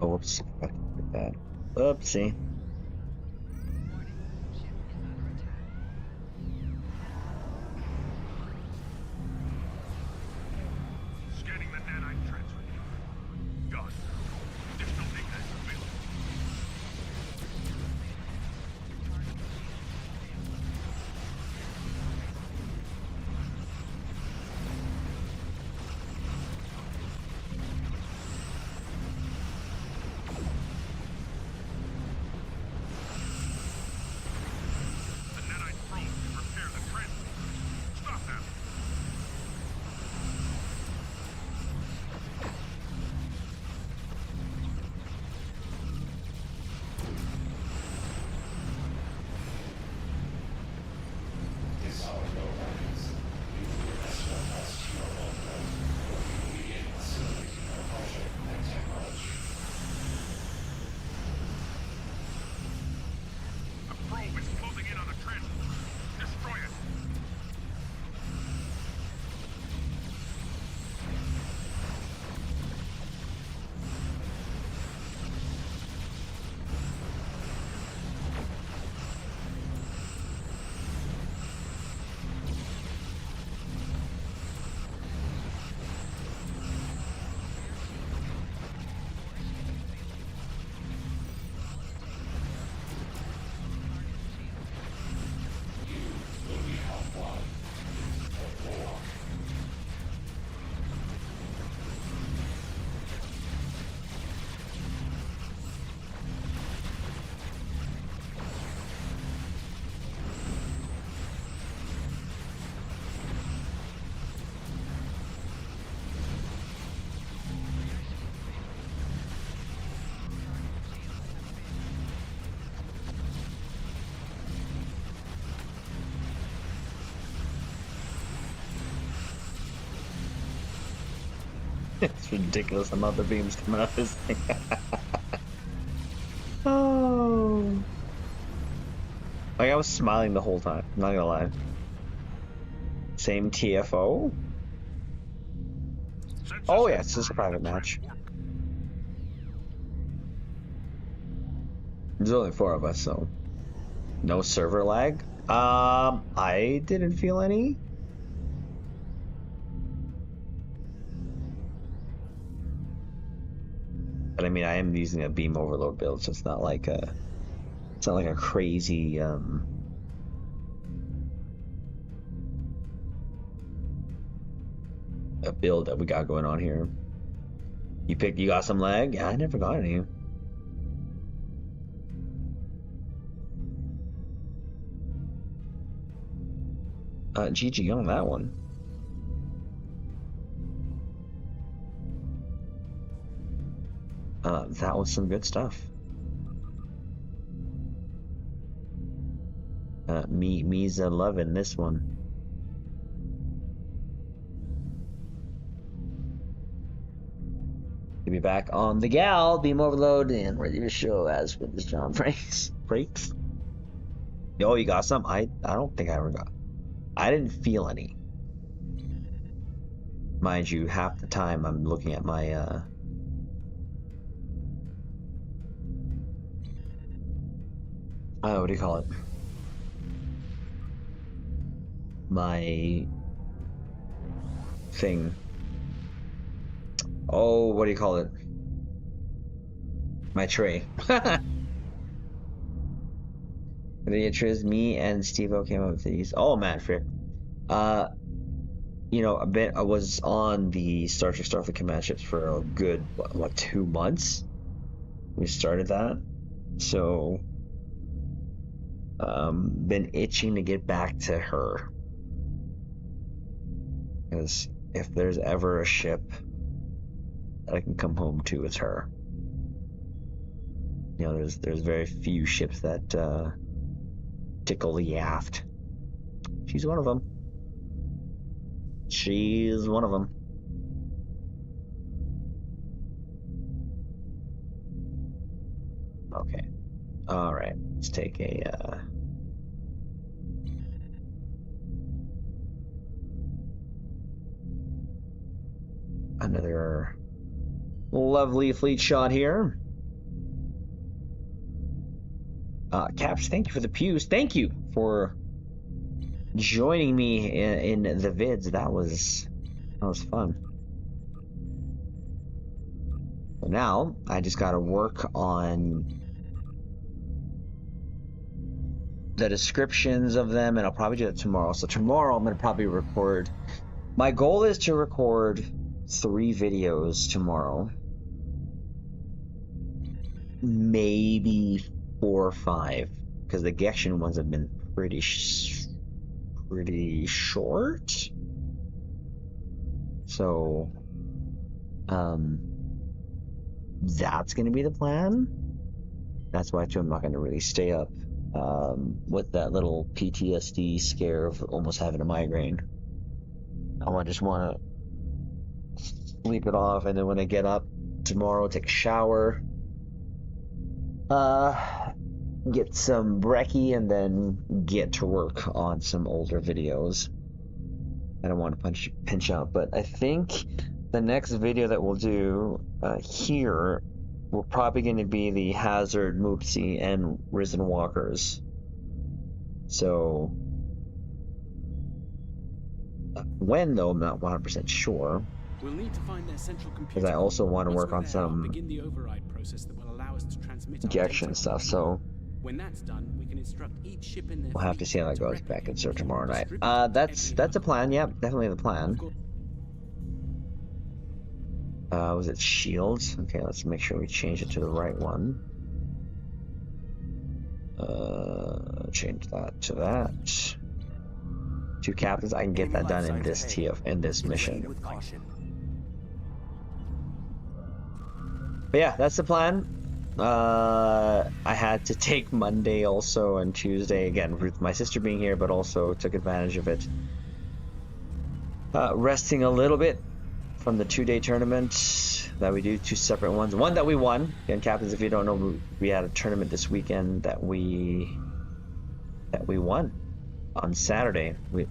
Oh, whoops. I can put that. Oopsie. Scanning the nanite transfer. Got it. Additional data is available. The nanite probe can repair the transfer. Stop them. The probe is closing in on the transfer. Destroy it. It's ridiculous the amount of beams coming out of this thing. Oh. Like, I was smiling the whole time, not gonna lie. Same TFO? Oh yeah, it's just a private match. There's only 4 of us, so no server lag. I didn't feel any. But I mean, I am using a beam overload build, so it's not like a crazy a build that we got going on here. You got some lag? Yeah, I never got any. GG on that one. That was some good stuff. Me's loving this one. To be back on the gal, beam overload, and ready to show as with this John breaks. Yo, you got some? I don't think I ever got. I didn't feel any. Mind you, half the time I'm looking at my what do you call it? My thing. Oh, what do you call it? My tray. The Triz, me and Steve-O came up with these. Oh man, frick. You know, I was on the Star Trek Starfleet command ships for a good what 2 months. We started that, so been itching to get back to her, because if there's ever a ship that I can come home to, it's her. You know, there's very few ships that tickle the aft. She's one of them. She's one of them. Okay. All right. Let's take a another lovely fleet shot here. Caps, thank you for the pews. Thank you for joining me in the vids. That was fun. So now I just gotta work on the descriptions of them, and I'll probably do that tomorrow. So tomorrow I'm gonna probably record. My goal is to record 3 videos tomorrow, maybe 4 or 5, because the Gection ones have been pretty short. So that's gonna be the plan. That's why too I'm not gonna really stay up with that little PTSD scare of almost having a migraine. I just want to sleep it off, and then when I get up tomorrow, take a shower, get some brekkie, and then get to work on some older videos. I don't want to pinch out, but I think the next video that we'll do here, we're probably going to be the Hazard, Moopsie, and Risen Walkers. So when, though, I'm not 100% sure. We'll need to find their central computer. Because I also want to work on some begin the override process that will allow us to transmit injection stuff. So when that's done, we can instruct each ship in their we'll have to see how that goes back in Search tomorrow night. That's a plan. Yep, definitely the plan. Was it Shields? Okay, let's make sure we change it to the right one. Change that to that. 2 captains. I can get that done in this mission. But yeah, that's the plan. I had to take Monday also and Tuesday again with my sister being here, but also took advantage of it. Resting a little bit from the 2-day tournament that we do, 2 separate ones. One that we won. Again, captains, if you don't know, we had a tournament this weekend that we won on Saturday. We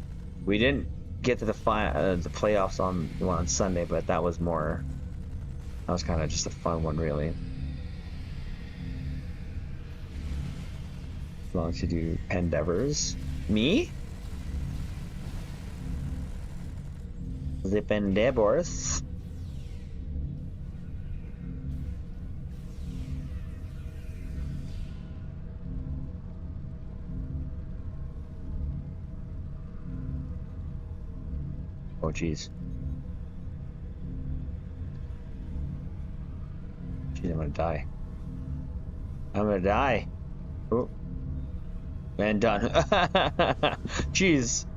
didn't get to the playoffs on Sunday, but that was kind of just a fun one, really. As long as you do Pendevers. Me? The Pendevers. Oh, jeez. Jeez, I'm gonna die. I'm gonna die. Oh. And done. Jeez.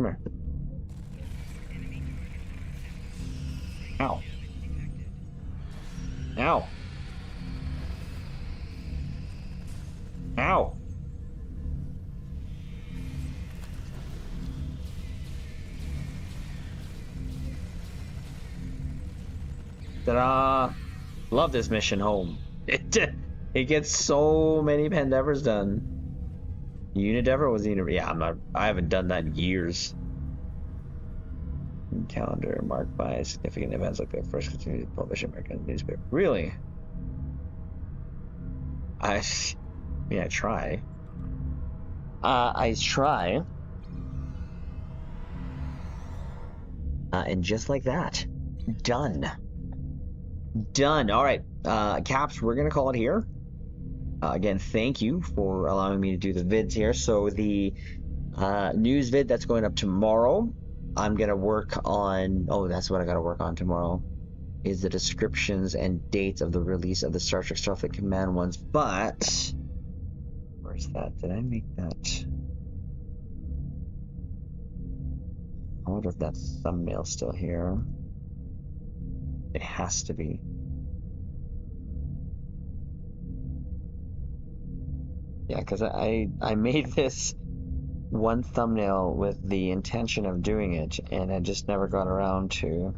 Come here. Ow. Ow. Ow. Ta-da! Love this mission home. It gets so many Pandevers done. Unidever was yeah, I haven't done that in years. Calendar marked by significant events like the first continued to publish American newspaper. Really? I mean, I try. I try. And just like that, done. Done. All right, Caps, we're gonna call it here. Again, thank you for allowing me to do the vids here. So the news vid that's going up tomorrow, I'm gonna work on. Oh, that's what I gotta work on tomorrow. Is the descriptions and dates of the release of the Star Trek Starfleet Command ones. But where's that? Did I make that? I wonder if that thumbnail's still here. It has to be. Yeah, because I made this one thumbnail with the intention of doing it, and I just never got around to.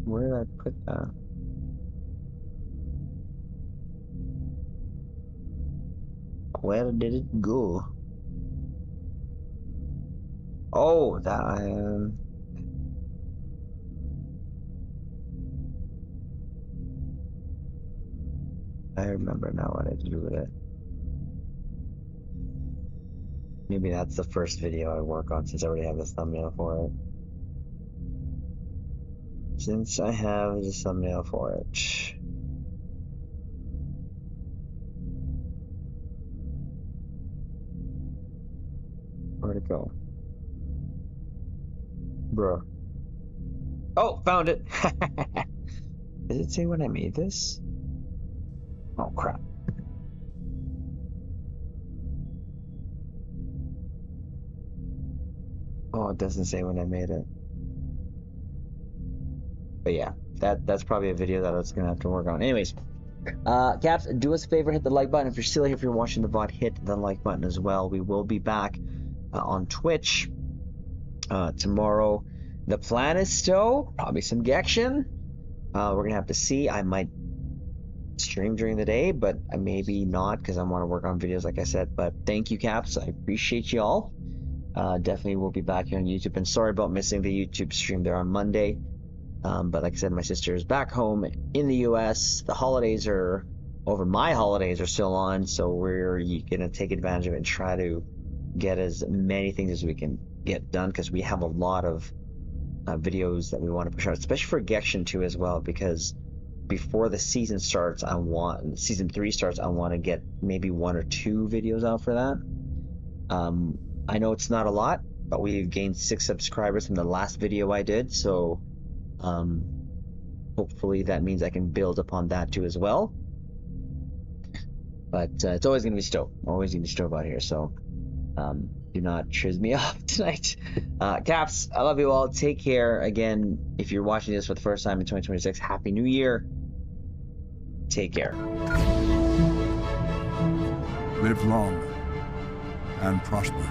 Where did I put that? Where did it go? Oh, that I remember now what I had to do with it. Maybe that's the first video I work on since I already have this thumbnail for it. Since I have the thumbnail for it. Where'd it go? Bro. Oh, found it! Does it say when I made this? Oh, crap. Oh, it doesn't say when I made it. But yeah, that's probably a video that I was gonna have to work on. Anyways, Caps, do us a favor, hit the like button. If you're still here, if you're watching the VOD, hit the like button as well. We will be back on Twitch tomorrow. The plan is still probably some Gection. We're gonna have to see. I might stream during the day, but maybe not because I want to work on videos like I said. But thank you, Caps. I appreciate you all. Definitely will be back here on YouTube, and sorry about missing the YouTube stream there on Monday. But like I said, my sister is back home in the US. The holidays are over. My holidays are still on, so we're gonna take advantage of it and try to get as many things as we can get done, because we have a lot of videos that we want to push out, especially for Gection 2 as well, because before the season starts, season 3 starts, I want to get maybe 1 or 2 videos out for that. I know it's not a lot, but we've gained 6 subscribers from the last video I did, so hopefully that means I can build upon that too as well. But it's always going to be stoked. Always going to be stoked about here, so do not triz me off tonight. Caps, I love you all. Take care. Again, if you're watching this for the first time in 2026, Happy New Year. Take care. Live long and prosper.